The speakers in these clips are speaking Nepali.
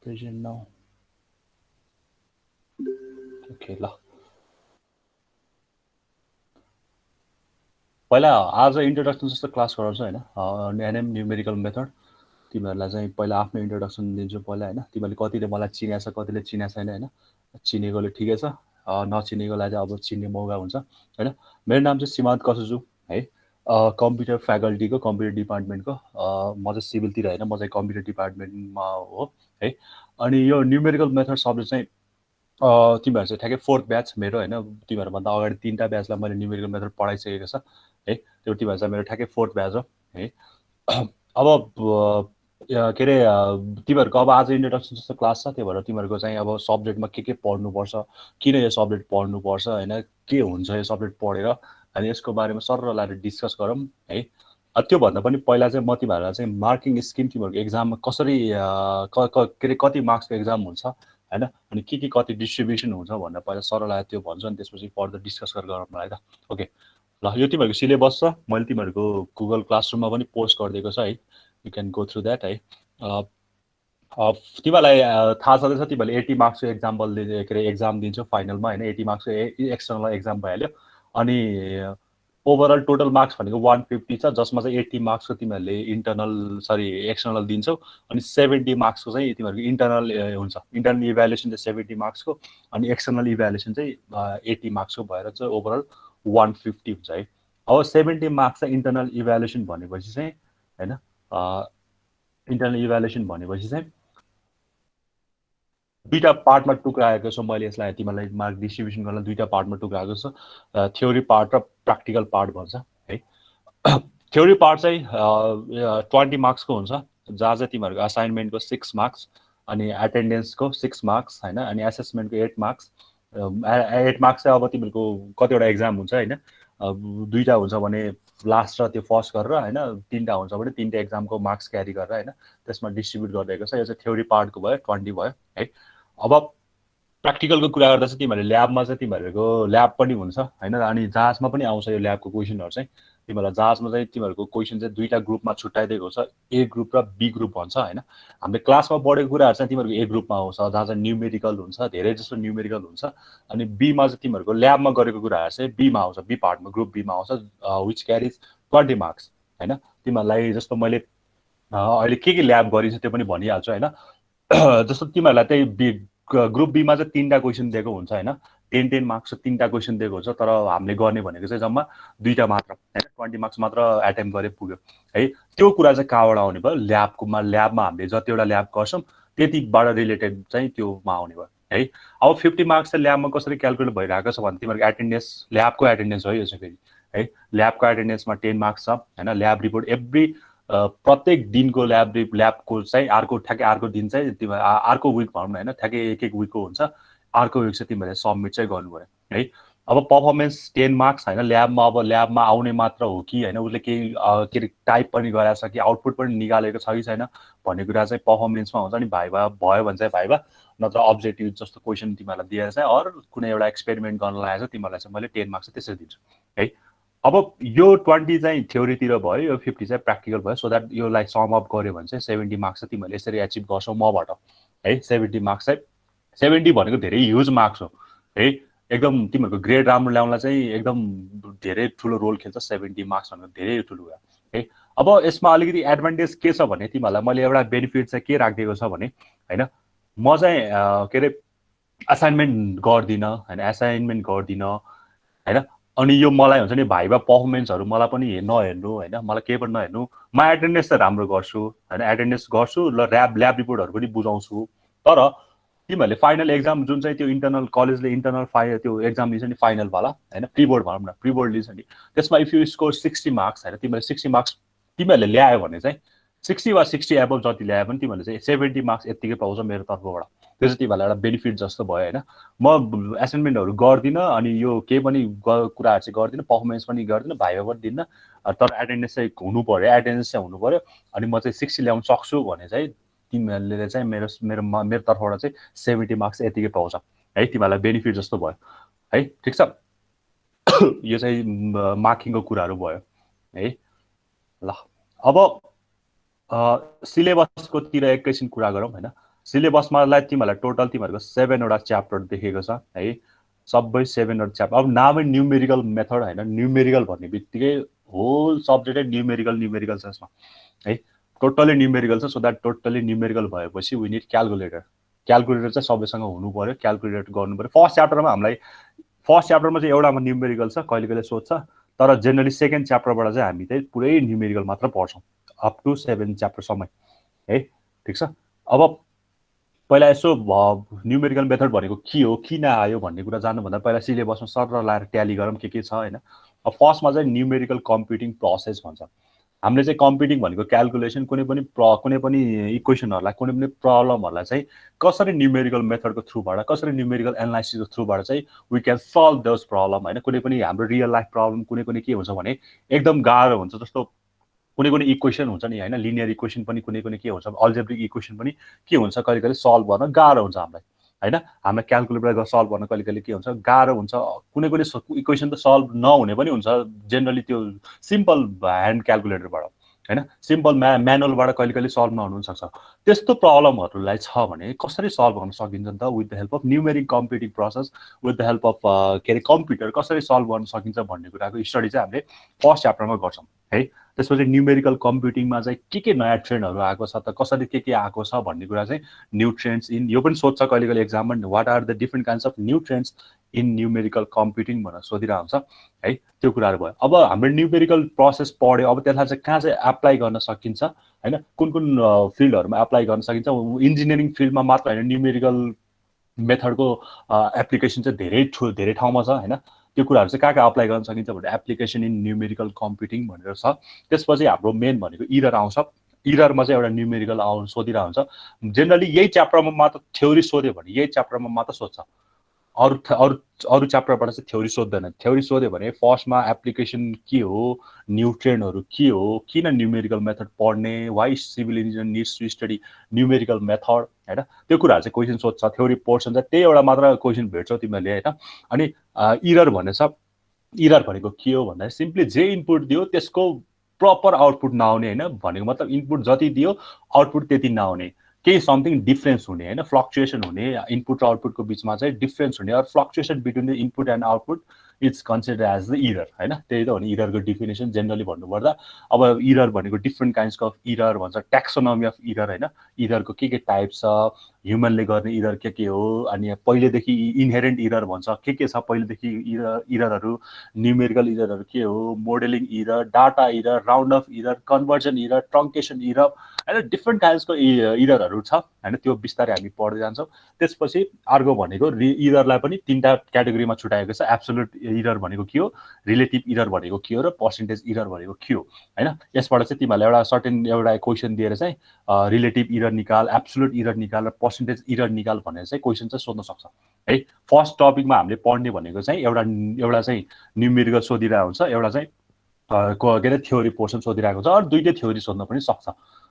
Present now. Okay, ल पहिला आज इन्ट्रोडक्सन जस्तो क्लास गराउँछु हैन एनएम न्युमेरिकल मेथड तिमीहरुलाई चाहिँ पहिला आफ्नो इन्ट्रोडक्सन दिन्छु पहिला हैन तिमीले कतिले मलाई चिन्या छ कतिले चिन्या छैन हैन चिनेकोले ठिकै छ नचिनेकोलाई चाहिँ अब चिन्ने मौका हुन्छ हैन मेरो नाम चाहिँ सीमान्त कसुजु है कम्प्युटर फ्याकल्टीको कम्प्युटर डिपार्टमेन्टको म चाहिँ सिभिलतिर हैन म चाहिँ कम्प्युटर डिपार्टमेन्टमा हो है अनि यो न्युमेरिकल मेथड सब्जेक्ट चाहिँ तिमीहरु चाहिँ ठ्याक्कै फोर्थ ब्याच मेरो हैन तिमीहरुभन्दा अगाडि तीनटा ब्याचलाई मैले न्युमेरिकल मेथड पढाइसकेको छ है त्यो तिमीहरु चाहिँ मेरो ठ्याक्कै फोर्थ ब्याच हो है अब के रे तिमीहरुको अब आज इन्ट्रोडक्सन जस्तो क्लास छ त्यही भएर तिमीहरुको चाहिँ अब सब्जेक्टमा के पढ्नुपर्छ किन यो सब्जेक्ट पढ्नुपर्छ हैन के हुन्छ यो सब्जेक्ट पढेर अनि यसको बारेमा सररलाई डिस्कस गरौँ है त्योभन्दा पनि पहिला चाहिँ म तिमीहरुलाई चाहिँ मार्किङ स्किम तिमीहरुको एक्जाममा कसरी के रे कति मार्क्सको एक्जाम हुन्छ हैन अनि के कति डिस्ट्रिब्युसन हुन्छ भनेर पहिला सरलाई त्यो भन्छ अनि त्यसपछि फर्दर डिस्कस गरौँ मलाई त ओके ल यो तिमीहरुको सिलेबस छ मैले तिमीहरुको गुगल क्लासरुममा पनि पोस्ट गरिदिएको छ है you can go through that है तिमीलाई थाहा छँदैछ तिमीले 80 मार्क्सको एक्जाम्पल के रे एक्जाम दिन्छौ फाइनलमा हैन 80 मार्क्सको एक्सटर्नल एक्जाम भइहाल्यो अनि ओभरअल टोटल मार्क्स भनेको 150 छ जसमा चाहिँ 80 मार्क्सको तिमीहरुले एक्सटर्नल दिन्छौ अनि 70 मार्क्सको चाहिँ तिमीहरुको इन्टर्नल हुन्छ इन्टर्नल इभ्यालुएसन चाहिँ 70 मार्क्सको अनि एक्सटर्नल इभ्यालुएसन चाहिँ 80 मार्क्सको भएर चाहिँ ओभरअल 150 हुन्छ है अब 70 मार्क्स चाहिँ इन्टर्नल इभ्यालुएसन भनेपछि चाहिँ हैन इन्टर्नल इभ्यालुएसन भनेपछि चाहिँ दुईटा पार्टमा टुक्राएको छ मैले यसलाई तिमीलाई मार्क डिस्ट्रिब्युसन गर्न दुईटा पार्टमा टुक्राएको छ थ्योरी पार्ट र प्र्याक्टिकल पार्ट भन्छ है थ्योरी पार्ट चाहिँ 20 मार्क्सको हुन्छ जहाँ चाहिँ तिमीहरुको असाइनमेन्टको 6 मार्क्स अनि एटेन्डेन्सको 6 मार्क्स हैन अनि एसेसमेन्टको 8 मार्क्स 8 मार्क्स चाहिँ अब तिमीहरुको कतिवटा एक्जाम हुन्छ हैन दुईटा हुन्छ भने लास्ट र त्यो फर्स्ट गरेर हैन तीनटा हुन्छ भने तीनटा एक्जामको मार्क्स क्यारी गरेर हैन त्यसमा डिस्ट्रिब्युट गरिएको छ यो चाहिँ थ्योरी पार्टको भयो 20 भयो है अब प्र्याक्टिकलको कुरा गर्दा चाहिँ तिमीहरुले ल्याबमा चाहिँ तिमीहरुको ल्याब पनि हुन्छ हैन अनि जाँचमा पनि आउँछ यो ल्याबको क्वेशनहरु चाहिँ तिमीहरुलाई जाँचमा चाहिँ तिमीहरुको क्वेशन चाहिँ दुईटा ग्रुपमा छुट्याइदिएको छ ए ग्रुप र बी ग्रुप भन्छ हैन हामीले क्लासमा पढेको कुराहरु चाहिँ तिमीहरुको ए ग्रुपमा आउँछ जहाँ चाहिँ न्युमेरिकल हुन्छ धेरै जस्तो न्युमेरिकल हुन्छ अनि बी मा चाहिँ तिमीहरुको ल्याबमा गरेको कुराहरु चाहिँ बी मा आउँछ बी पार्टमा ग्रुप बी मा आउँछ व्हिच क्यारीज 20 मार्क्स हैन तिमीहरुलाई जस्तो मैले अहिले के ल्याब गरिन्छ त्यो पनि भनिहाल्छु हैन जस्तो तिमीहरुलाई चाहिँ ग्रुप बी मा चाहिँ तीनटा क्वेशन दिएको हुन्छ हैन 10 मार्क्सको तीनटा क्वेशन दिएको हुन्छ तर हामीले गर्ने भनेको चाहिँ जम्मा दुईटा मात्र हैन 20 मार्क्स मात्र अटेम्प्ट गरे पुग्यो है त्यो कुरा चाहिँ कहाँबाट आउने भयो ल्याबमा हामीले जतिवटा ल्याब गर्छौं त्यतिबाट रिलेटेड चाहिँ त्योमा आउने भयो है अब 50 मार्क्स चाहिँ ल्याबमा कसरी क्याल्कुलेट भइरहेको छ भने तिमीहरुको एटेन्डेन्स ल्याबको एटेन्डेन्स हो यो चाहिँ फेरि है ल्याबको एटेन्डेन्समा 10 मार्क्स छ हैन ल्याब रिपोर्ट एभ्री प्रत्येक दिनको ल्याबको चाहिँ ठ्याक्कै अर्को दिन चाहिँ तिमीहरु अर्को विक भनौं न हैन ठ्याक्कै एक विकको हुन्छ अर्को विक चाहिँ तिमीहरुले सबमिट चाहिँ गर्नु पर्यो है अब परफर्मेन्स 10 मार्क्स हैन ल्याबमा आउने मात्र हो कि हैन उसले के टाइप पनि गराछ कि आउटपुट पनि निकालेको छ कि छैन भन्ने कुरा चाहिँ परफर्मेन्समा हुन्छ नि भाइभा भयो भने चाहिँ भाइभा नत्र अब्जेक्टिभ जस्तो क्वेशन तिमीहरुलाई दिएर चाहिँ अर कुनै एउटा एक्सपेरिमेन्ट गर्न लागेको छ तिमीहरुलाई चाहिँ मैले 10 मार्क्स त्यसरी दिन्छु है अब यो 20 चाहिँ थ्योरीतिर भयो यो 50 चाहिँ प्र्याक्टिकल भयो सो दैट योलाई सम अप गर्यो भने चाहिँ 70 मार्क्स चाहिँ तिमीहरुले यसरी अचिभ गर्छौ मबाट है 70 मार्क्स चाहिँ 70 भनेको धेरै ह्युज मार्क्स हो है एकदम तिमीहरुको ग्रेड राम्रो ल्याउनलाई चाहिँ एकदम धेरै ठुलो रोल खेल्छ 70 मार्क्स भनेको धेरै ठुलो हो है अब यसमा अलिकति एडभान्टेज के छ भने तिमीहरुलाई मैले एउटा बेनिफिट चाहिँ के राखिदिएको छ भने हैन म चाहिँ के रे असाइनमेन्ट गर्दिन हैन असाइनमेन्ट गर्दिन हैन अनि यो मलाई हुन्छ नि भाइभा परफर्मेन्सहरु मलाई पनि नहेर्नु हैन मलाई केही पनि नहेर्नु म एटेन्डेन्स चाहिँ राम्रो गर्छु हैन एटेन्डेन्स गर्छु र ल्याब रिपोर्टहरु पनि बुझाउँछु तर तिमीहरुले फाइनल एक्जाम जुन चाहिँ त्यो इन्टर्नल कलेजले इन्टर्नल त्यो एक्जाम लिन्छ नि फाइनल वाला हैन प्री बोर्ड भनौं न प्री बोर्ड लिन्छ नि त्यसमा इफ यु स्कोर 60 मार्क्स हैन तिमीहरुले 60 मार्क्स तिमीहरुले ल्यायो भने चाहिँ 60 वा 60 एबभ जति ल्याए पनि तिमीहरुले चाहिँ 70 मार्क्स यतिकै पाउँछ मेरो तर्फबाट त्यो चाहिँ तिमीहरुलाई एउटा बेनिफिट जस्तो भयो हैन म असाइनमेन्टहरु गर्दिन अनि यो के पनि कुराहरु चाहिँ गर्दिन परफर्मेन्स पनि गर्दिन भाइभा पनि दिन्न तर एटेन्डेन्स चाहिँ हुनु पर्यो एटेन्डेन्स चाहिँ हुनु पर्यो अनि म चाहिँ 60 ल्याउन सक्छु भने चाहिँ तिमीहरुले चाहिँ मेरो तर्फबाट चाहिँ 70 मार्क्स यतिकै पाउँछ है तिमीहरुलाई बेनिफिट जस्तो भयो है ठीक छ यो चाहिँ मार्किङको कुराहरु भयो है ल अब सिलेबसको तिर एकैछिन कुरा गरौँ हैन सिलेबसमालाई तिमीहरूलाई टोटल तिमीहरूको 7 वटा च्याप्टर देखेको छ है, सबै 7 वटा च्याप्टर। अब नामै न्युमेरिकल मेथड होइन, न्युमेरिकल भन्ने बित्तिकै होल सब्जेक्टै न्युमेरिकल छ यसमा है, टोटली न्युमेरिकल छ। सो द्याट टोटली न्युमेरिकल भएपछि वी निड क्यालकुलेटर। क्यालकुलेटर चाहिँ सबैसँग हुनु पर्यो, क्यालकुलेटर गर्नु पर्यो। फर्स्ट च्याप्टरमा चाहिँ एउटामा न्युमेरिकल छ, कहिले कहिले सोध्छ, तर जेनरली सेकेन्ड च्याप्टरबाट चाहिँ हामी चाहिँ पुरै न्युमेरिकल मात्र पढ्छौँ अप टु 7 च्याप्टरसम्म है, ठिक छ। अब पहिला यसो न्युमेरिकल मेथड भनेको के हो, किन आयो भन्ने कुरा जान्नुभन्दा पहिला सिलेबसमा सर लाएर ट्याली गरौँ के छ होइन। अब फर्स्टमा चाहिँ न्युमेरिकल कम्प्युटिङ प्रोसेस भन्छ। हामीले चाहिँ कम्प्युटिङ भनेको क्यालकुलेसन, कुनै पनि इक्वेसनहरूलाई, कुनै पनि प्रब्लमहरूलाई चाहिँ कसरी न्युमेरिकल मेथडको थ्रुबाट, कसरी न्युमेरिकल एनालाइसिसको थ्रुबाट चाहिँ we can solve those problem होइन। कुनै पनि हाम्रो रियल लाइफ प्रब्लम कुनै के हुन्छ भने एकदम गाह्रो हुन्छ, जस्तो कुनै इक्वेसन हुन्छ नि होइन, लिनियर इक्वेसन पनि कुनै के हुन्छ, अल्जेब्रिक इक्वेसन पनि के हुन्छ, कहिले कहिले सल्भ गर्न गाह्रो हुन्छ हामीलाई होइन। हामीलाई क्यालकुलेटर सल्भ गर्न कहिले कहिले के हुन्छ, गाह्रो हुन्छ। कुनै इक्वेसन त सल्भ नहुने पनि हुन्छ, जेनरली त्यो सिम्पल ह्यान्ड क्यालकुलेटरबाट होइन, सिम्पल म्यानुअलबाट कहिले कहिले सल्भ नहुनु सक्छ। त्यस्तो प्रब्लमहरूलाई छ भने कसरी सल्भ गर्न सकिन्छ नि त, with the help of numeric computing process, with the help of के अरे कम्प्युटर कसरी सल्भ गर्न सकिन्छ भन्ने कुराको स्टडी चाहिँ हामीले फर्स्ट च्याप्टरमा गर्छौँ है। त्यसपछि न्युमेरिकल कम्प्युटिङमा चाहिँ के नयाँ ट्रेन्डहरू आएको छ त, कसरी के आएको छ भन्ने कुरा चाहिँ न्यू ट्रेन्ड्स इन, यो पनि सोध्छ कहिले कहिले एक्जाममा, what are the different kinds of new trends in numerical computing भनेर सोधिरहेको हुन्छ है, त्यो कुराहरू भयो। अब हाम्रो न्युमेरिकल प्रोसेस पढ्यो, अब त्यसलाई चाहिँ कहाँ चाहिँ एप्लाई गर्न सकिन्छ होइन, कुन फिल्डहरूमा एप्लाई गर्न सकिन्छ। इन्जिनियरिङ फिल्डमा मात्र होइन, न्युमेरिकल मेथडको एप्लिकेसन चाहिँ धेरै ठाउँमा छ होइन। त्यो कुराहरू चाहिँ कहाँ अप्लाई गर्न सकिन्छ भने एप्लिकेसन इन न्युमेरिकल कम्प्युटिङ भनेर छ। त्यसपछि हाम्रो मेन भनेको इरर आउँछ। इररमा चाहिँ एउटा न्युमेरिकल सोधिरहेको हुन्छ। जेनरली यही च्याप्टरमा मात्र थ्योरी सोध्यो भने यही च्याप्टरमा मात्र सोध्छ, अरू च्याप्टरबाट चाहिँ थ्योरी सोध्दैन। थ्योरी सोध्यो भने फर्स्टमा एप्लिकेसन के हो, न्यू ट्रेन्डहरू के हो, किन न्युमेरिकल मेथड पढ्ने, why civil engineer needs to study numerical method होइन, त्यो कुराहरू चाहिँ क्वेसन सोध्छ। थ्योरी पोर्सन चाहिँ त्यही एउटा मात्र क्वेसन भेट्छौ तिमीहरूले होइन। अनि इरर भनेछ, इरर भनेको के हो भन्दा सिम्पली जे इनपुट दियो त्यसको प्रपर आउटपुट नआउने होइन, भनेको मतलब इनपुट जति दियो आउटपुट त्यति नआउने, केही समथिङ डिफ्रेन्स हुने होइन, फ्लक्चुएसन हुने, इनपुट र आउटपुटको बिचमा चाहिँ डिफ्रेन्स हुने, or fluctuation between the input and output it's consider as the error होइन। त्यही त हो नि इररको डिफिनेसन जेनरली भन्नुपर्दा। अब इरर भनेको डिफ्रेन्ट काइन्ड्स अफ इरर भन्छ, ट्याक्सोनोमी अफ इरर होइन, इररको के टाइप छ, ह्युमनले गर्ने इरर के हो, अनि पहिलेदेखि इनहेरेन्ट इरर भन्छ, के छ पहिलेदेखि इररहरू, न्युमेरिकल इररहरू के हो, modelling error, data error, round off error, conversion error, truncation error होइन, डिफ्रेन्ट काइन्ड्सको इररहरू छ होइन। त्यो बिस्तारै हामी पढ्दै जान्छौँ। त्यसपछि अर्को भनेको इररलाई पनि 3टा क्याटेगोरीमा छुट्याएको छ। एब्सोल्युट इरर भनेको के हो, रिलेटिभ इरर भनेको के हो, र पर्सेन्टेज इरर भनेको के हो होइन। यसबाट चाहिँ तिमीहरूलाई एउटा सर्टेन एउटा क्वेसन दिएर चाहिँ रिलेटिभ इरर निकाल, एब्सोल्युट इरर निकाल र पर्सेन्टेज इरर निकाल भनेर चाहिँ क्वेसन चाहिँ सोध्न सक्छ है। फर्स्ट टपिकमा हामीले पढ्ने भनेको चाहिँ एउटा चाहिँ न्युमेरिकल सोधिरहेको हुन्छ, एउटा चाहिँ के अरे थ्योरी पोर्सन सोधिरहेको छ, अरू दुइटै थ्योरी सोध्न पनि सक्छ।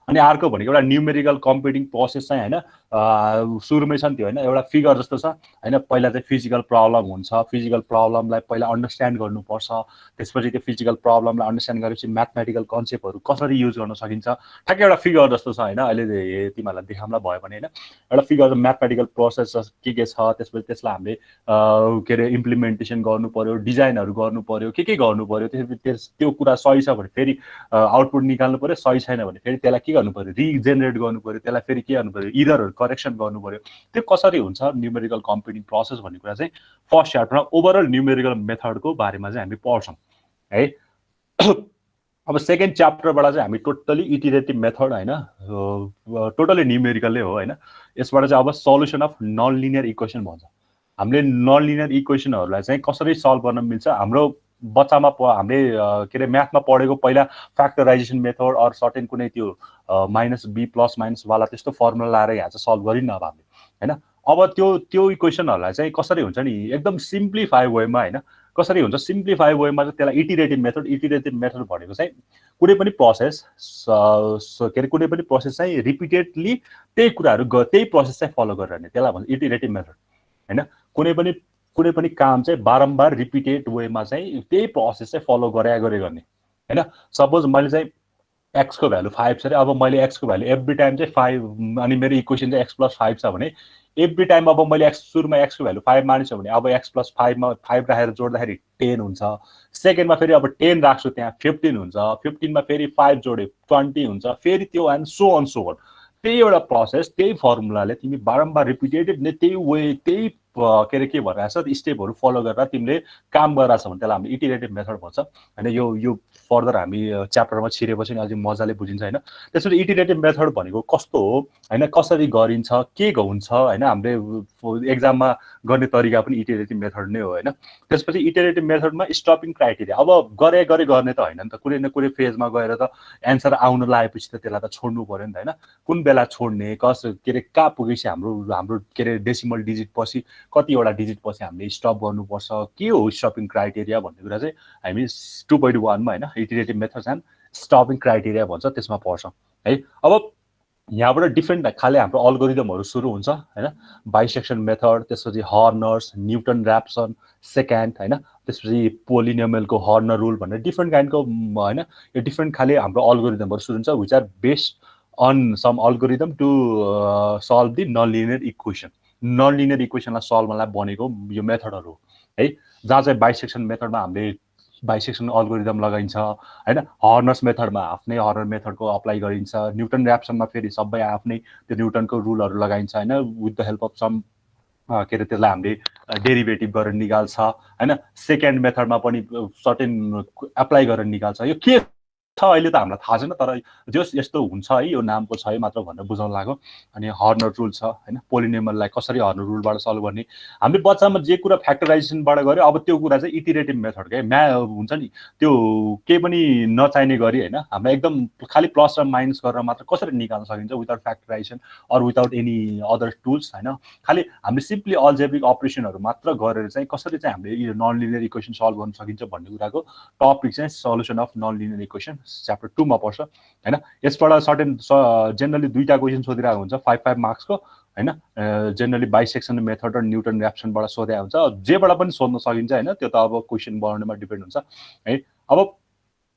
अनि अर्को भनेको एउटा न्युमेरिकल कम्प्युटिङ प्रोसेस चाहिँ होइन, सुरुमै छ नि त्यो होइन, एउटा फिगर जस्तो छ होइन। पहिला चाहिँ फिजिकल प्रब्लम हुन्छ, फिजिकल प्रब्लमलाई पहिला अन्डरस्ट्यान्ड गर्नुपर्छ, त्यसपछि त्यो फिजिकल प्रब्लमलाई अन्डरस्ट्यान्ड गरेपछि म्याथमेटिकल कन्सेप्टहरू कसरी युज गर्न सकिन्छ, ठ्याक्कै एउटा फिगर जस्तो छ होइन। अहिले तिमीहरूलाई देखाउँला भयो भने होइन, एउटा फिगर म्याथमेटिकल प्रोसेस के छ, त्यसपछि त्यसलाई हामीले के अरे इम्प्लिमेन्टेसन गर्नु पर्यो, डिजाइनहरू गर्नु पर्यो, के गर्नु पर्यो, त्यो कुरा सही छ भने फेरि आउटपुट निकाल्नु पर्यो, सही छैन भने फेरि त्यसलाई के गर्नु पर्यो, रिजेनेरेट गर्नु पर्यो, त्यसलाई फेरि के गर्नु पर्यो, इररहरू करेक्सन गर्नु पर्यो। त्यो कसरी हुन्छ न्युमेरिकल कम्प्युटिङ प्रोसेस भन्ने कुरा चाहिँ फर्स्ट च्याप्टरमा ओभरअल न्युमेरिकल मेथडको बारेमा चाहिँ हामी पढ्छौँ है। अब सेकेन्ड च्याप्टरबाट चाहिँ हामी टोटली इटिरेटिभ मेथड होइन, टोटली न्युमेरिकलै हो होइन। यसबाट चाहिँ अब solution of non linear equation भन्छ। हामीले नन लिनियर इक्वेसनहरूलाई चाहिँ कसरी सल्भ गर्न मिल्छ, हाम्रो बच्चामा हामीले के अरे म्याथमा पढेको पहिला फ्याक्टराइजेसन मेथड अर सर्टेन कुनै त्यो -b प्लस माइनसवाला त्यस्तो फर्मुला लाएर यहाँ चाहिँ सल्भ गरिन्न अब हामीले होइन। अब त्यो इक्वेसनहरूलाई चाहिँ कसरी हुन्छ नि एकदम सिम्प्लिफाई वेमा होइन, कसरी हुन्छ सिम्प्लिफाई वेमा चाहिँ त्यसलाई इटिरेटिभ मेथड भनेको चाहिँ कुनै पनि प्रोसेस के अरे कुनै पनि प्रोसेस चाहिँ रिपिटेडली त्यही कुराहरू त्यही प्रोसेस चाहिँ फलो गरिरहने, त्यसलाई भन्छ इटिरेटिभ मेथड होइन। कुनै पनि काम चाहिँ बारम्बार रिपिटेड वेमा चाहिँ त्यही प्रोसेस चाहिँ फलो गरे गर्ने होइन। सपोज मैले चाहिँ x को भ्यालु 5 छ अरे अब मैले x को भ्यालु एभ्री टाइम चाहिँ 5 अनि मेरो इक्वेसन चाहिँ x + 5 छ भने एभ्री टाइम अब मैले सुरुमा x को भ्यालु 5 मानेछु भने अब x + 5 मा 5 राखेर जोड्दाखेरि 10 हुन्छ। सेकेन्डमा फेरि अब 10 राख्छु त्यहाँ 15 हुन्छ। 15 मा फेरि 5 जोडे 20 हुन्छ। फेरि त्यो and so on so on. त्यही एउटा प्रोसेस, त्यही फर्मुलाले तिमी बारम्बार रिपिटेडेड नै त्यही वे त्यही के भनिरहेछ स्टेपहरू फलो गरेर तिमीले काम गरिरहेछ भने त्यसलाई हामीले इटिरेटिभ मेथड भन्छ हैन। यो फर्दर हामी च्याप्टरमा छिरेपछि अझै मजाले बुझिन्छ हैन। त्यसपछि इटिरेटिभ मेथड भनेको कस्तो हो हैन, कसरी गरिन्छ, के हुन्छ हैन, हामीले एक्जाममा गर्ने तरिका पनि इटिरेटिभ मेथड नै हो हैन। त्यसपछि इटिरेटिभ मेथडमा स्टपिङ क्राइटेरिया, अब गरे गर्ने त हैन नि त, कुनै न कुनै फेजमा गएर त एन्सर आउन लागेपछि त त्यसलाई त छोड्नु पर्यो नि त हैन। कुन बेला छोड्ने, कहाँ पुगेपछि हाम्रो डेसिमल डिजिट पछि कतिवटा डिजिट पछि हामीले स्टप गर्नुपर्छ, के हो स्टपिङ क्राइटेरिया भन्ने कुरा चाहिँ हामी 2.1 मा हैन इटिरेटिभ मेथड्स एन्ड स्टपिङ क्राइटेरिया भन्छ त्यसमा पढ्छौँ है। अब यहाँबाट डिफ्रेन्ट खाले हाम्रो अल्गोरिदमहरू सुरु हुन्छ हैन। बाइसेक्सन मेथड, त्यसपछि हर्नर्स, न्युटन ऱ्याप्सन सेकेन्ड हैन, त्यसपछि पोलिनोमियलको हर्नर रुल भन्ने डिफ्रेन्ट काइन्डको हैन, यो डिफ्रेन्ट खाले हाम्रो अल्गोरिदमहरू सुरु हुन्छ which are based on some algorithm to solve the non linear equation. Non linear इक्वेसनलाई सल्भ गर्नलाई बनेको यो मेथडहरू हो है। जहाँ चाहिँ बाइसेक्सन मेथडमा हामीले बाइसेक्सन अल्गोरिदम लगाइन्छ हैन। हर्नर्स मेथडमा आफ्नै हर्नर मेथडको अप्लाई गरिन्छ। न्युटन ऱ्याप्सनमा फेरि सबै आफ्नै त्यो न्युटनको रुलहरू लगाइन्छ हैन, with the help of some त्यसलाई हामीले डेरिभेटिभ गरेर निकाल्छ हैन। सेकेन्ड मेथडमा पनि सर्टेन एप्लाई गरेर निकाल्छ। यो के छ अहिले त हामीलाई थाहा छैन, तर जस यस्तो हुन्छ है, यो नामको छ है मात्र भनेर बुझाउन लाग्यो। अनि हर्नर रुल छ हैन, पोलिनोमियललाई कसरी हर्नर रुलबाट सल्भ गर्ने। हामीले बच्चामा जे कुरा फ्याक्टराइजेसनबाट गर्यो अब त्यो कुरा चाहिँ इटिरेटिभ मेथड के हुन्छ नि, त्यो केही पनि नचाहिने गरी हैन, हामीलाई एकदम खालि प्लस र माइनस गरेर मात्र कसरी निकाल्न सकिन्छ without factorisation or without any other tools हैन। खालि हामीले सिम्पली अल्जेब्रिक अपरेसनहरू मात्र गरेर चाहिँ कसरी चाहिँ हामीले नन लिनियर इक्वेसन सल्भ गर्न सकिन्छ भन्ने कुराको टपिक चाहिँ solution of non linear equation chapter 2 मा पर्छ हैन। यसबाट सर्टेन जेनरली दुईटा क्वेसन सोधिरहेको हुन्छ 5 मार्क्सको हैन। जेनरली बाइसेक्सन मेथड र न्युटन ऱ्याप्सनबाट सोधेको हुन्छ, जेबाट पनि सोध्न सकिन्छ हैन। त्यो त अब क्वेसन बनाउनेमा डिपेन्ड हुन्छ है। अब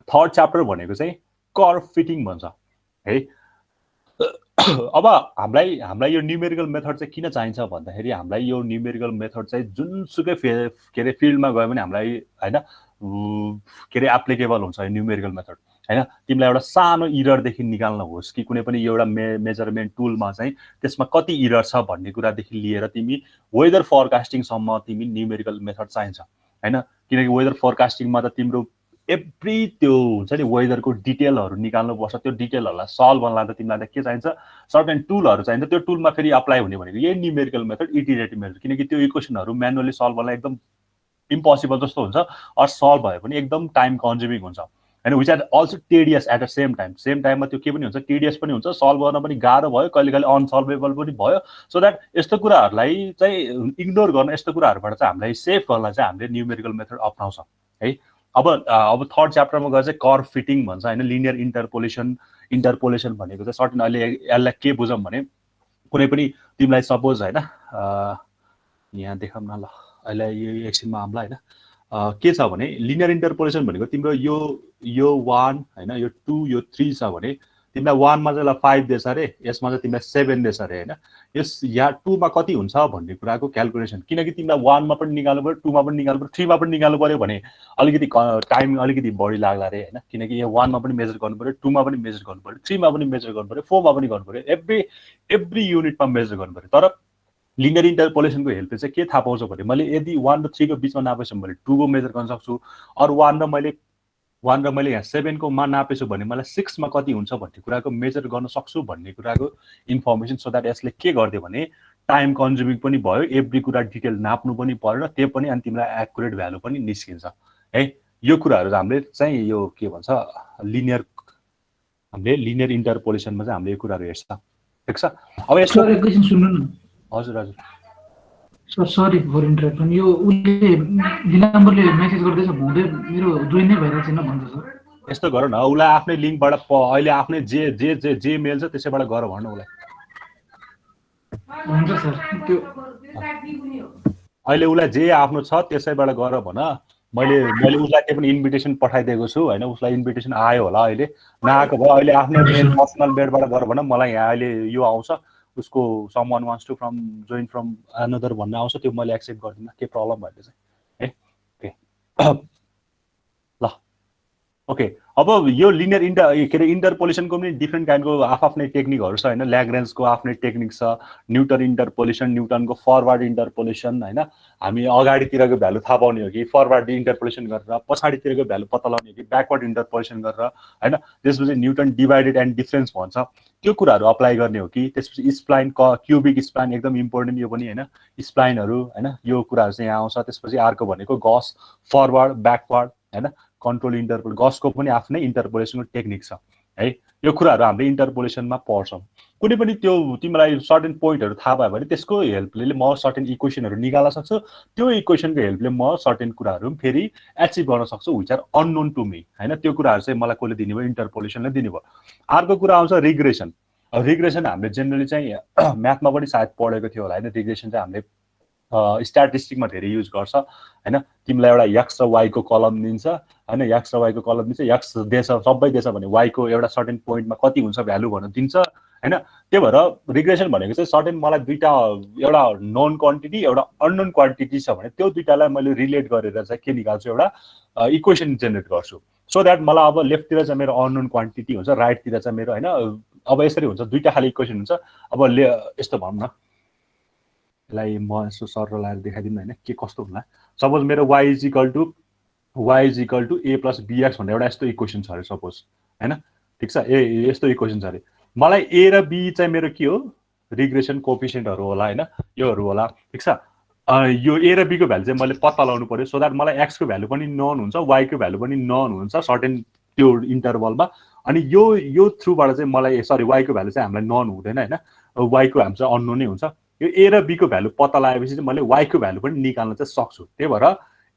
थर्ड च्याप्टर भनेको चाहिँ कर्भ फिटिङ भन्छ है। अब हामीलाई यो न्युमेरिकल मेथड चाहिँ किन चाहिन्छ भन्दाखेरि हामीलाई यो न्युमेरिकल मेथड चाहिँ जुनसुकै फिल्डमा गयो भने हामीलाई हैन एप्लिकेबल हुन्छ यो न्युमेरिकल मेथड हैन। तिमीलाई एउटा सानो इररदेखि निकाल्न होस् कि कुनै पनि एउटा मेजरमेन्ट टुलमा चाहिँ त्यसमा कति इरर छ भन्ने कुरादेखि लिएर तिमी वेदर फोरकास्टिङसम्म तिमी न्युमेरिकल मेथड चाहिन्छ हैन। किनकि वेदर फोरकास्टिङमा त तिम्रो एभ्री त्यो हुन्छ नि वेदरको डिटेलहरू निकाल्नुपर्छ। त्यो डिटेलहरूलाई सल्भ गर्नलाई त तिमीलाई त के चाहिन्छ, सर्टेन टुलहरू चाहिन्छ। त्यो टुलमा फेरि अप्लाई हुने भनेको यही न्युमेरिकल मेथड इटिरेटिभ मेथड, किनकि त्यो इक्वेसनहरू म्यानुअली सल्भ गर्नलाई एकदम इम्पोसिबल जस्तो हुन्छ अर सल्भ भयो भने एकदम टाइम कन्ज्युमिङ हुन्छ हैन। Which are also tedious at the same टाइममा त्यो के पनि हुन्छ, टेडियस पनि हुन्छ, सल्भ गर्न पनि गाह्रो भयो, कहिले कहिले अनसल्भेबल पनि भयो। सो द्याट यस्तो कुराहरूलाई चाहिँ इग्नोर गर्न, यस्तो कुराहरूबाट चाहिँ हामीलाई सेभ गर्न चाहिँ हामीले न्युमेरिकल मेथड अप्नाउँछ है। अब थर्ड च्याप्टरमा गएर चाहिँ कर्भ फिटिङ भन्छ हैन। लिनियर इन्टरपोलेसन भनेको चाहिँ सर्टेन अहिले यसलाई के बुझौँ भने कुनै पनि तिमीलाई सपोज हैन यहाँ देखाउँ न ल, अहिले यो एकछिनमा हामीलाई हैन के छ भने लिनियर इन्टरपोलेसन भनेको तिम्रो यो 1 हैन, यो 2 यो 3 छ भने तिमीलाई 1 मा चाहिँ 5 दिएछ अरे, यसमा चाहिँ तिमीलाई 7 दिएछ अरे हैन। यस यहाँ 2 मा कति हुन्छ भन्ने कुराको क्याल्कुलेसन, किनकि तिमीलाई 1 मा पनि निकाल्नु पर्यो, 2 मा पनि निकाल्नु पर्यो, 3 मा पनि निकाल्नु पर्यो भने अलिकति टाइम अलिकति बढी लाग्ला रे हैन। किनकि यो 1 मा पनि मेजर गर्नु पर्यो, 2 मा पनि मेजर गर्नु पर्यो, 3 मा पनि मेजर गर्नु पर्यो, 4 मा पनि गर्नु पर्यो, एभ्री युनिटमा मेजर गर्नु पर्यो। तर लिनियर इन्टरपोलेसनको हेल्पले चाहिँ के थाहा पाउँछ भने मैले यदि 1 र 3 को बिचमा नापेछु भने 2 को मेजर गर्न सक्छु, अर 1 र मैले यहाँ 7 को मा नापेछु भने मलाई 6 मा कति हुन्छ भन्ने कुराको मेजर गर्न सक्छु भन्ने कुराको इन्फर्मेसन। सो द्याट यसले के गर्दियो भने टाइम कन्ज्युमिङ पनि भयो, एभ्री कुरा डिटेल नाप्नु पनि परेन, त्यो पनि अनि तिमीलाई एक्युरेट भ्यालु पनि निस्किन्छ है। यो कुराहरू हामीले चाहिँ यो के भन्छ हामीले लिनियर इन्टरपोलेसनमा चाहिँ हामीले यो कुराहरू हेर्छ, ठिक छ। अब यसको एक क्वेशन सुन्नु न। हजुर सरी फर इन्टरप्सन, यो उले दिनम्बरले मेसेज गर्दैछ हुँदै मेरो जोइन नै भइरहेको छैन भन्छ सर। यस्तो गर न, उलाई आफ्नै लिङ्कबाट अहिले आफ्नै जे मेल छ त्यसैबाट गर भन्न उलाई। हुन्छ सर, त्यो अहिले उलाई जे आफ्नो छ त्यसैबाट गर भन। मैले उसलाई के पनि इन्भिटेसन पठाइदिएको छु हैन, उसलाई इन्भिटेसन आयो होला, अहिले नआएको भयो अहिले आफ्नो मेल पर्सनल मेलबाट गर भन, मलाई यहाँ अहिले यो आउँछ उसको someone wants to from join from another भन्ने आउँछ, त्यो मैले एक्सेप्ट गर्दिनँ, के प्रब्लम भन्ने चाहिँ है। ओके ल ओके। अब यो लिनियर के अरे इन्टरपोलेसनको पनि डिफ्रेन्ट काइन्डको आफ्नै टेक्निकहरू छ होइन, ल्याग्रेन्जको आफ्नै टेक्निक छ, न्युटन इन्टरपोलेसन, न्युटनको फरवर्ड इन्टरपोलेसन होइन, हामी अगाडितिरको भ्यालु थाहा पाउने हो कि फरवर्ड इन्टरपोलेसन गरेर, पछाडितिरको भ्यालु पत्ता लगाउने हो कि ब्याकवर्ड इन्टरपोलेसन गरेर होइन, त्यसपछि न्युटन डिभाइडेड एन्ड डिफरेन्स भन्छ, त्यो कुराहरू अप्लाई गर्ने हो कि, त्यसपछि स्प्लाइन क्युबिक स्प्लाइन एकदम इम्पोर्टेन्ट यो पनि होइन, स्प्लाइनहरू होइन, यो कुराहरू चाहिँ यहाँ आउँछ। त्यसपछि अर्को भनेको गस फरवर्ड ब्याकवर्ड होइन, कन्ट्रोल इन्टरपोल, गसको पनि आफ्नै इन्टरपोलेसनको टेक्निक छ है, यो कुराहरू हामीले इन्टरपोलेसनमा पढ्छौँ। कुनै पनि त्यो तिमीलाई सर्टेन पोइन्टहरू थाहा भयो भने त्यसको हेल्पले म सर्टेन इक्वेसनहरू निकाल्न सक्छु, त्यो इक्वेसनको हेल्पले म सर्टेन कुराहरू फेरि एचिभ गर्न सक्छु which are unknown to me होइन, त्यो कुराहरू चाहिँ मलाई कसले दिने भयो, इन्टरपोलेसनले दिने भयो। अर्को कुरा आउँछ रिग्रेसन। रिग्रेसन हामीले जेनरली चाहिँ म्याथमा पनि सायद पढेको थियो होला होइन, रिग्रेसन चाहिँ हामीले स्ट्याटिस्टिकमा धेरै युज गर्छ होइन, तिमीलाई एउटा एक्स र वाईको कलम दिन्छ होइन, एक्स र वाईको कलम दिन्छ, एक्स दिएछ सबै दिएछ भने वाईको एउटा सर्टेन पोइन्टमा कति हुन्छ भ्यालु भनेर दिन्छ होइन। त्यही भएर रिग्रेसन भनेको चाहिँ सर्टेन मलाई दुईवटा, एउटा नोन क्वान्टिटी एउटा अननोन क्वान्टिटी छ भने त्यो दुईवटालाई मैले रिलेट गरेर चाहिँ के निकाल्छु, एउटा इक्वेसन जेनेरेट गर्छु, सो द्याट मलाई अब लेफ्टतिर चाहिँ मेरो अननोन क्वान्टिटी हुन्छ, राइटतिर चाहिँ मेरो होइन, अब यसरी हुन्छ, दुईवटा खाले इक्वेसन हुन्छ। अब यस्तो भनौँ न, यसलाई म यसो सर लगाएर देखाइदिनु होइन के कस्तो होला। सपोज मेरो y is equal to a plus bx भन्ने एउटा यस्तो इक्वेसन छ अरे सपोज होइन, ठिक छ, यस्तो इक्वेसन छ अरे, मलाई a र b चाहिँ मेरो के हो, रिग्रेसन कोफिसिएन्टहरू होला होइन, योहरू होला, ठिक छ। यो a र b को भ्यालु चाहिँ मैले पत्ता लगाउनु पर्यो, सो द्याट मलाई x को भ्यालु पनि नन हुन्छ, y को भ्यालु पनि नन हुन्छ सर्टेन त्यो इन्टरभलमा, अनि यो थ्रुबाट चाहिँ मलाई सरी y को भ्यालु चाहिँ हामीलाई नन हुँदैन होइन, y को हाम्रो चाहिँ अननोन नै हुन्छ। यो a र b को भ्यालु पत्ता लगाएपछि चाहिँ मैले y को भ्यालु पनि निकाल्न चाहिँ सक्छु, त्यही भएर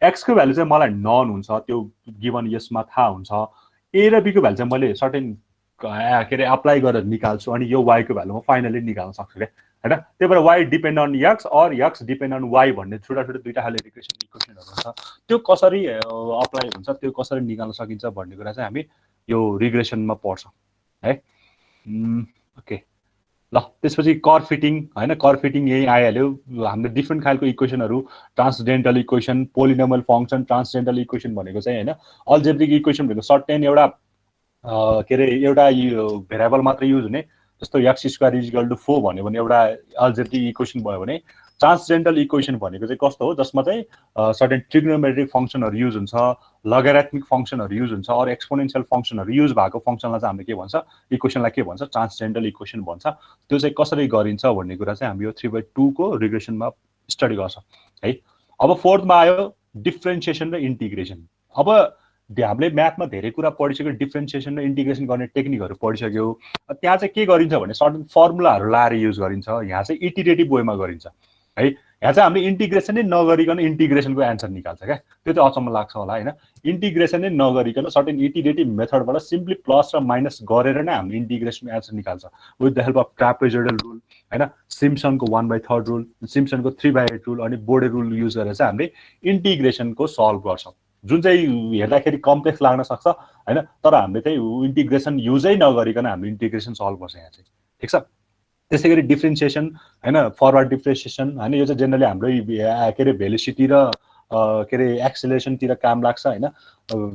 x को भ्यालु चाहिँ मलाई नन हुन्छ, त्यो गिभन यसमा थाहा हुन्छ, a र b को भ्यालु चाहिँ मैले सर्टेन के अरे अप्लाई गरेर निकाल्छु, अनि यो y को भ्यालु म फाइनली निकाल्न सक्छु क्या होइन। त्यही भएर y डिपेन्ड अन x और x डिपेन्ड अन y भन्ने छुट्टा छुट्टै दुईवटा खाले रिग्रेसन इक्वेसनहरू छ, त्यो कसरी अप्लाई हुन्छ, त्यो कसरी निकाल्न सकिन्छ भन्ने कुरा चाहिँ हामी यो रिग्रेसनमा पढ्छौँ है। ओके ल, त्यसपछि कर फिटिङ होइन, कर फिटिङ यही आइहाल्यो, हामीले डिफ्रेन्ट खालको इक्वेसनहरू, ट्रान्सडेन्टल इक्वेसन, पोलिनोमियल फङ्सन, ट्रान्सडेन्टल इक्वेसन भनेको चाहिँ होइन, अल्जेब्रिक इक्वेसन भनेको सर्टेन एउटा के अरे एउटा भेरिएबल मात्र युज हुने, जस्तो x square is equal to 4 भन्यो भने एउटा अल्जेब्रिक इक्वेसन भयो भने, ट्रान्सडेन्टल इक्वेसन भनेको चाहिँ कस्तो हो, जसमा चाहिँ सर्टेन ट्रिग्नोमेट्रिक फङ्सनहरू युज हुन्छ, लगारिथमिक फङ्सनहरू युज हुन्छ, अरू एक्सपोनेन्सियल फङ्सनहरू युज भएको फङ्सनलाई चाहिँ हामीले के भन्छ, इक्वेसनलाई के भन्छ, ट्रान्सडेन्टल इक्वेसन भन्छ। त्यो चाहिँ कसरी गरिन्छ भन्ने कुरा चाहिँ हामी यो 3/2 को रिग्रेसनमा स्टडी गर्छौँ है। अब फोर्थमा आयो डिफ्रेन्सिएसन र इन्टिग्रेसन। अब हामीले म्याथमा धेरै कुरा पढिसक्यो, डिफ्रेन्सिएसन र इन्टिग्रेसन गर्ने टेक्निकहरू पढिसक्यो, त्यहाँ चाहिँ के गरिन्छ भने सर्टेन फर्मुलाहरू लाएर युज गरिन्छ, यहाँ चाहिँ इटिरेटिभ वेमा गरिन्छ है। यहाँ चाहिँ हामीले इन्टिग्रेसन नै नगरिकन इन्टिग्रेसनको एन्सर निकाल्छ क्या, त्यो चाहिँ अचम्म लाग्छ होला होइन, इन्टिग्रेसन नै नगरिकन सर्टेन इटिरेटिभ मेथडबाट सिम्पली प्लस र माइनस गरेर नै हामीले इन्टिग्रेसनको एन्सर निकाल्छ with the help of trapezoidal rule होइन, सिम्पसनको 1/3 रुल, सिम्पसनको 3/8 रुल अनि बोर्डे रुल युज गरेर चाहिँ हामीले इन्टिग्रेसनको सल्भ गर्छौँ, जुन चाहिँ हेर्दाखेरि कम्प्लेक्स लाग्न सक्छ होइन, तर हामीले चाहिँ इन्टिग्रेसन युजै नगरिकन हामीले इन्टिग्रेसन सल्भ गर्छ यहाँ चाहिँ, ठिक छ। त्यसै गरी डिफ्रेन्सिएसन होइन, फरवर्ड डिफ्रेन्सिएसन होइन, यो चाहिँ जेनरली हाम्रो के अरे भेलोसिटी र के अरे एक्सेलरेसनतिर काम लाग्छ होइन,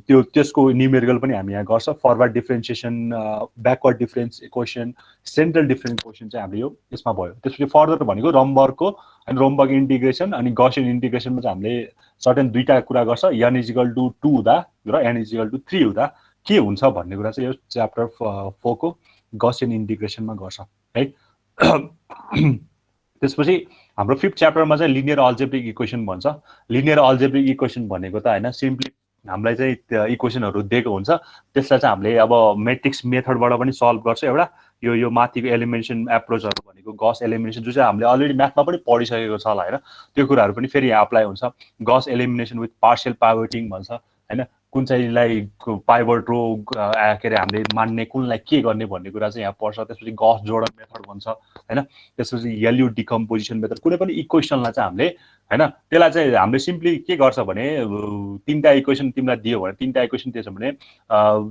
त्यसको न्युमेरिकल पनि हामी यहाँ गर्छ। Forward differentiation, backward difference equation, central difference equation चाहिँ हामीले यो यसमा भयो। त्यसपछि फर्दर भनेको रम्बर्गको अनि रम्बर्ग इन्टिग्रेसन अनि गसियन इन्टिग्रेसनमा चाहिँ हामीले सर्टेन दुईवटा कुरा गर्छ, n इज इक्वल टु 2 हुँदा र n इज इक्वल टु 3 हुँदा के हुन्छ भन्ने कुरा चाहिँ यो च्याप्टर 4 को गसियन इन्टिग्रेसनमा गर्छ है। त्यसपछि हाम्रो 5th च्याप्टरमा चाहिँ लिनियर अल्जेब्रिक इक्वेसन भन्छ। लिनियर अल्जेब्रिक इक्वेसन भनेको त होइन, सिम्पली हामीलाई चाहिँ इक्वेसनहरू दिएको हुन्छ, त्यसलाई चाहिँ हामीले अब मेट्रिक्स मेथडबाट पनि सल्भ गर्छ। एउटा यो माथिको एलिमिनेसन एप्रोचहरू भनेको गस एलिमिनेसन, जो चाहिँ हामीले अलरेडी म्याथमा पनि पढिसकेको छ होला होइन, त्यो कुराहरू पनि फेरि यहाँ अप्लाई हुन्छ। गस एलिमिनेसन विथ पार्सियल पाइभटिङ भन्छ होइन, कुन चाहिँलाई पाइभट रो के अरे हामीले मान्ने कुनलाई के गर्ने भन्ने कुरा चाहिँ यहाँ पर्छ। त्यसपछि गस जोर्डन मेथड भन्छ हैन। त्यसपछि एलयु डिकम्पोजिसन मेथड। कुनै पनि इक्वेसनलाई चाहिँ हामीले हैन त्यसलाई चाहिँ हामीले सिम्पली के गर्छ भने तीनटा इक्वेसन तिमीलाई दियो भने तीनटा इक्वेसन दिएछ भने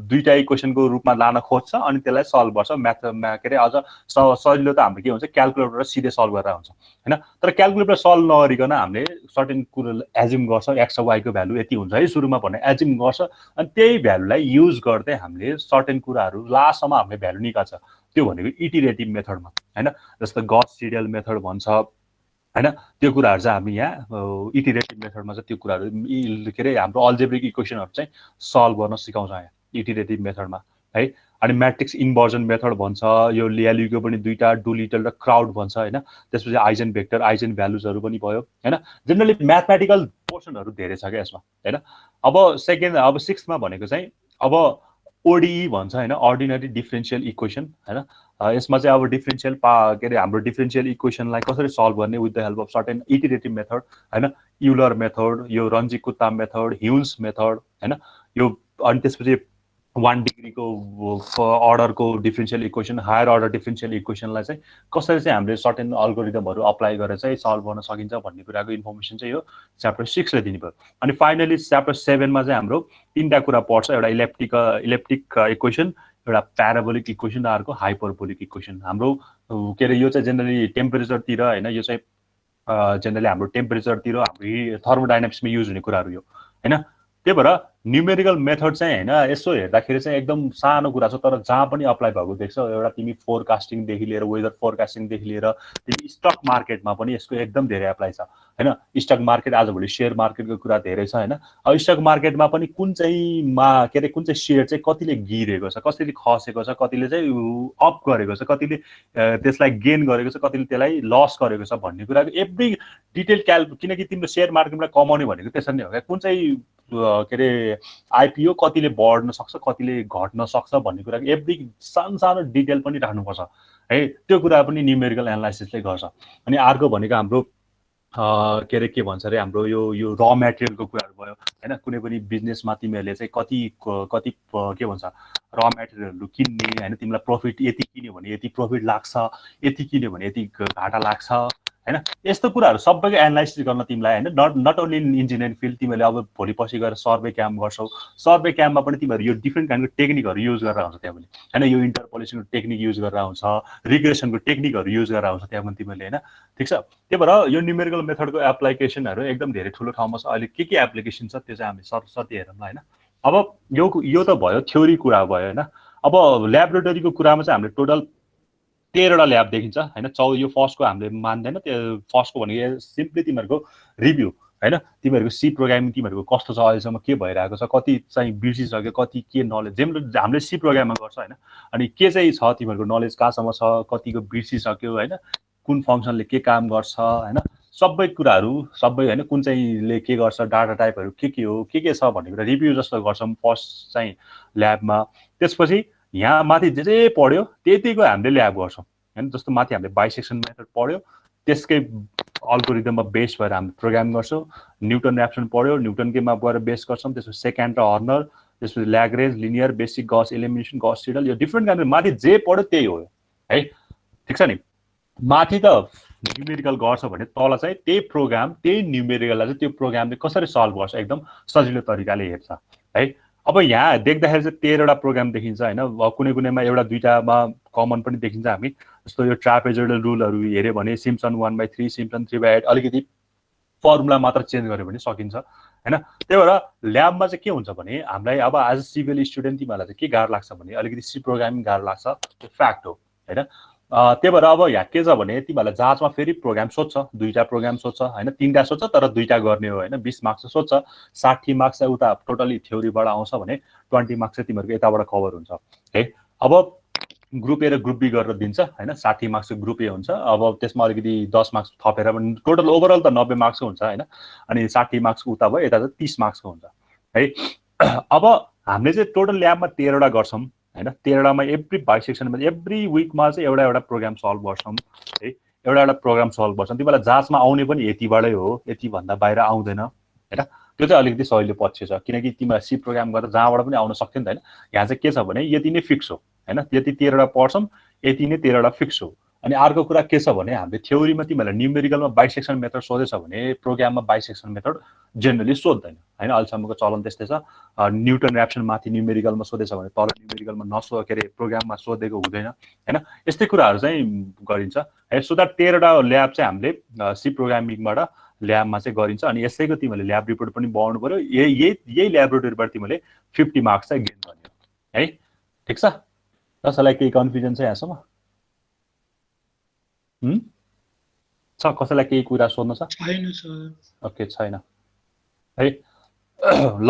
दुईटा इक्वेसनको रूपमा लान खोज्छ अनि त्यसलाई सल्भ गर्छ। म्याथमा के अरे अझ सजिलो त हाम्रो के हुन्छ क्याल्कुलेटर सिधै सल्भ गरेर हुन्छ हैन। तर क्याल्कुलेटर सल्भ नगरिकन हामीले सर्टेन कुरो एज्युम गर्छ एक्स र वाईको भ्यालु यति हुन्छ है सुरुमा भने एज्युम गर्छ अनि त्यही भ्यालुलाई युज गर्दै हामीले सर्टेन कुराहरू लास्टसम्म हामीले भ्यालु निकाल्छ। त्यो भनेको इटिरेटिभ मेथडमा हैन। जस्तो गस सिडियल मेथड भन्छ हैन। त्यो कुराहरू चाहिँ हामी यहाँ इटिरेटिभ मेथडमा चाहिँ त्यो कुराहरू के अरे हाम्रो अल्जेब्रिक इक्वेसनहरू चाहिँ सल्भ गर्न सिकाउँछ यहाँ इटिरेटिभ मेथडमा है। अनि म्याट्रिक्स इन्भर्जन मेथड भन्छ। यो एलयुको पनि दुईटा डुलिटल र क्राउड भन्छ हैन। त्यसपछि आइजेन भेक्टर आइजेन भ्यालुजहरू पनि भयो हैन। जेनरली म्याथमेटिकल पोर्सनहरू धेरै छ क्या यसमा हैन। अब सिक्समा भनेको चाहिँ अब ओडिई भन्छ हैन, अर्डिनरी डिफरेन्शियल इक्वेसन हैन। यसमा चाहिँ अब डिफरेन्शियल के अरे हाम्रो डिफरेन्शियल इक्वेसनलाई कसरी सल्भ गर्ने with the help of certain iterative method हैन। युलर मेथड, यो रन्जी कुत्ता मेथड, ह्युन्स मेथड हैन। यो अनि त्यसपछि 1 डिग्रीको अर्डरको differential equation higher order differential इक्वेसनलाई चाहिँ कसरी चाहिँ हामीले सर्टेन अल्गोरिदमहरू अप्लाई गरेर चाहिँ सल्भ गर्न सकिन्छ भन्ने कुराको इन्फर्मेसन चाहिँ यो च्याप्टर 6 ले दिनु भयो। अनि फाइनली च्याप्टर 7 मा चाहिँ हाम्रो तीनटा कुरा पर्छ। एउटा इलेप्टिक इक्वेसन, एउटा प्याराबोलिक इक्वेसन र अर्को हाइपरबोलिक इक्वेसन। हाम्रो के अरे यो चाहिँ जेनरली टेम्परेचरतिर हैन, यो चाहिँ जेनरली हाम्रो टेम्परेचरतिर हाम्रो थर्मोडाइनामिक्समा युज हुने कुराहरू यो हैन। त्यही भएर न्युमेरिकल मेथड चाहिँ हैन यसो हेर्दाखेरि चाहिँ एकदम सानो कुरा छ तर जहाँ पनि अप्लाई भएको देख्छौ। एउटा तिमी फोरकास्टिङदेखि लिएर वेदर फोरकास्टिङदेखि लिएर तिमी स्टक मार्केटमा पनि यसको एकदम धेरै एप्लाई छ हैन। स्टक मार्केट आजभोलि सेयर मार्केटको कुरा धेरै छ हैन। अब स्टक मार्केटमा पनि कुन चाहिँ के अरे कुन चाहिँ सेयर चाहिँ कतिले गिरेको छ, कसैले खसेको छ, कतिले चाहिँ अप गरेको छ, कतिले त्यसलाई गेन गरेको छ, कतिले त्यसलाई लस गरेको छ भन्ने कुराको एभ्री डिटेल किनकि तिम्रो सेयर मार्केटमा कमाउने भनेको त्यसरी नै हो क्या। कुन चाहिँ के अरे आइपिओ कतिले बढ्न सक्छ, कतिले घट्न सक्छ भन्ने कुराको एभ्री सानो डिटेल पनि राख्नुपर्छ है। त्यो कुरा पनि न्युमेरिकल एनालाइसिसले गर्छ। अनि अर्को भनेको हाम्रो के अरे के भन्छ अरे हाम्रो यो र मेटेरियलको कुराहरू भयो हैन। कुनै पनि बिजनेसमा तिमीहरूले चाहिँ कति के भन्छ र मेटेरियलहरू किन्ने हैन, तिमीलाई प्रफिट यति किन्यो भने यति प्रफिट लाग्छ, यति किन्यो भने यति घाटा लाग्छ हैन। यस्तो कुराहरू सबैको एनालाइसिस गर्न तिमीलाई हैन not only in engineering field तिमीले अब भोलि पछि गएर सर्वे क्याम्प गर्छौ। सर्वे क्याम्पमा पनि तिमीहरू यो डिफ्रेन्ट काइन्डको टेक्निकहरू युज गरेर हुन्छ त्यहाँ पनि हैन। यो इन्टरपोलेसनको टेक्निक युज गरेर हुन्छ, रिग्रेसनको टेक्निकहरू युज गरेर हुन्छ त्यहाँ पनि तिमीहरूले हैन। ठिक छ। त्यही भएर यो न्युमेरिकल मेथडको एप्लिकेसनहरू एकदम धेरै ठुलो ठाउँमा छ। अहिले के एप्लिकेसन छ त्यो चाहिँ हामी सरसर्ती हेरौँला हैन। अब यो त भयो थ्योरी कुरा भयो हैन। अब ल्याबोरेटरीको कुरामा चाहिँ हामीले टोटल 13वटा ल्याब देखिन्छ हैन। यो फर्स्टको हामीले मान्दैन। त्यो फर्स्टको भनेको सिम्पली तिमीहरूको रिभ्यू हैन। तिमीहरूको सी प्रोग्रामिङ तिमीहरूको कस्तो छ, अहिलेसम्म के भइरहेको छ, कति चाहिँ बिर्सिसक्यो, कति के नलेज हामीले सी प्रोग्राममा गर्छ हैन। अनि के चाहिँ छ तिमीहरूको नलेज कहाँसम्म छ, कतिको बिर्सिसक्यो हैन, कुन फङ्सनले के काम गर्छ हैन, सबै कुराहरू सबै हैन, कुन चाहिँले के गर्छ, डाटा टाइपहरू के हो, के छ भन्ने कुरा रिभ्यू जस्तो गर्छौँ फर्स्ट चाहिँ ल्याबमा। त्यसपछि यहाँ माथि जे पढ्यो त्यतिको हामीले ल्याब गर्छौँ हैन। जस्तो माथि हामीले बाइसेक्सन मेथड पढ्यो, त्यसकै अल्गोरिदममा बेस भएर हामीले प्रोग्राम गर्छौँ। न्युटन ऱ्याप्सन पढ्यो, न्युटनकैमा गएर बेस गर्छौँ। त्यसपछि सेकेन्ड र हर्नर, त्यसपछि ल्याग्रेन्ज, लिनियर, बेसिक, गस एलिमिनेसन, गस सिडल, यो डिफ्रेन्ट काइन्ड माथि जे पढ्यो त्यही हो है। ठिक छ नि। माथि त न्युमेरिकल गर्छ भने तल चाहिँ त्यही प्रोग्राम त्यही न्युमेरिकललाई चाहिँ त्यो प्रोग्रामले कसरी सल्भ गर्छ एकदम सजिलो तरिकाले हेर्छ है। अब यहाँ देख्दाखेरि चाहिँ 13वटा प्रोग्राम देखिन्छ हैन। कुनैमा एउटा दुईटामा कमन पनि देखिन्छ हामी। जस्तो यो ट्रापेजोइडल रुलहरू हेऱ्यो भने सिम्पसन 1/3, सिम्पसन 3/8 अलिकति फर्मुला मात्र चेन्ज गर्यो भने सकिन्छ हैन। त्यही भएर ल्याबमा चाहिँ के हुन्छ भने हामीलाई अब एज अ सिभिल स्टुडेन्ट तिमीहरूलाई चाहिँ के गाह्रो लाग्छ भने अलिकति सी प्रोग्रामिङ गाह्रो लाग्छ, त्यो फ्याक्ट हो हैन। त्यही भएर अब यहाँ के छ भने तिमीहरूलाई जाँचमा फेरि प्रोग्राम सोध्छ, दुईटा प्रोग्राम सोध्छ हैन, तीनटा सोध्छ तर दुईटा गर्ने हो हैन। 20 मार्क्स सोध्छ, 60 मार्क्स चाहिँ उता टोटली थ्योरीबाट आउँछ भने 20 मार्क्स चाहिँ तिमीहरूको यताबाट कभर हुन्छ है। अब ग्रुप ए र ग्रुप बी गरेर दिन्छ हैन। 60 मार्क्सको ग्रुप ए हुन्छ। अब त्यसमा अलिकति 10 मार्क्स थपेर पनि टोटल ओभरअल त 90 मार्क्सको हुन्छ हैन। अनि 60 मार्क्सको उता भयो, यता चाहिँ 30 मार्क्सको हुन्छ है। अब हामीले चाहिँ टोटल ल्याबमा 13वटा गर्छौँ हैन। 13वटामा एभ्री बाइसेक्सनमा एभ्री विकमा चाहिँ एउटा प्रोग्राम सल्भ गर्छौँ है। एउटा प्रोग्राम सल्भ गर्छौँ। तिमीलाई जाँचमा आउने पनि यतिबाटै हो, यति भन्दा बाहिर आउँदैन हैन। त्यो चाहिँ अलिकति सजिलो पक्ष छ, किनकि तिमीलाई सी प्रोग्राम गरेर जहाँबाट पनि आउन सक्थ्यो नि त होइन। यहाँ चाहिँ के छ भने यति नै फिक्स हो होइन, यति 13वटा पर्छौँ, यति नै 13वटा फिक्स हो। अनि अर्को कुरा के छ भने हामीले थ्योरीमा तिमीलाई न्युमेरिकलमा बाइसेक्सन मेथड सोधेछ भने प्रोग्राममा बाइसेक्सन मेथड जेनरली सोध्दैन होइन, अहिलेसम्मको चलन त्यस्तै छ। न्युटन ऱ्याप्सन माथि न्युमेरिकलमा सोधेछ भने तल न्युमेरिकलमा के अरे प्रोग्राममा सोधेको हुँदैन होइन, यस्तै कुराहरू चाहिँ गरिन्छ है। सो द्याट 13वटा ल्याब चाहिँ हामीले सी प्रोग्रामिङबाट ल्याबमा चाहिँ गरिन्छ। अनि यसैको तिमीले ल्याब रिपोर्ट पनि बनाउनु पऱ्यो, यही ल्याबोरेटरीबाट तिमीले 50 मार्क्स चाहिँ गेन गर्ने है। ठिक छ, कसैलाई केही कन्फ्युजन छ यहाँसम्म? छ कसैलाई केही कुरा सोध्नु छ? छैन सर। ओके, छैन है। ल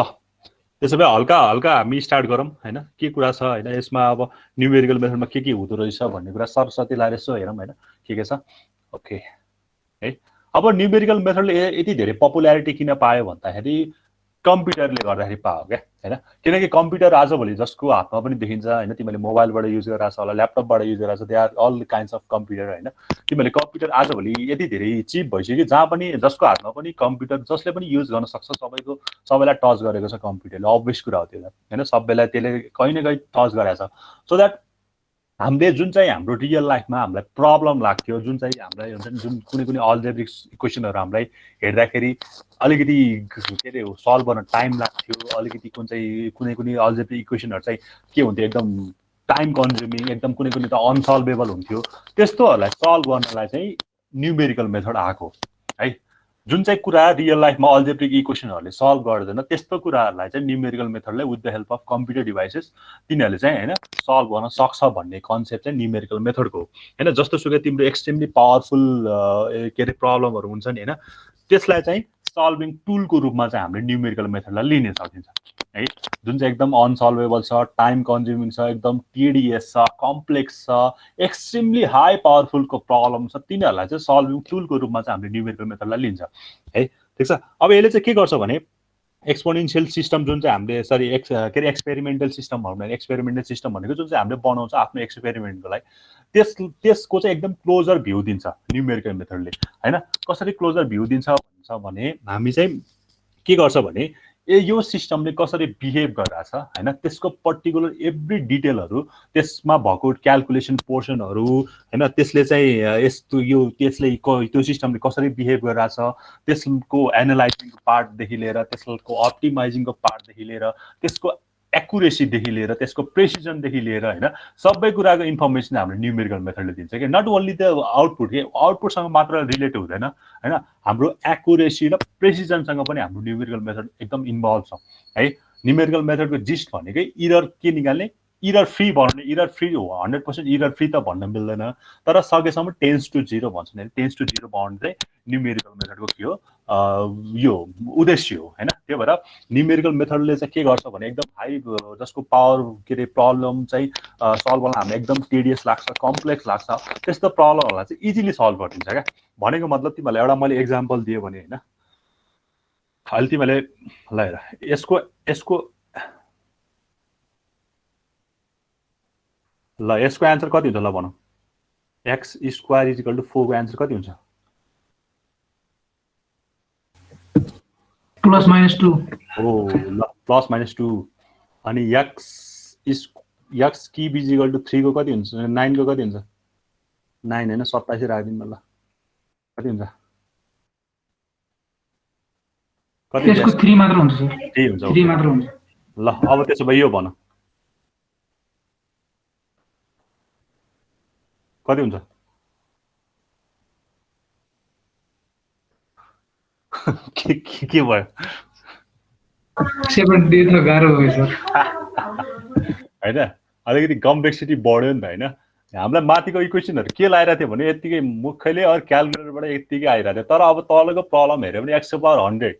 त्यसो भए हल्का हल्का हामी स्टार्ट गरौँ होइन, के कुरा छ होइन यसमा। अब न्युमेरिकल मेथडमा के हुँदो रहेछ भन्ने कुरा सरस्वती लाएर यसो हेरौँ होइन, के छ। ओके है, अब न्युमेरिकल मेथडले यति धेरै पपुल्यारिटी किन पायो भन्दाखेरि कम्प्युटरले गर्दाखेरि पायो क्या होइन। किनकि कम्प्युटर आजभोलि जसको हातमा पनि देखिन्छ होइन, तिमीले मोबाइलबाट युज गरिरहेको छ होला, ल्यापटपबाट युज गरिरहेको छ, they are all kinds of computer होइन। तिमीले कम्प्युटर आजभोलि यति धेरै चिप भइसक्यो, जहाँ पनि जसको हातमा पनि कम्प्युटर जसले पनि युज गर्न सक्छ, सबैलाई टच गरेको छ कम्प्युटरले, अभियस कुरा हो त्यो होइन, सबैलाई त्यसले कहीँ न कहीँ टच गराएको छ। सो द्याट हामीले जुन चाहिँ हाम्रो रियल लाइफमा हामीलाई प्रब्लम लाग्थ्यो, जुन चाहिँ हामीलाई हुन्छ नि, जुन कुनै अल्जेब्रिक इक्वेसनहरू हामीलाई हेर्दाखेरि अलिकति के अरे सल्भ गर्न टाइम लाग्थ्यो, अलिकति कुनै अल्जेब्रिक इक्वेसनहरू चाहिँ के हुन्थ्यो एकदम टाइम कन्ज्युमिङ, एकदम कुनै त अनसल्भेबल हुन्थ्यो, त्यस्तोहरूलाई सल्भ गर्नलाई चाहिँ न्युमेरिकल मेथड आएको है। जुन चाहिँ कुरा रियल लाइफमा अल्जेब्रिक इक्वेसनहरूले सल्भ गर्दैन त्यस्तो कुराहरूलाई चाहिँ न्युमेरिकल मेथडले with the help of computer devices तिनीहरूले चाहिँ होइन सल्भ गर्न सक्छ भन्ने कन्सेप्ट चाहिँ न्युमेरिकल मेथडको होइन। जस्तो सुकै तिम्रो एक्सट्रिमली पावरफुल के अरे प्रब्लमहरू हुन्छ नि होइन, त्यसलाई चाहिँ सल्भिङ टुलको रूपमा चाहिँ हामीले न्युमेरिकल मेथडलाई लिन सकिन्छ है। जुन चाहिँ एकदम अनसल्भेबल छ, टाइम कन्ज्युमिङ छ, एकदम टिडिएस छ, कम्प्लेक्स छ, एक्सट्रिमली हाई पावरफुलको प्रब्लम छ, तिनीहरूलाई चाहिँ सल्भिङ टुलको रूपमा चाहिँ हामीले न्युमेरिकल मेथडलाई लिन्छ है। ठिक छ, अब यसले चाहिँ के गर्छ भने एक्सपोनेन्सियल सिस्टम जुन चाहिँ हामीले के अरे एक्सपेरिमेन्टल सिस्टम भनौँ न, एक्सपेरिमेन्टल सिस्टम भनेको जुन चाहिँ हामीले बनाउँछ आफ्नो एक्सपेरिमेन्टको लागि, त्यसको चाहिँ एकदम क्लोजर भ्यू दिन्छ न्युमेरिकल मेथडले होइन। कसरी क्लोजर भ्यू दिन्छ भन्छ भने हामी चाहिँ के गर्छ भने यो सिस्टमले कसरी बिहेभ गरिरहेछ होइन, त्यसको पर्टिकुलर एभ्री डिटेलहरू, त्यसमा भएको क्यालकुलेसन पोर्सनहरू होइन, त्यसले चाहिँ त्यसले त्यो सिस्टमले कसरी बिहेभ गरिरहेछ, त्यसको एनालाइजिङको पार्टदेखि लिएर, त्यसको अप्टिमाइजिङको पार्टदेखि लिएर, त्यसको एक्युरेसीदेखि लिएर, त्यसको प्रेसिजनदेखि लिएर होइन, सबै कुराको इन्फर्मेसन हामीले न्युमेरिकल मेथडले दिन्छ कि। नट ओन्ली द आउटपुट, के आउटपुटसँग मात्र रिलेट हुँदैन होइन, हाम्रो एक्युरेसी र प्रेसिजनसँग पनि हाम्रो न्युमेरिकल मेथड एकदम इन्भल्भ छ है। न्युमेरिकल मेथडको जिस्ट भनेकै इरर के निकाल्ने, इरर फ्री बनाउने। इरर फ्री हो 100% इरर फ्री त भन्न मिल्दैन, तर सकेसम्म 10 to 0 भन्छ नि, 10 to 0 बनाउने चाहिँ न्युमेरिकल मेथडको के हो यो उद्देश्य हो होइन। त्यही भएर न्युमेरिकल मेथडले चाहिँ के गर्छ भने एकदम हाई जसको पावर के अरे प्रब्लम चाहिँ सल्भ गर्न हामीलाई एकदम टिडियस लाग्छ, कम्प्लेक्स लाग्छ, त्यस्तो प्रब्लमहरूलाई चाहिँ इजिली सल्भ गरिदिन्छ क्या। भनेको मतलब तिमीहरूलाई एउटा मैले एक्जाम्पल दिएँ भने होइन, अहिले तिमीले ल हेर यसको ल यसको एन्सर कति हुन्छ ल भनौँ, x square is equal to 4 को एन्सर कति हुन्छ? +-2 हो ल +-2। अनि x cube is equal to 3 को कति हुन्छ? 9 को कति हुन्छ? 9 होइन 27 राखिदिनु ल, कति हुन्छ? कति त्यसको 3 मात्र हुन्छ सर, 3 हुन्छ 3 मात्र हुन्छ। ल अब त्यसो भए यो भन कति हुन्छ? के भयो? 70 त गाह्रो भयो सर होइन, अलिकति कम्प्लेक्सिटी बढ्यो नि त होइन। हामीलाई माथिको इक्वेसनहरू के लागिरहेको थियो भने यत्तिकै मुखैले अरू क्यालकुलेटरबाट यत्तिकै आइरहेको थियो, तर अब तलको प्रब्लम हेऱ्यो भने x⁴100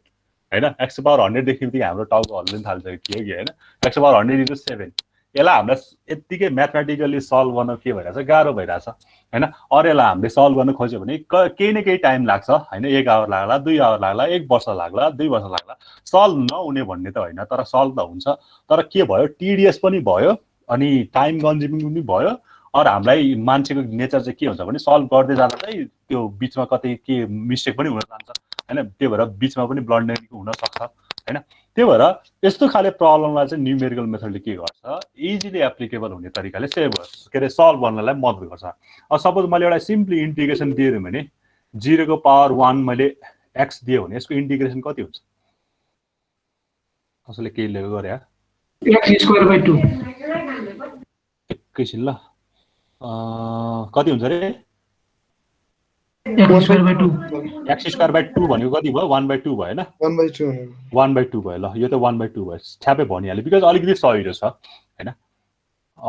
होइन, x⁴100 देखेपछि हाम्रो टाउको हल्लिन थाल्छ के हो कि होइन। x⁴100 = 7, यसलाई हामीलाई यत्तिकै म्याथमेटिकली सल्भ गर्न के भइरहेछ, गाह्रो भइरहेछ होइन। अरू यसलाई हामीले सल्भ गर्न खोज्यो भने केही न केही टाइम लाग्छ होइन, 1 आवर लाग्ला, 2 आवर लाग्ला, 1 वर्ष लाग्ला, 2 वर्ष लाग्ला, सल्भ नहुने भन्ने त होइन, तर सल्भ त हुन्छ। तर के भयो, टिडिएस पनि भयो अनि टाइम कन्ज्युमिङ पनि भयो। अरू हामीलाई मान्छेको नेचर चाहिँ के हुन्छ भने सल्भ गर्दै जाँदा चाहिँ त्यो बिचमा कतै के मिस्टेक पनि हुन जान्छ होइन, त्यही भएर बिचमा पनि ब्लन्डरिङ हुन सक्छ हैन त्यही भएर यस्तो खाले प्रब्लमलाई चाहिँ न्युमेरिकल मेथडले के गर्छ इजिली एप्लिकेबल हुने तरिकाले के अरे सल्भ गर्नलाई मद्दत गर्छ अब सपोज मैले एउटा सिम्पली इन्टिग्रेसन दिएँ भने 0 को पावर 1 मैले x दिएँ भने यसको इन्टिग्रेसन कति हुन्छ कसैले के लेख्यो गरे x²/2 एकैछिन ल कति हुन्छ रे x²/2 x²/2 भनेको कति भयो 1/2 भयो हैन 1/2 भयो ल यो त 1/2 भयो ठ्यापै भनिहाल्यो बिकज अलिकति सजिलो छ हैन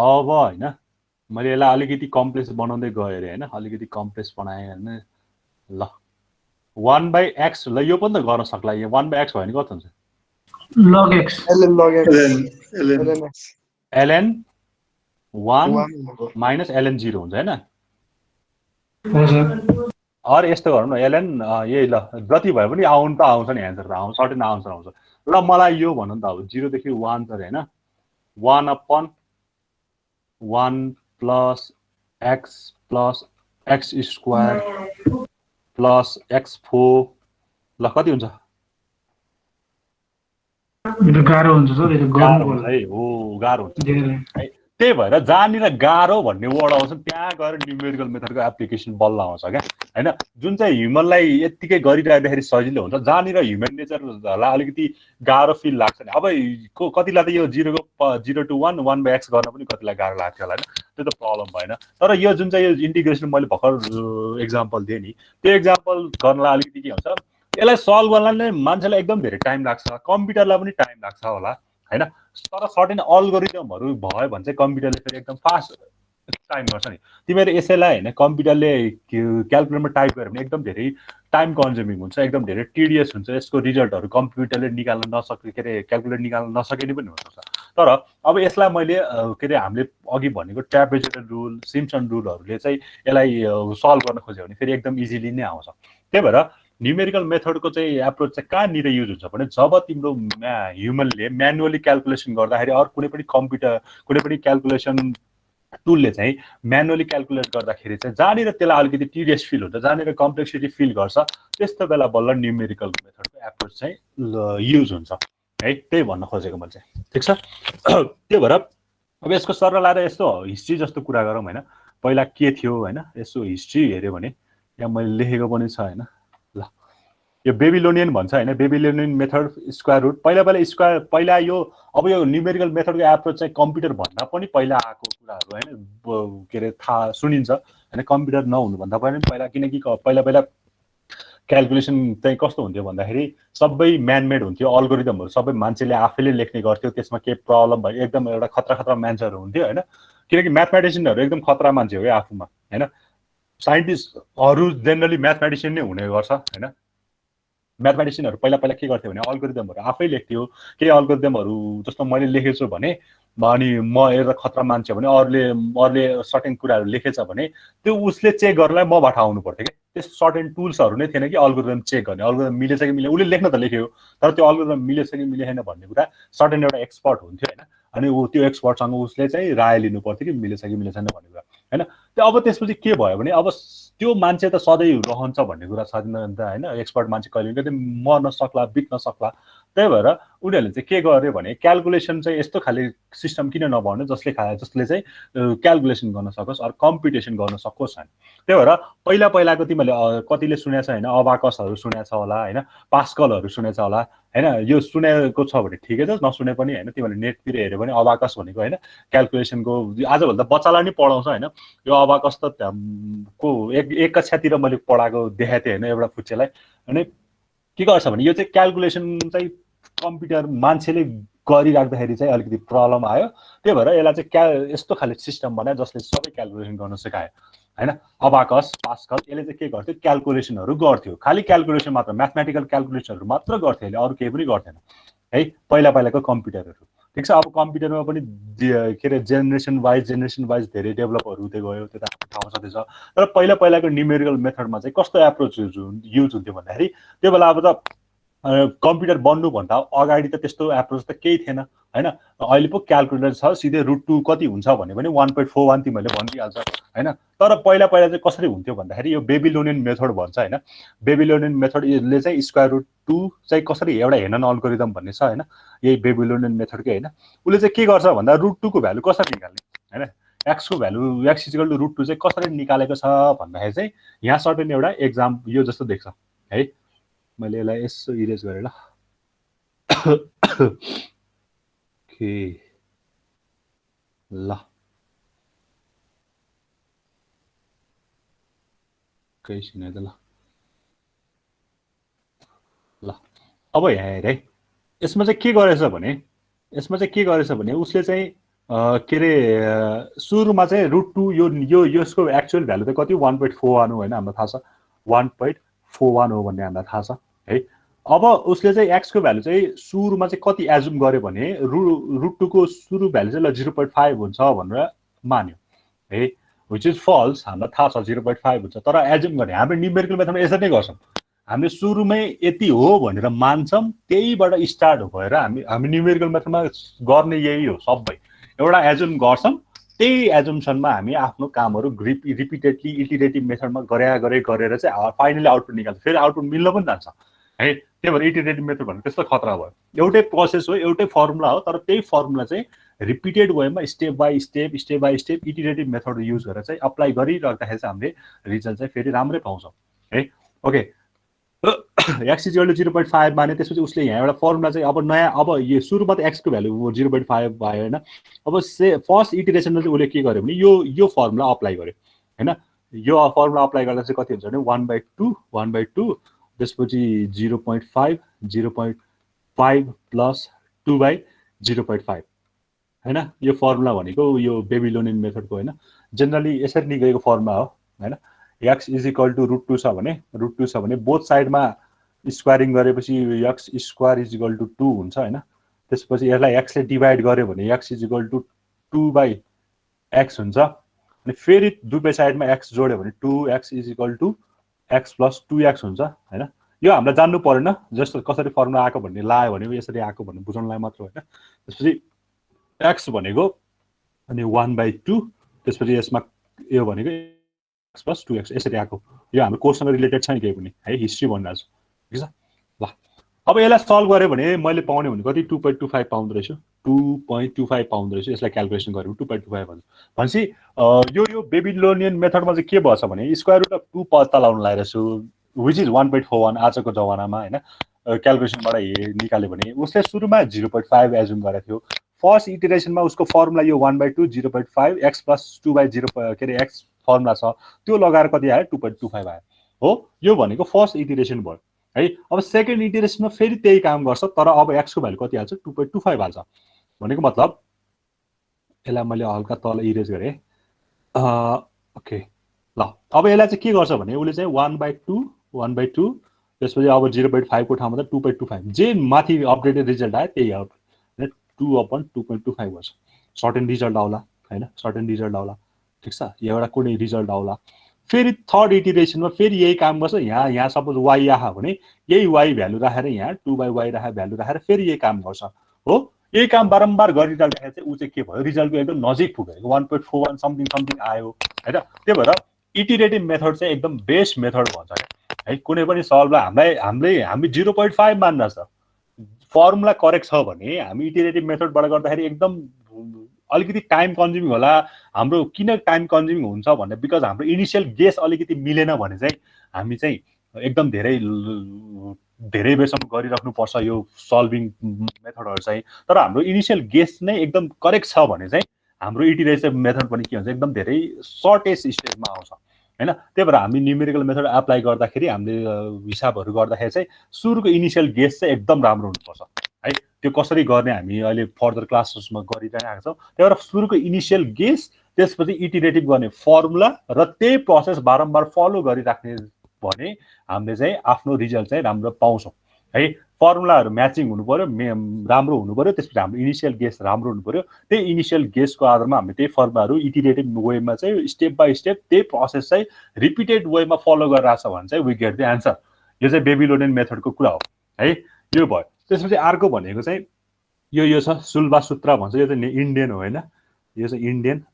अब हैन मैले यसलाई अलिकति कम्प्लेक्स बनाउँदै गएँ रे हैन अलिकति कम्प्लेक्स बनाएँ हैन ल 1/x ल यो पनि त गर्न सक्ला यो 1/x भयो भने कति हुन्छ log x ln 1 minus ln 0 हुन्छ हैन हजुर अरे यस्तो गरौँ न ln यही ल जति भए पनि आउनु त आउँछ नि एन्सर त आउँछ सर्टेन आन्सर आउँछ ल मलाई यो भन्नु नि त अब 0 देखि 1 छ हैन 1/1 plus x plus x² plus x4 ल कति हुन्छ यो गाह्रो हुन्छ सर यो गर्नु पर्छ है हो गाह्रो हुन्छ धेरै है त्यही भएर जहाँनिर गाह्रो भन्ने वर्ड आउँछ त्यहाँ गएर न्युमेरिकल मेथडको एप्लिकेसन बल्ल आउँछ क्या हैन जुन चाहिँ ह्युमनलाई यत्तिकै गरिराख्दाखेरि सजिलो हुन्छ जहाँनिर ह्युमन नेचरलाई अलिकति गाह्रो फिल लाग्छ नि अब कतिलाई त यो 0 to 1 1/x गर्न पनि कतिलाई गाह्रो लाग्थ्यो होला हैन त्यो त प्रब्लम भएन तर यो जुन चाहिँ यो इन्टिग्रेसन मैले भर्खर एक्जाम्पल दिएँ नि त्यो एक्जाम्पल गर्नलाई अलिकति के हुन्छ यसलाई सल्भ गर्नलाई मान्छेलाई एकदम धेरै टाइम लाग्छ कम्प्युटरलाई पनि टाइम लाग्छ होला हैन तर सर्टेन अल्गोरिदमहरु भयो भने चाहिँ कम्प्युटरले फेरि एकदम फास्ट टाइम गर्छ नि तिमीहरु यसैलाई हैन कम्प्युटरले क्याल्कुलेटरमा टाइप गर्यो भने एकदम धेरै टाइम कन्ज्युमिङ हुन्छ एकदम धेरै टिडियस हुन्छ यसको रिजल्टहरु कम्प्युटरले निकाल्न नसके के रे क्याल्कुलेट निकाल्न नसकेनी पनि हुन्छ तर अब यसलाई मैले के रे हामीले अघि भनेको ट्रापेजोइडल रुल सिम्पसन रुलहरुले चाहिँ यसलाई सल्भ गर्न खोज्यो भने फेरि एकदम इजिली नै आउँछ त्यही भएर न्युमेरिकल मेथडको चाहिँ एप्रोच चाहिँ कहाँनिर युज हुन्छ भने जब तिम्रो ह्युमनले म्यानुअली क्याल्कुलेसन गर्दाखेरि अरू कुनै पनि कम्प्युटर कुनै पनि क्याल्कुलेसन टुलले चाहिँ म्यानुअली क्याल्कुलेट गर्दाखेरि चाहिँ जहाँनिर त्यसलाई अलिकति टिडियस फिल हुन्छ जहाँनिर कम्प्लेक्सिटी फिल गर्छ त्यस्तो बेला बल्ल न्युमेरिकल मेथडको एप्रोच चाहिँ युज हुन्छ है त्यही भन्न खोजेको मैले चाहिँ ठिक छ त्यही भएर अब यसको सरल आएर यस्तो हिस्ट्री जस्तो कुरा गरौँ हैन पहिला के थियो हैन यसो हिस्ट्री हेर्यो भने यहाँ मैले लेखेको पनि छ हैन ल यो बेबिलोनियन भन्छ हैन बेबिलोनियन मेथड स्क्वायर रुट पहिला यो अब यो न्युमेरिकल मेथडको एप्रोच चाहिँ कम्प्युटर भन्दा पनि पहिला आएको कुराहरु हैन के रे थाहा सुनिन्छ हैन कम्प्युटर नहुनु भन्दा पनि पहिला किनकि पहिला क्याल्कुलेसन चाहिँ कस्तो हुन्थ्यो भन्दाखेरि सबै म्यानमेड हुन्थ्यो अल्गोरिदमहरु सबै मान्छेले आफैले लेख्ने गर्थ्यो त्यसमा के प्रब्लम भयो एकदम एउटा खतरा मान्छेहरु हुन्थ्यो हैन किनकि म्याथमेटिशियनहरु एकदम खतरा मान्छे हो के आफुमा हैन साइन्टिस्टहरु जेनरली म्याथमेटिशियन नै हुने गर्छ हैन म्याथमेटिशियनहरु पहिला के गर्थ्यो भने अल्गोरिदमहरु आफै लेख्थ्यो केही अल्गोरिदमहरु जस्तो मैले लेखेछु भने अनि म एउटा खतरा मान्छे भने अरूले सर्टेन कुराहरु लेखेछ भने त्यो उसले चेक गर्नलाई मबाट आउनु पर्थ्यो के त्यस्तो सर्टेन टुल्सहरु नै थिएन कि अल्गोरिदम चेक गर्ने अल्गोरिदम मिलेछ कि मिलेन उसले लेख्न त लेख्यो तर त्यो अल्गोरिदम मिलेछ कि मिलेन भन्ने कुरा सर्टेन एउटा एक्सपर्ट हुन्थ्यो हैन अनि त्यो एक्सपर्टसँग उसले चाहिँ राय लिनु पर्थ्यो कि मिलेछ कि मिलेन भन्ने कुरा हैन त्यो अब त्यसपछि के भयो भने अब त्यो मान्छे त सधैँ रहन्छ भन्ने कुरा छैन नि त हैन एक्सपर्ट मान्छे कहिले कहिले मर्न सक्ला बित्न सक्ला त्यही भएर उनीहरुले चाहिँ के गर्यो भने क्याल्कुलेसन चाहिँ यस्तो खाले सिस्टम किन नबन्यो जसले चाहिँ क्याल्कुलेसन गर्न सकोस् अर कम्प्युटेसन गर्न सकोस् हैन त्यही भएर पहिलाको तिमीले कतिले सुनेछ हैन अबाकसहरु सुनेछ होला हैन पास्कलहरु सुनेछ होला हैन यो सुनेको छ भने ठिकै छ नसुने पनि हैन तिमीले नेटतिर हेर्यो भने अबाकस भनेको हैन क्याल्कुलेसनको आजभन्दा बच्चालाई नि पढाउँछ हैन यो अबाकस त को एक कक्षातिर मैले पढाएको देखाएको थिएँ हैन एउटा फुच्चेलाई अनि के गर्छ भने यो चाहिँ क्याल्कुलेसन चाहिँ कम्प्युटर मान्छेले गरिराख्दाखेरि चाहिँ अलिकति प्रब्लम आयो त्यही भएर यसलाई चाहिँ यस्तो खाले सिस्टम बनायो जसले सबै क्याल्कुलेसन गर्न सिकायो हैन अबाकस पास्कल यसले चाहिँ के गर्थ्यो क्याल्कुलेसनहरु गर्थ्यो खाली क्याल्कुलेसन मात्र म्याथमेटिकल क्याल्कुलेसनहरु मात्र गर्थ्यो अरु केही पनि गर्थेन है पहिलाको कम्प्युटरहरु ठीक छ अब कम्प्युटरमा पनि के रे जेनेरेसन वाइज धेरै डेभलपहरु हुँदै गयो त्यो त थाहा छँदैछ तर पहिलाको न्युमेरिकल मेथडमा चाहिँ कस्तो एप्रोच युज हुन्थ्यो भन्दाखेरि त्यो बेला अब त कम्प्युटर बन्नुभन्दा अगाडि त त्यस्तो एप्रोच त केही थिएन हैन। अहिले पो क्यालकुलेटर छ, सिधै √2 कति हुन्छ भने पनि 1.41 तिमीहरूले भनिदिइहाल्छ हैन। तर पहिला चाहिँ कसरी हुन्थ्यो भन्दाखेरि यो बेबिलोनियन मेथड भन्छ हैन। बेबिलोनियन मेथडले चाहिँ √2 चाहिँ कसरी एउटा हेनन अल्गोरिदम भन्ने छ हैन, यही बेबिलोनियन मेथडकै हैन। उसले चाहिँ के गर्छ भन्दा √2 को भ्यालु कसरी निकाल्ने हैन, x को भ्यालु x = √2 चाहिँ कसरी निकालेको छ भन्दाखेरि चाहिँ यहाँ सर्टेन एउटा एक्जाम यो जस्तो देख्छ है। मैले यसलाई यसो इरेज गरेर ओके ल केही छैन त ल अब यहाँ हेर है, यसमा चाहिँ के गरेछ भने उसले चाहिँ के अरे सुरुमा चाहिँ √2 यो यसको एक्चुअल भ्यालु त कति 1.41 हो हैन, हामीलाई थाहा छ 1.41 हो भन्ने हामीलाई थाहा छ है। अब उसले चाहिँ x को भ्यालु चाहिँ सुरुमा चाहिँ कति एजुम गर्यो भने √2 को सुरु भ्यालु चाहिँ ल 0.5 हुन्छ भनेर मान्यो है, व्हिच इज फल्स। हामीलाई थाहा छ 0.5 हुन्छ, तर एजुम गर्ने हाम्रो न्युमेरिकल मेथडमा यसरी नै गर्छौँ। हामीले सुरुमै यति हो भनेर मान्छौँ, त्यहीबाट स्टार्ट भएर हामी न्युमेरिकल मेथडमा गर्ने यही हो सबै। एउटा एजुम गर्छौँ, त्यही एजुम्सनमा हामी आफ्नो कामहरू रिपिटेडली इटिरेटिभ मेथडमा गरेर चाहिँ फाइनली आउटपुट निकाल्छ। फेरि आउटपुट मिल्न पनि जान्छ है। त्यही भएर इटिरेटिभ मेथड भन्नु त्यस्तो खतरा भयो। एउटै प्रोसेस हो, एउटै फर्मुला हो, तर त्यही फर्मुला चाहिँ रिपिटेड वेमा step by step iterative method use गरेर चाहिँ अप्लाई गरिराख्दाखेरि चाहिँ हामीले रिजल्ट चाहिँ फेरि राम्रै पाउँछौँ है। ओके, x = 0.5 माने त्यसपछि उसले यहाँ एउटा फर्मुला चाहिँ अब नयाँ, अब यो सुरुमा त x को भ्यालु 0.5 भयो हैन। अब फर्स्ट इटिरेसनमा चाहिँ उसले के गर्यो भने यो फर्मुला अप्लाई गर्यो हैन। यो फर्मुला अप्लाई गर्दा चाहिँ कति हुन्छ भने 1/2 त्यसपछि 0.5 प्लस 2/0.5 हैन। यो फर्मुला भनेको यो बेबिलोनियन मेथडको हैन, जेनरली यसरी निक्लेको फर्मुला हो हैन। x = √2 छ भने बोथ साइडमा स्क्वायरिङ गरेपछि x² = 2 हुन्छ हैन। त्यसपछि यसलाई x ले डिभाइड गर्यो भने x = 2/x हुन्छ। अनि फेरि दुवै साइडमा x जोड्यो भने 2x = x + 2x हुन्छ हैन। यो हामीलाई जान्नु परेन, जस्तो कसरी फर्मुला आएको भन्ने लायो भने यसरी आएको भन्ने बुझाउनलाई मात्र हैन। त्यसपछि x भनेको अनि 1/2, त्यसपछि यसमा यो भनेको x + 2x यसरी आएको। यो हाम्रो कोर्ससँग रिलेटेड छैन केही पनि है, हिस्ट्री भनिरहेको छु ठिक छ। ल अब यसलाई सल्भ गरे भने मैले पाउने भने कति 2.25 पाउँदो रहेछु, 2.25 पाउँदो रहेछु। यसलाई क्यालकुलेसन गऱ्यो 2.25 भन्छ भनेपछि यो बेबिलोनियन मेथडमा चाहिँ के भएछ भने √2 पत्ता लगाउन लागिरहेछु, व्हिच इज 1.41 आजको जमानामा हैन। क्यालकुलेसनबाट निकाल्यो भने उसले सुरुमा 0.5 एजुम गरेको थियो। फर्स्ट इटिरेसनमा उसको फर्मुला यो 1/2 0.5 x + 2/0 के अरे x फर्मुला छ, त्यो लगाएर कति आयो 2.25 आयो हो। यो भनेको फर्स्ट इटिरेसन भयो है। अब सेकेन्ड इटिरेसनमा फेरि त्यही काम गर्छ, तर अब x को भ्यालु कति हाल्छ 2.25 हाल्छ भनेको मतलब यसलाई मैले हल्का तल इरेज गरेँ। ओके ल अब यसलाई चाहिँ के गर्छ भने उसले चाहिँ 1/2 त्यसपछि अब 0.5 को ठाउँमा त 2.25 जे माथि अपडेटेड रिजल्ट आयो त्यही आउट 2/2.25 गर्छ। सर्टेन रिजल्ट आउला हैन, सर्टेन रिजल्ट आउला ठिक छ, एउटा कुनै रिजल्ट आउला। फेरि थर्ड इटिरेसनमा फेरि यही काम गर्छ। यहाँ सपोज y आहा भने यही y भ्यालु राखेर यहाँ 2/y राखेर भ्यालु राखेर फेरि यही काम गर्छ हो। यही काम बारम्बार गरिराख्दाखेरि चाहिँ ऊ चाहिँ के भयो, रिजल्टको एकदम नजिक पुग्यो, 1.41 समथिङ आयो हैन। त्यही भएर इटिरेटिभ मेथड चाहिँ एकदम बेस्ट मेथड भन्छ है। कुनै पनि सल्भलाई हामी 0.5 मान्न छ, फर्मुला करेक्ट छ भने हामी इटिरेटिभ मेथडबाट गर्दाखेरि एकदम अलिकति टाइम कन्ज्युमिङ होला। हाम्रो किन टाइम कन्ज्युमिङ हुन्छ भन्दा बिकज हाम्रो इनिसियल गेस अलिकति मिलेन भने चाहिँ हामी चाहिँ एकदम धेरै बेरसम्म गरिराख्नुपर्छ यो सल्भिङ मेथडहरू चाहिँ। तर हाम्रो इनिसियल गेस नै एकदम करेक्ट छ भने चाहिँ हाम्रो इटिरेटिभ मेथड पनि के हुन्छ एकदम धेरै सर्टेस्ट स्टेजमा आउँछ हैन। त्यही भएर हामी न्युमेरिकल मेथड एप्लाई गर्दाखेरि हामीले हिसाबहरू गर्दाखेरि चाहिँ सुरुको इनिसियल गेस चाहिँ एकदम राम्रो हुनुपर्छ है। त्यो कसरी गर्ने हामी अहिले फर्दर क्लासेसमा गरिरहेका छौँ। त्यही भएर सुरुको इनिसियल गेस, त्यसपछि इटिरेटिभ गर्ने फर्मुला र त्यही प्रोसेस बारम्बार फलो गरिराख्ने भने हामीले चाहिँ आफ्नो रिजल्ट चाहिँ राम्रो पाउँछौँ है। फर्मुलाहरू म्याचिङ हुनु पर्यो, राम्रो हुनु पर्यो, त्यसपछि हाम्रो इनिसियल गेस राम्रो हुनु पर्यो। त्यही इनिसियल गेसको आधारमा हामीले त्यही फर्मुलाहरू इटिरेटिभ वेमा चाहिँ स्टेप बाई स्टेप त्यही प्रोसेस चाहिँ रिपिटेड वेमा फलो गरिरहेछ भने चाहिँ वी गेट द एन्सर। यो चाहिँ बेबिलोनियन मेथडको कुरा हो है यो भयो। त्यसपछि अर्को भनेको चाहिँ यो छ सुल्बा सूत्र भन्छ, यो चाहिँ इन्डियन हो हैन, यो चाहिँ इन्डियन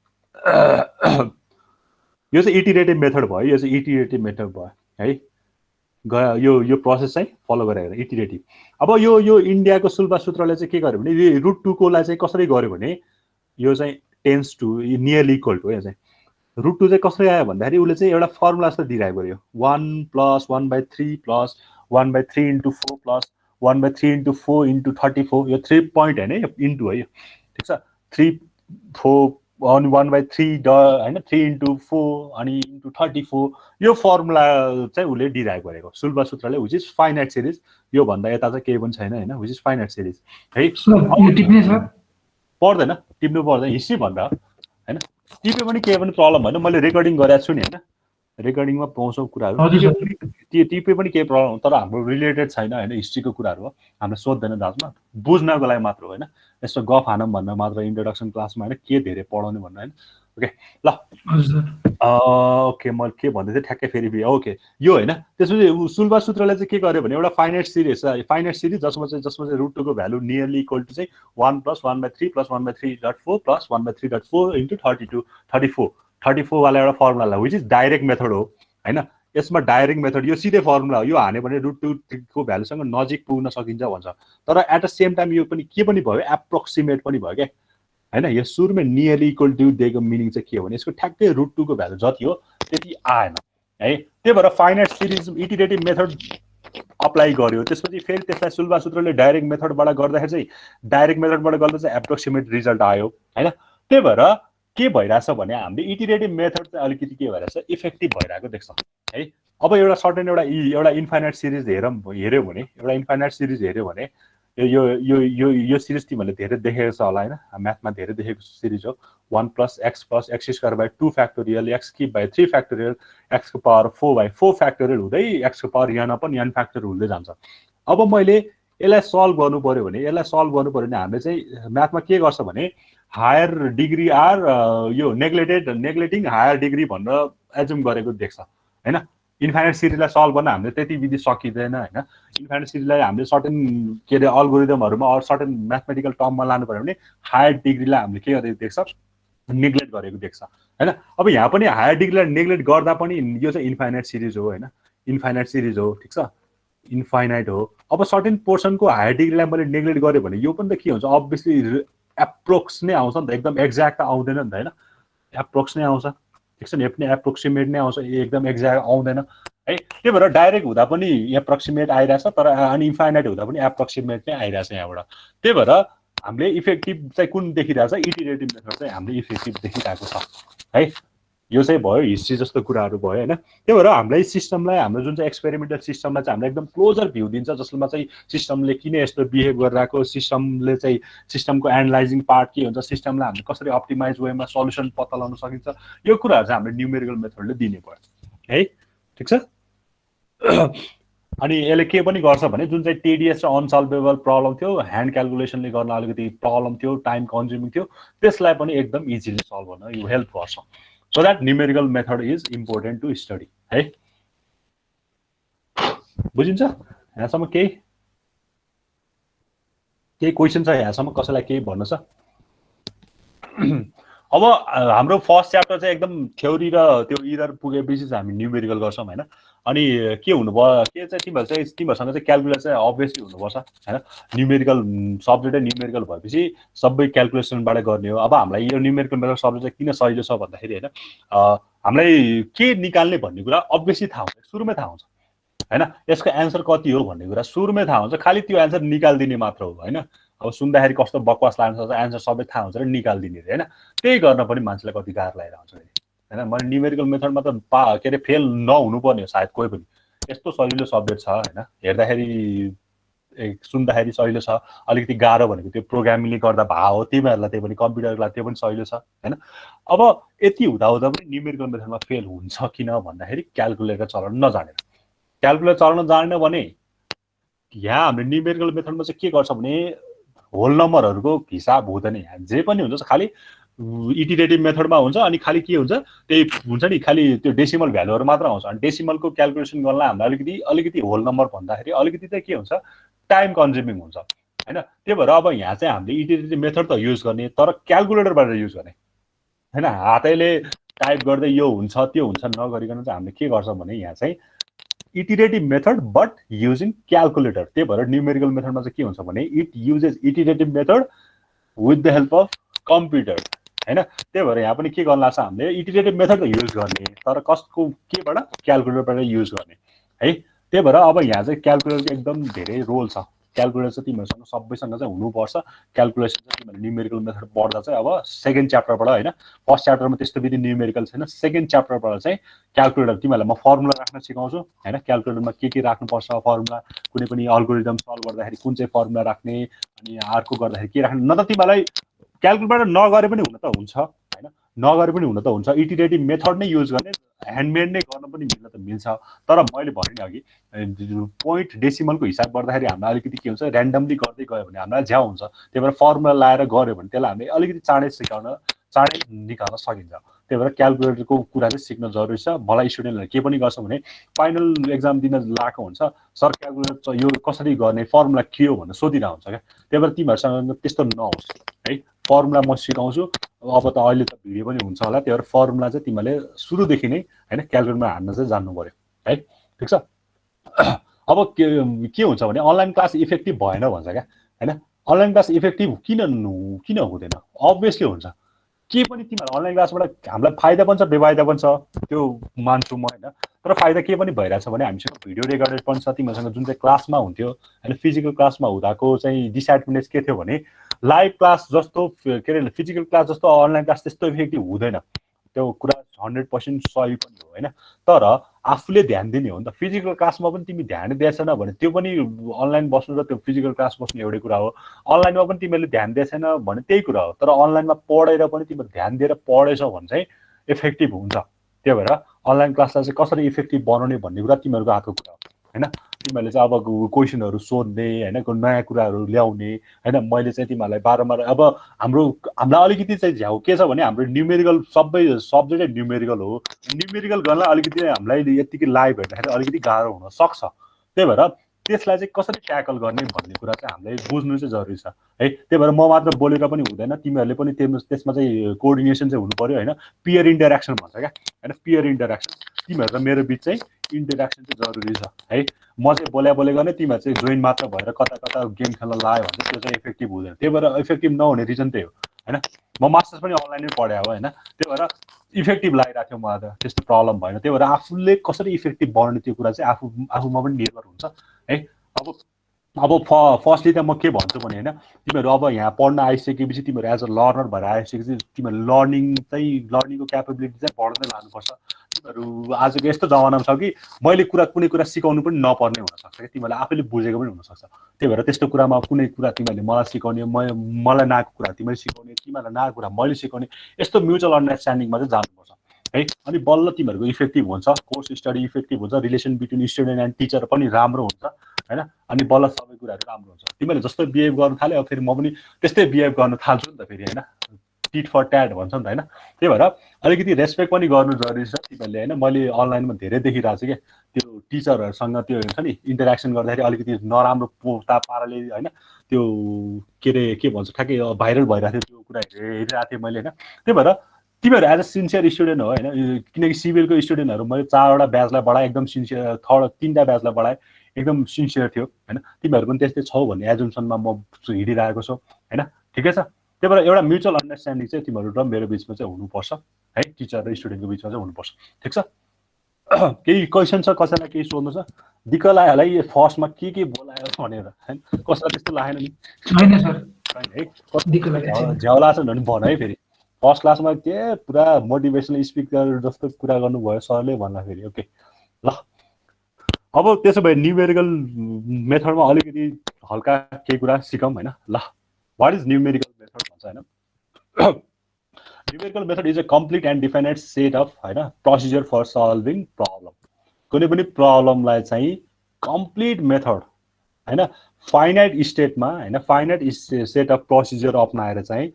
यो चाहिँ इटिरेटिभ मेथड भयो, यो चाहिँ इटिरेटिभ मेथड भयो है, यो प्रोसेस चाहिँ फलो गरेर इटिरेटिभ। अब यो इन्डियाको सुल्बा सूत्रले चाहिँ के गर्यो भने यो रुट 2 कोलाई चाहिँ कसरी गर्यो भने यो चाहिँ tends to nearly equal to, यो चाहिँ रुट 2 चाहिँ कसरी आयो भन्दाखेरि उसले चाहिँ एउटा फर्मुला जस्तो डिराइभ गर्यो 1 + 1/3 + 1/3 × 4 + 1/3 × 4 × 34, यो 3 पोइन्ट हैन, यो इन्टु है, यो ठीक छ, 3 4 1/3 हैन, 3 × 4 अनि × 34, यो फर्मुला चाहिँ उसले डिराइभ गरेको सुल्बा सूत्रले, विच इज फाइनाइट सिरिज। यो भन्दा यता चाहिँ केही पनि छैन हैन, विच इज फाइनाइट सिरिज है। पर्दैन, टिप्नु पर्दैन, हिस्ट्री भन्दा हैन, टिपे पनि केही पनि प्रब्लम होइन, मैले रेकर्डिङ गरेको छु नि हैन, रेकर्डिङमा पाउँछौ कुराहरू, टिपे पनि केही प्रब्लम, तर हाम्रो रिलेटेड छैन हैन, हिस्ट्रीको कुराहरू हो, हामीले सोध्दैन दाजुमा, बुझ्नको लागि मात्र हो हैन, यस्तो गफ हानौँ भनेर मात्र इन्ट्रोडक्सन क्लासमा हैन, के धेरै पढाउने भन्नु हैन। ओके ल ओके, म के भन्दै थिएँ ठ्याक्कै फेरि ओके यो हैन। त्यसपछि सुल्बा सूत्रले चाहिँ के गर्यो भने एउटा फाइनाइट सिरिज जसमा चाहिँ रुट 2 को भ्यालु नियरली इक्वल टु चाहिँ 1 + 1/3 + 1/3.4 + 1/3.4 × 32 34 वाला एउटा formula which is direct method हो हैन। यसमा डाइरेक्ट मेथड यो सिधै फर्मुला हो, यो हाने भने रुट 2 को भ्यालुसँग नजिक पुग्न सकिन्छ भन्छ, तर एट द सेम टाइम यो पनि के पनि भयो, एप्रोक्सिमेट पनि भयो क्या हैन। यो सुरुमै नियरली इक्वल टु दिएको मिनिङ चाहिँ के हो भने यसको ठ्याक्कै रुट 2 को भ्यालु जति हो त्यति आएन है, त्यही भएर फाइनाइट सिरिज इटिरेटिभ मेथड अप्लाई गर्यो। त्यसपछि फेरि त्यसलाई सुल्बा सूत्रले डाइरेक्ट मेथडबाट गर्दाखेरि चाहिँ डाइरेक्ट मेथडबाट गर्दा चाहिँ एप्रोक्सिमेट रिजल्ट आयो हैन। त्यही भएर के भइरहेछ भने हामीले इटिरेटिभ मेथड चाहिँ अलिकति के भइरहेछ, इफेक्टिभ भइरहेको देख्छौँ है। अब एउटा सर्टेन एउटा इन्फाइनाइट सिरिज हेऱ्यो भने एउटा इन्फाइनाइट सिरिज हेऱ्यो भने यो सिरिज तिमीहरूले धेरै देखेको छ होला हैन, म्याथमा धेरै देखेको सिरिज हो, 1 + x + x² / 2 factorial x³ / 3 factorial x⁴/4 factorial हुँदै x⁴n फ्याक्टोरियल हुँदै जान्छ। अब मैले यसलाई सल्भ गर्नु पर्यो भने हामीले चाहिँ म्याथमा के गर्छ भने हायर डिग्री आर यो नेग्लेटिङ हायर डिग्री भनेर एजुम गरेको देख्छ हैन। इन्फाइनाइट सिरिजलाई सल्भ गर्न हामीले त्यति विधि सकिँदैन हैन। इन्फाइनाइट सिरिजलाई हामीले सर्टेन के अरे अल्गोरिदमहरुमा अर सर्टेन म्याथमेटिकल टर्ममा लानु पर्यो भने हायर डिग्रीलाई हामीले के गरेको देख्छ, नेग्लेक्ट गरेको देख्छ हैन। अब यहाँ पनि हायर डिग्रीलाई नेग्लेक्ट गर्दा पनि यो चाहिँ इन्फाइनाइट सिरिज हो हैन, इन्फाइनाइट सिरिज हो, ठीक छ, इन्फाइनाइट हो। अब सर्टेन पोर्सनको हायर डिग्रीलाई मैले नेग्लेक्ट गरेँ भने यो पनि त के हुन्छ, अब्भियसली एप्रोक्स नै आउँछ नि त, एकदम एक्ज्याक्ट आउँदैन नि त हैन, एप्रोक्स नै आउँछ, ठीक छ नि, एप्रोक्सिमेट नै आउँछ, एकदम एक्ज्याक्ट आउँदैन है। त्यही भएर डाइरेक्ट हुँदा पनि एप्रोक्सिमेट आइरहेछ, तर अनि इन्फाइनाइट हुँदा पनि एप्रोक्सिमेट नै आइरहेछ यहाँबाट। त्यही भएर हामीले इफेक्टिभ चाहिँ कुन देखिरहेछ, इटिरेटिभ मेथड चाहिँ हामीले इफेक्टिभ देखिरहेको छ है। यो चाहिँ भयो हिस्ट्री जस्तो कुराहरू भयो हैन। त्यही भएर हामीलाई सिस्टमलाई, हाम्रो जुन चाहिँ एक्सपेरिमेन्टल सिस्टमलाई चाहिँ हामीले एकदम क्लोजर भ्यू दिन्छ, जसमा चाहिँ सिस्टमले किन यस्तो बिहेभ गरिरहेको, सिस्टमले चाहिँ सिस्टमको एनालाइजिङ पार्ट के हुन्छ, सिस्टमलाई हामीले कसरी अप्टिमाइज वेमा सल्युसन पत्ता लगाउन सकिन्छ, यो कुराहरू चाहिँ हामीले न्युमेरिकल मेथडले दिने भयो है, ठिक छ। अनि यसले के पनि गर्छ भने जुन चाहिँ टेडियस र अनसल्भेबल प्रब्लम थियो, ह्यान्ड क्यालकुलेसनले गर्न अलिकति प्रब्लम थियो, टाइम कन्ज्युमिङ थियो, त्यसलाई पनि एकदम इजिली सल्भ गर्न यो हेल्प गर्छ। So that numerical method is important to study है। बुझिन्छ यहाँसम्म? केही क्वेसन छ यहाँसम्म, कसैलाई केही भन्नु छ? अब हाम्रो फर्स्ट च्याप्टर चाहिँ एकदम थ्योरी र त्यो इरर पुगेपछि चाहिँ हामी न्युमेरिकल गर्छौँ हैन। अनि के हुनुभयो, के चाहिँ तिमीहरूसँग चाहिँ क्यालकुलेटर चाहिँ अभियसली हुनुपर्छ हैन। न्युमेरिकल सब्जेक्टै न्युमेरिकल भएपछि सबै क्यालकुलेसनबाट गर्ने हो। अब हामीलाई यो न्युमेरिकल मेथड सब्जेक्ट चाहिँ किन सजिलो छ भन्दाखेरि हैन, हामीलाई के निकाल्ने भन्ने कुरा अभियसली थाहा हुन्छ, सुरुमै थाहा हुन्छ हैन। यसको एन्सर कति हो भन्ने कुरा सुरुमै थाहा हुन्छ, खालि त्यो एन्सर निकाल्दिने मात्र हो हैन। अब सुन्दाखेरि कस्तो बकवास लाग्छ, एन्सर सबै थाहा हुन्छ र निकाल्दिने हैन। त्यही गर्न पनि मान्छेलाई कति गाह्रो लागिरहेको हुन्छ हैन। मैले न्युमेरिकल मेथडमा त के अरे फेल नहुनु पर्ने हो सायद कोही पनि, यस्तो सजिलो सब्जेक्ट छ हैन। हेर्दाखेरि सुन्दाखेरि सजिलो छ, अलिकति गाह्रो भनेको त्यो प्रोग्रामिङले गर्दा भा हो, तिमीहरूलाई त्यही पनि कम्प्युटरलाई त्यो पनि सजिलो छ हैन। अब यति हुँदा पनि न्युमेरिकल मेथडमा फेल हुन्छ किन भन्दाखेरि क्यालकुलेटर चलाउन नजानेर। क्यालकुलेटर चलाउन जानेन भने यहाँ हामीले न्युमेरिकल मेथडमा चाहिँ के गर्छ भने होल नम्बरहरूको हिसाब हुँदैन, यहाँ जे पनि हुन्छ खालि इटिरेटिभ मेथडमा हुन्छ। अनि खालि के हुन्छ, त्यही हुन्छ नि, खालि त्यो डेसिमल भ्यालुहरू मात्र आउँछ। अनि डेसिमलको क्यालकुलेसन गर्नलाई हामीलाई अलिकति होल नम्बर भन्दाखेरि अलिकति चाहिँ के हुन्छ, टाइम कन्ज्युमिङ हुन्छ हैन। त्यही भएर अब यहाँ चाहिँ हामीले इटरेटिभ मेथड त युज गर्ने तर क्यालकुलेटरबाट युज गर्ने हैन। हातैले टाइप गर्दै यो हुन्छ त्यो हुन्छ नगरिकन चाहिँ हामीले के गर्छौँ भने यहाँ चाहिँ iterative method but using calculator. त्यही भएर न्युमेरिकल मेथडमा चाहिँ के हुन्छ भने it uses iterative method with the help of computer हैन। त्यही भएर यहाँ पनि के गर्न लाग्छ हामीले इटरेटिभ मेथड त युज गर्ने तर कसको केबाट क्यालकुलेटरबाट युज गर्ने है। त्यही भएर अब यहाँ चाहिँ क्यालकुलेटरको एकदम धेरै रोल छ। क्यालकुलेटर चाहिँ तिमीहरूसँग सबैसँग चाहिँ हुनुपर्छ। क्यालकुलेसन चाहिँ तिमीहरूले न्युमेरिकल मेथड पढ्दा चाहिँ अब सेकेन्ड च्याप्टरबाट हैन, फर्स्ट च्याप्टरमा त्यस्तो विधि न्युमेरिकल छैन, सेकेन्ड च्याप्टरबाट चाहिँ क्यालकुलेटर तिमीहरूलाई म फर्मुला राख्न सिकाउँछु हैन। क्यालकुलेटरमा के राख्नुपर्छ फर्मुला, कुनै पनि अल्गोरिदम सल्भ गर्दाखेरि कुन चाहिँ फर्मुला राख्ने अनि अर्को गर्दाखेरि के राख्ने, न त तिमीलाई क्यालकुलेटर नगरे पनि हुन त हुन्छ हैन, नगरे पनि हुन त हुन्छ। इटरेटिभ मेथड नै युज गर्ने, ह्यान्डमेड नै गर्न पनि मिल्न त मिल्छ। तर मैले भने नि अघि पोइन्ट डेसिमलको हिसाब गर्दाखेरि हामीलाई अलिकति के हुन्छ, ऱ्यान्डमली गर्दै गयो भने हामीलाई झ्याउ हुन्छ। त्यही भएर फर्मुला लाएर गऱ्यो भने त्यसलाई हामीले अलिकति चाँडै निकाल्न सकिन्छ। त्यही भएर क्यालकुलेटरको कुरा चाहिँ सिक्न जरुरी छ। मलाई स्टुडेन्टहरूले के पनि गर्छ भने फाइनल एक्जाम दिन लगाएको हुन्छ, सर क्यालकुलेटर यो कसरी गर्ने, फर्मुला के हो भनेर सोधिरहेको हुन्छ क्या। त्यही भएर तिमीहरूसँग त्यस्तो नहोस् है। फर्मुला म सिकाउँछु, अब त अहिले त भिडियो पनि हुन्छ होला। त्यही भएर फर्मुला चाहिँ तिमीहरूले सुरुदेखि नै हैन क्यालकुलेटरमा हान्न चाहिँ जान्नु पर्यो है, ठिक छ। अब के हुन्छ भने अनलाइन क्लास इफेक्टिभ भएन भन्छ क्या हैन। अनलाइन क्लास इफेक्टिभ किन हुँदैन? अभियसली हुन्छ। के पनि तिमीहरू अनलाइन क्लासबाट हामीलाई फाइदा पनि छ बेफाइदा पनि छ, त्यो मान्छु म हैन। तर फाइदा के पनि भइरहेछ भने हामीसँग भिडियो रेकर्डेड पनि छ। तिमीहरूसँग जुन चाहिँ क्लासमा हुन्थ्यो हैन, फिजिकल क्लासमा हुँदाको चाहिँ डिसएडभान्टेज के थियो भने लाइभ क्लास जस्तो के अरे फिजिकल क्लास जस्तो अनलाइन क्लास त्यस्तो इफेक्टिभ हुँदैन। त्यो कुरा 100% सही पनि हो हैन। तर आफूले ध्यान दिने हो नि त। फिजिकल क्लासमा पनि तिमी ध्यान दिएछैन भने त्यो पनि अनलाइन बस्नु र त्यो फिजिकल क्लास बस्नु एउटै कुरा हो। अनलाइनमा पनि तिमीले ध्यान दिएछैन भने त्यही कुरा हो। तर अनलाइनमा पढेर पनि तिमीले ध्यान दिएर पढेछौ भने चाहिँ इफेक्टिभ हुन्छ। त्यही भएर अनलाइन क्लासलाई चाहिँ कसरी इफेक्टिभ बनाउने भन्ने कुरा तिमीहरूको हातको कुरा हो हैन। तिमीहरूले चाहिँ अब क्वेसनहरू सोध्ने हैन, नयाँ कुराहरू ल्याउने हैन। मैले चाहिँ तिमीहरूलाई बारम्बार अब हामीलाई अलिकति चाहिँ झ्याउ के छ भने हाम्रो न्युमेरिकल सबै सब्जेक्टै न्युमेरिकल हो। न्युमेरिकल गर्नलाई अलिकति हामीलाई यतिकै लाइभ हेर्दाखेरि अलिकति गाह्रो हुन सक्छ। त्यही भएर त्यसलाई चाहिँ कसरी ट्याकल गर्ने भन्ने कुरा चाहिँ हामीले बुझ्नु चाहिँ जरुरी छ है। त्यही भएर म मात्र बोलेर पनि हुँदैन, तिमीहरूले पनि त्यसमा चाहिँ कोअर्डिनेसन चाहिँ हुनु पर्यो हैन। पियर इन्टरेक्सन भन्छ क्या हैन, पियर इन्टरेक्सन। तिमीहरू र मेरो बिच चाहिँ इन्टरेक्सन चाहिँ जरुरी छ है। म चाहिँ बोले गर्ने, तिमीहरू चाहिँ जोइन मात्र भएर कता कता गेम खेल्न लाग्यो भने त्यो चाहिँ इफेक्टिभ हुँदैन। त्यही भएर इफेक्टिभ नहुने रिजन त्यही हो हैन। म मास्टर्स पनि अनलाइनै पढे हो हैन। त्यही भएर इफेक्टिभ लागिरहेको थियो मलाई त, त्यस्तो प्रब्लम भएन। त्यही भएर आफूले कसरी इफेक्टिभ बनाउने त्यो कुरा चाहिँ आफूमा पनि निर्भर हुन्छ है। अब फर्स्टली त म के भन्छु भने हैन, तिमीहरू अब यहाँ पढ्न आइसकेपछि तिमीहरू एज अ लर्नर भएर आइसकेपछि तिमीहरू लर्निङको क्यापेबिलिटी चाहिँ बढ्दै लानुपर्छ। तिमीहरू आजको यस्तो जमानामा छ कि मैले कुनै कुरा सिकाउनु पनि नपर्ने हुनसक्छ कि तिमीहरूले आफैले बुझेको पनि हुनसक्छ। त्यही भएर त्यस्तो कुरामा कुनै कुरा तिमीहरूले मलाई सिकाउने, मलाई नआएको कुरा तिमीले सिकाउने, तिमीहरूलाई नआएको कुरा मैले सिकाउने, यस्तो म्युचुअल अन्डरस्ट्यान्डिङमा चाहिँ जानुपर्छ है। अनि बल्ल तिमीहरूको इफेक्टिभ हुन्छ, कोर्स स्टडी इफेक्टिभ हुन्छ, relation between student and teacher पनि राम्रो हुन्छ हैन। अनि बल्ल सबै कुराहरू राम्रो हुन्छ। तिमीले जस्तो बिहेभ गर्न थाल्यो अब फेरि म पनि त्यस्तै बिहेभ गर्न थाल्छु नि त फेरि हैन। टिट फर ट्याट भन्छ नि त हैन। त्यही भएर अलिकति रेस्पेक्ट पनि गर्नु जरुरी छ तिमीहरूले हैन। मैले अनलाइनमा धेरै देखिरहेको छु क्या, त्यो टिचरहरूसँग त्यो हुन्छ नि इन्टरेक्सन गर्दाखेरि अलिकति नराम्रो पाराले हैन, त्यो के भन्छ ठ्याक्कै भाइरल भइरहेको थियो त्यो कुरा हेरिरहेको थिएँ मैले हैन। त्यही भएर तिमीहरू एज अ सिन्सियर स्टुडेन्ट हो हैन। किनकि सिभिलको स्टुडेन्टहरू मैले 4वटा ब्याचलाई बढाएँ, एकदम सिन्सियर 3टा ब्याचलाई बढाएँ, एकदम सिन्सियर थियो हैन। तिमीहरू पनि त्यस्तै छौ भन्ने एजुम्सनमा म हिँडिरहेको छु हैन, ठिकै छ। त्यही भएर एउटा म्युचुअल अन्डरस्ट्यान्डिङ चाहिँ तिमीहरू र मेरो बिचमा चाहिँ हुनुपर्छ है, टिचर र स्टुडेन्टको बिचमा चाहिँ हुनुपर्छ, ठिक छ। केही क्वेसन छ, कसैलाई केही सोध्नु छ? दिक्क लाग्यो होला है फर्स्टमा के बोलायो भनेर हैन, कसैलाई त्यस्तो लागेन नि? छैन सर, छैन है, दिक्क लागेको छैन। झ्याउ लाग्छ भने भन है फेरि। फर्स्ट क्लासमा के पुरा मोटिभेसनल स्पिकर जस्तो कुरा गर्नुभयो सरले भन्ला फेरि। ओके ल, अब त्यसो भए न्युमेरिकल मेथडमा अलिकति हल्का केही कुरा सिकौँ हैन। ल, वाट इज न्युमेरिकल मेथड भन्छ हैन। Numerical method is a complete and definite set of हैन प्रोसिजर फर सल्भिङ प्रब्लम। कुनै पनि प्रब्लमलाई चाहिँ कम्प्लिट मेथड हैन, फाइनाइट स्टेटमा हैन, फाइनाइट सेट अफ प्रोसिजर अपनाएर चाहिँ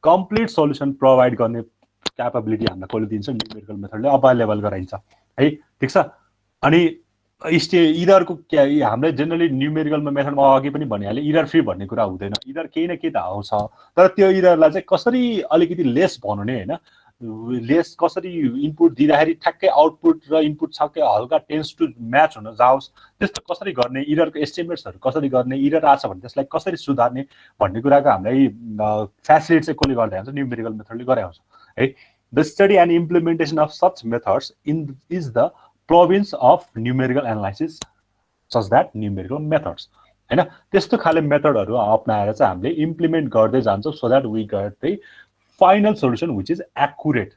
कम्प्लिट सोल्युसन प्रोभाइड गर्ने क्यापेबिलिटी हामीलाई कसले दिन्छ? न्युमेरिकल मेथडले अभाइलेबल गराइन्छ है, ठिक छ। अनि इररको हामीले जेनरली न्युमेरिकलमा मेथडमा अघि पनि भनिहालेँ इरर फ्री भन्ने कुरा हुँदैन इरर केही न केही त आउँछ तर त्यो इररलाई चाहिँ कसरी अलिकति लेस बनाउने होइन लेस कसरी इनपुट दिँदाखेरि ठ्याक्कै आउटपुट र इनपुट छक्कै हल्का टेन्स टु म्याच हुन जाओस् त्यस्तो कसरी गर्ने इररको एस्टिमेट्सहरू कसरी गर्ने इरर आछ भने त्यसलाई कसरी सुधार्ने भन्ने कुराको हामीलाई फेसिलिटी चाहिँ कसले गर्दै आउँछ न्युमेरिकल मेथडले गरे आउँछ है the study and implementation of such methods is the province of numerical analysis such that numerical methods हैन त्यस्तो खाले मेथडहरु अपनाएर चाहिँ हामीले इम्प्लिमेन्ट गर्दै जान्छौं so that we get the final solution which is accurate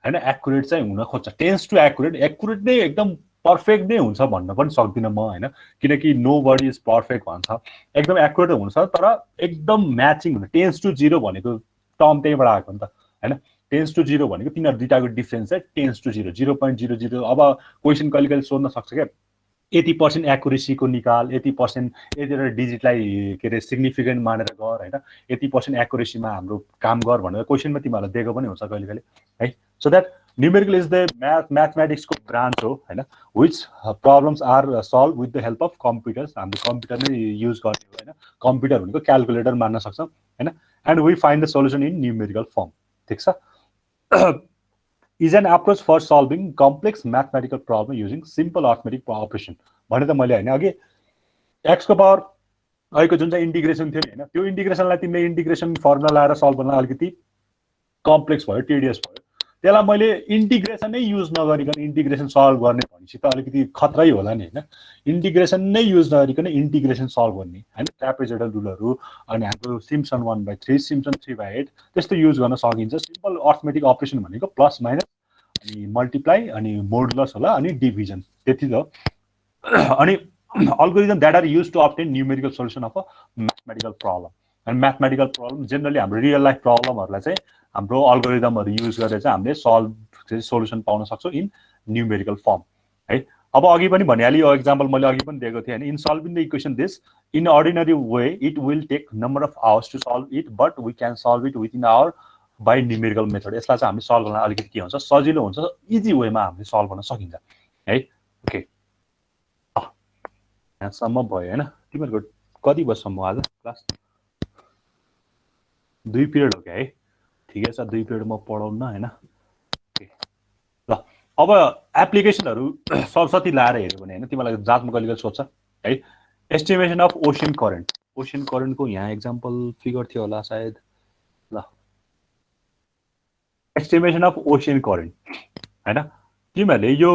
हैन एक्युरेट चाहिँ हुन खोज्छ टेन्स टु एक्युरेट नै एकदम पर्फेक्ट नै हुन्छ भन्न पनि सक्दिन म हैन किनकि नोबडी इज पर्फेक्ट भन्छ एकदम एक्युरेट हुन्छ तर एकदम म्याचिङ हुन टेन्स टु 0 भनेको टर्म त्यहीबाट आएको नि त हैन टेन्स टु 0 भनेको तिनीहरु दुईटाको डिफरेन्स चाहिँ टेन्स टु 0 0.00 अब क्वेशन कहिले कहिले सोध्न सक्छ के 80% एक्युरेसीको निकाल 80% यतिवटा डिजिटलाई के रे सिग्निफिकेन्ट मानेर गर हैन 80% एक्युरेसीमा हाम्रो काम गर भनेर क्वेशनमा तिमीहरुलाई दिएको पनि हुन्छ कहिले कहिले है so that numerical is the म्याथमेटिक्सको ब्रान्च हो हैन which problems are solve with the help of computers हामीले कम्प्युटर नै युज गर्ने हो हैन कम्प्युटर भनेको क्याल्कुलेटर मान्न सक्छौं हैन and we find the solution in numerical form ठीक छ is an approach for solving complex mathematical problem using simple arithmetic operation भने त मैले हैन अघि x को पावर अहिलेको जुन चाहिँ इन्टिग्रेसन थियो नि हैन त्यो इन्टिग्रेसनलाई तिमीले इन्टिग्रेसन फर्मुला लगाएर सल्भ गर्न अलिकति कम्प्लेक्स भयो टिडियस भयो त्यसलाई मैले इन्टिग्रेसन नै युज नगरिकन इन्टिग्रेसन सल्भ गर्ने भनेपछि त अलिकति खतरै होला नि हैन इन्टिग्रेसन नै युज नगरिकन इन्टिग्रेसन सल्भ गर्ने हैन ट्रापेजोइडल रुलहरु अनि हाम्रो सिम्पसन 1/3 सिम्पसन 3/8 त्यस्तो युज गर्न सकिन्छ सिम्पल अर्थमेटिक अपरेसन भनेको प्लस माइनस अनि मल्टिप्लाई अनि मोडुलस होला अनि डिभिजन त्यति त अनि algorithm that are used to obtain numerical solution of a mathematical problem अनि म्याथमेटिकल प्रब्लम जेनरली हाम्रो रियल लाइफ प्रब्लमहरुलाई चाहिँ हाम्रो अल्गोरिदमहरु युज गरेर चाहिँ हामीले सल्भ सोलुसन पाउन सक्छौं इन न्युमेरिकल फर्म है अब अघि पनि भनिहालेँ यो एक्जाम्पल मैले अघि पनि दिएको थिएँ हैन in solving the equation this in ordinary way it will take number of hours to solve it but we can solve it within hour by numerical method यसलाई चाहिँ हामीले सल्भ गर्न अलिकति के हुन्छ सजिलो हुन्छ इजी वेमा हामीले सल्भ गर्न सकिन्छ है ओके यहाँसम्म भयो हैन तिमीहरुको कति बजेसम्म आज क्लास 2 पिरियड हो क्या है ठिकै छ 2 पिरियड म पढाउन हैन ल अब एप्लिकेसनहरु सरस्वती लाएर हेर्यो भने हैन तिमीलाई जातमा कहिले कहिले सोध्छ है एस्टिमेसन अफ ओशन करेन्टको यहाँ एक्जाम्पल फिगर थियो होला सायद ल एस्टिमेसन अफ ओशन करेन्ट हैन तिमीहरुले यो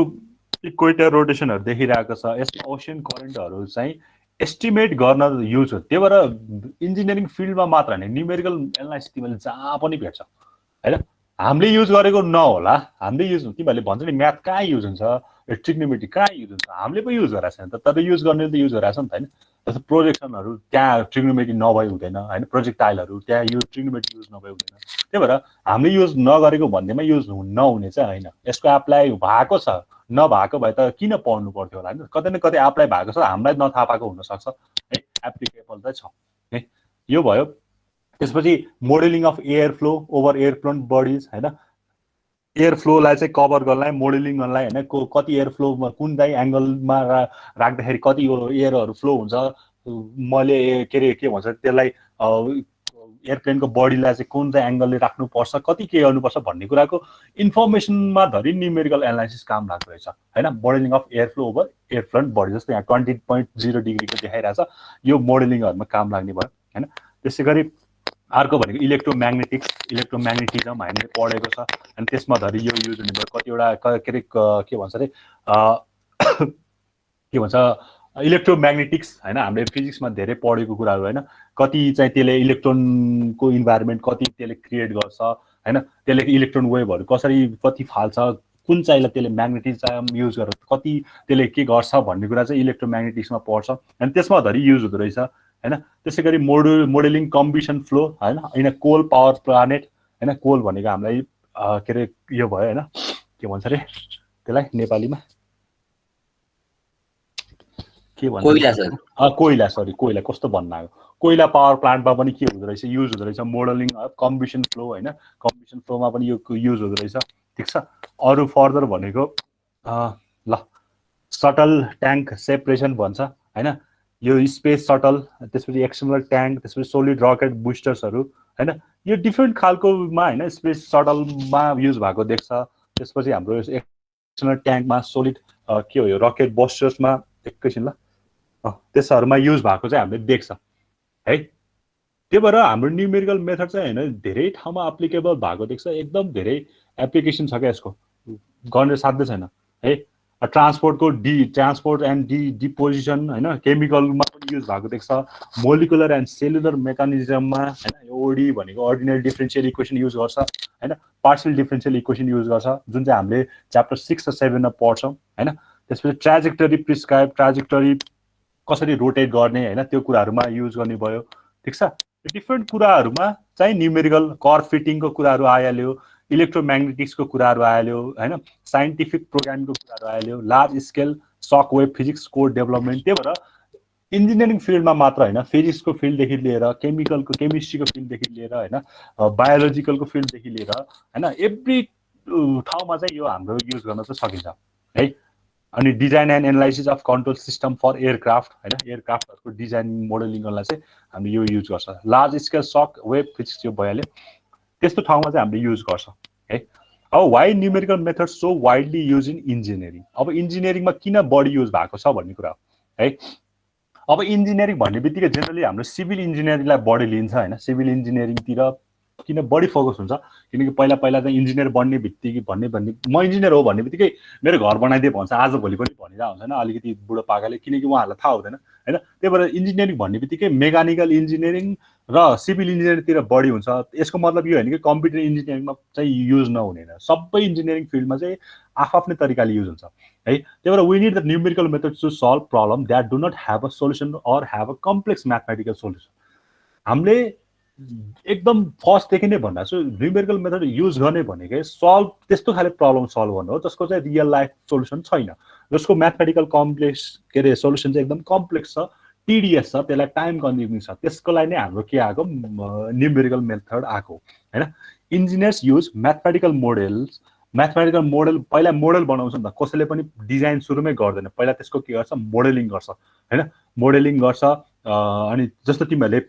इक्वेटर रोटेसनहरु देखिरहेको छ यसमा ओशन करेन्टहरु चाहिँ एस्टिमेट गर्न युज हो त्यही भएर इन्जिनियरिङ फिल्डमा मात्र हैन न्युमेरिकल एनालाइसिस तिमीले जहाँ पनि भेट्छ हैन हामीले युज गरेको नहोला हामीले युज तिमीहरुले भन्छ नि म्याथ कहाँ युज हुन्छ ट्रिग्नोमेट्री कहाँ युज हुन्छ हामीले पनि युज गरेछ नि त तर युज गर्ने त युज गरेछ नि त हैन जस्तो प्रोजेक्सनहरु त्यहाँ ट्रिग्नोमेट्री नभई हुँदैन हैन प्रोजेक्टाइलहरु त्यहाँ युज ट्रिग्नोमेट्री युज नभई हुँदैन त्यही भएर हामीले युज नगरेको भन्दैमा युज नहुने चाहिँ हैन यसको एप्लाई भएको छ नभएको भए त किन पढ्नु पर्थ्यो होला हैन कतै न कतै एप्लाई भएको छ हामीलाई नथाहा पाएको हुन सक्छ है एप्लिकेबल चाहिँ छ है यो भयो त्यसपछि modelling of air flow over air flown bodies हैन एयर फ्लोलाई चाहिँ कभर गर्नलाई मोडेलिङ गर्नलाई हैन कति एयर फ्लोमा कुन चाहिँ एंगलमा राख्दाखेरि कति एयरहरु फ्लो हुन्छ मैले के भन्छ त्यसलाई एयरप्लेनको बडीलाई चाहिँ कुन चाहिँ एंगलले राख्नु पर्छ कति के गर्नु पर्छ भन्ने कुराको इन्फर्मेसनमा धरि न्युमेरिकल एनालाइसिस काम लाग्दो रहेछ हैन modelling of air flow over air front body जस्तो यहाँ 20.0 डिग्रीको देखाइरहेछ यो मोडेलिङहरुमा काम लाग्ने भयो हैन त्यसैगरी अर्को भनेको इलेक्ट्रोम्याग्नेटिजम हामीले पढेको छ अनि त्यसमा धरि यो युज हुने भयो कतिवटा के भन्छ रे के भन्छ इलेक्ट्रोम्याग्नेटिक्स हैन हामीले फिजिक्समा धेरै पढेको कुराहरु हैन कति चाहिँ त्यसले इलेक्ट्रोनको इन्भाइरोमेन्ट कति त्यसले क्रिएट गर्छ हैन त्यसले इलेक्ट्रोन वेभहरु कसरी कति फाल्छ कुन चाहिँलाई त्यसले म्याग्नेटिजम युज गरेर कति त्यसले के गर्छ भन्ने कुरा चाहिँ इलेक्ट्रोम्याग्नेटिक्समा पढ्छ अनि त्यसमा धरि युज हुँदो रहेछ हैन त्यसैगरी मोडेलिङ कम्बिसन फ्लो हैन इन कोल पावर प्लानेट हैन कोल भनेको हामीलाई के रे यो भयो हैन के भन्छ रे त्यसलाई नेपालीमा के भन्छ कोइला सर कोइला कस्तो भन्न आयो कोइला पावर प्लान्टमा पनि के हुँदो रहेछ युज हुँदो रहेछ मोडेलिङ कम्बिसन फ्लो हैन कम्बिसन फ्लोमा पनि यो युज हुँदो रहेछ ठीक छ अरु फर्दर भनेको ल सटल ट्याङ्क सेपरेसन भन्छ हैन, यो स्पेस सटल, त्यसपछि एक्सटर्नल ट्याङ्क, त्यसपछि सोलिड रकेट बुस्टर्सहरू हैन, यो डिफ्रेन्ट खालकोमा हैन स्पेस सटलमा युज भएको देख्छ। त्यसपछि हाम्रो एक्सटर्नल ट्याङ्कमा सोलिड के हो यो रकेट बुस्टर्समा एकैछिन ल त्यसहरुमा युज भएको चाहिँ हामीले देख्छ है। त्यही भएर हाम्रो न्यूमेरिकल मेथड चाहिँ हैन धेरै ठाउँमा एप्लिकेबल भएको देख्छ, एकदम धेरै एप्लिकेसन छ क्या यसको, गर्ने साध्य छैन है। ट्रान्सपोर्ट एन्ड डिपोजिसन हैन, केमिकलमा पनि युज भएको देख्छ, मोलिकुलर एन्ड सेलुलर मेकानिजममा हैन, ओडी भनेको अर्डिनरी डिफरेन्शियल इक्वेसन युज गर्छ हैन, पार्शियल डिफरेन्शियल इक्वेसन युज गर्छ जुन चाहिँ हामीले च्याप्टर 6 र 7 मा पढ्छौं हैन। त्यसपछि ट्र्याजेक्टरी प्रिस्क्राइब, ट्र्याजेक्टरी कसरी रोटेट गर्ने हैन, त्यो कुराहरुमा युज गर्ने भयो, ठीक छ। डिफरेन्ट कुराहरुमा चाहिँ न्यूमेरिकल कर्व फिटिङको कुराहरु आइहाल्यो, इलेक्ट्रोम्याग्नेटिक्सको कुराहरु आइहाल्यो हैन, साइन्टिफिक प्रोग्रामिङको कुराहरु आइहाल्यो, लार्ज स्केल सक वेभ फिजिक्स कोड डेभलपमेन्ट। त्यही भएर इन्जिनियरिङ फिल्डमा मात्र हैन, फिजिक्सको फिल्डदेखि लिएर केमिकलको केमिस्ट्रीको फिल्डदेखि लिएर हैन, बायोलोजिकलको फिल्डदेखि लिएर हैन, एभ्री ठाउँमा चाहिँ यो हाम्रो युज गर्न चाहिँ सकिन्छ है। अनि design and analysis of control system for aircraft हैन, एयरक्राफ्टहरुको डिजाइन मोडलिङ गर्नलाई चाहिँ हामीले यो युज गर्छ। लार्ज स्केल सक वेभ फिजिक्स यो भइहाल्यो, त्यस्तो ठाउँमा चाहिँ हामीले युज गर्छ है। अब why numerical method so widely use in engineering, अब इन्जिनियरिङमा किन बढी युज भएको छ भन्ने कुरा है। अब इन्जिनियरिङ भन्ने बित्तिकै जेनरली हाम्रो सिभिल इन्जिनियरिङलाई बढी लिन्छ हैन, सिभिल इन्जिनियरिङतिर किन बढी फोकस हुन्छ, किनकि पहिला चाहिँ इन्जिनियर बन्ने बित्तिकै भन्ने म इन्जिनियर हो भन्ने बित्तिकै मेरो घर बनाइदिए भन्छ, आज भोलि पनि भनिरहेको हुन्छ हैन अलिकति बुढो पाकाले, किनकि उहाँहरूलाई थाहा हुँदैन हैन। त्यही भएर इन्जिनियरिङ भन्ने बित्तिकै मेकानिकल इन्जिनियरिङ र सिभिल इन्जिनियरिङतिर बढी हुन्छ। यसको मतलब यो हैन कि कम्प्युटर इन्जिनियरिङमा चाहिँ युज नहुने हैन, सबै इन्जिनियरिङ फिल्डमा चाहिँ आफ्नै तरिकाले युज हुन्छ है। त्यही भएर we need the numerical method to solve problem that do not have a solution or have a complex mathematical solution. हामीले एकदम फर्स्टदेखि नै भन्दा छु न्यूमेरिकल मेथड युज गर्ने भनेकै सल्भ त्यस्तो खाले प्रब्लम सल्भ गर्नु हो जसको चाहिँ रियल लाइफ सोल्युसन छैन, जसको म्याथमेटिकल कम्प्लेक्स के अरे सोल्युसन चाहिँ एकदम कम्प्लेक्स छ, टिडिएस छ, त्यसलाई टाइम कन्ज्युमिङ छ, त्यसको लागि नै हाम्रो के आएको न्यूमेरिकल मेथड आएको हैन। इन्जिनियर्स युज म्याथमेटिकल मोडल पहिला मोडल बनाउँछ नि त, कसैले पनि डिजाइन सुरुमै गर्दैन, पहिला त्यसको के गर्छ मोडलिङ गर्छ हैन, मोडलिङ गर्छ। अनि जस्तो तिमीहरूले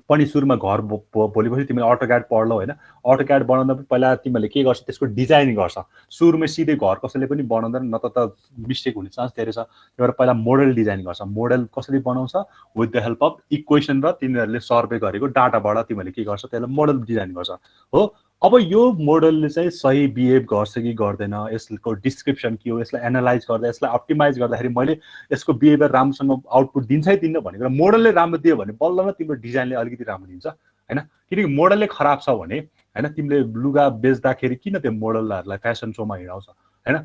पनि सुरुमा घर भोलिपछि तिमीले अटोक्याड पढ्लौ हैन, अटोक्याड बनाउँदा पहिला तिमीहरूले के गर्छ त्यसको डिजाइन गर्छ, सुरुमै सिधै घर कसैले पनि बनाउँदैन, न त मिस्टेक हुने चान्स धेरै छ। त्यही भएर पहिला मोडल डिजाइन गर्छ, मोडल कसरी बनाउँछ with the help of equation र तिनीहरूले सर्वे गरेको डाटाबाट तिमीहरूले के गर्छ त्यसलाई मोडल डिजाइन गर्छ हो। अब यो मोडलले चाहिँ सही बिहेभ गर्छ कि गर्दैन, यसको डिस्क्रिप्सन के हो, यसलाई एनालाइज गर्दा यसलाई अप्टिमाइज गर्दाखेरि मैले यसको बिहेभियर राम्रोसँग आउटपुट दिन्छ है दिन्न भनेको मोडलले राम्रो दियो भने बल्ल न तिम्रो डिजाइनले अलिकति राम्रो दिन्छ हैन। किनकि मोडलले खराब छ भने हैन तिमीले लुगा बेच्दाखेरि किन त्यो मोडलहरूलाई फेसन सोमा हिँडाउँछ हैन,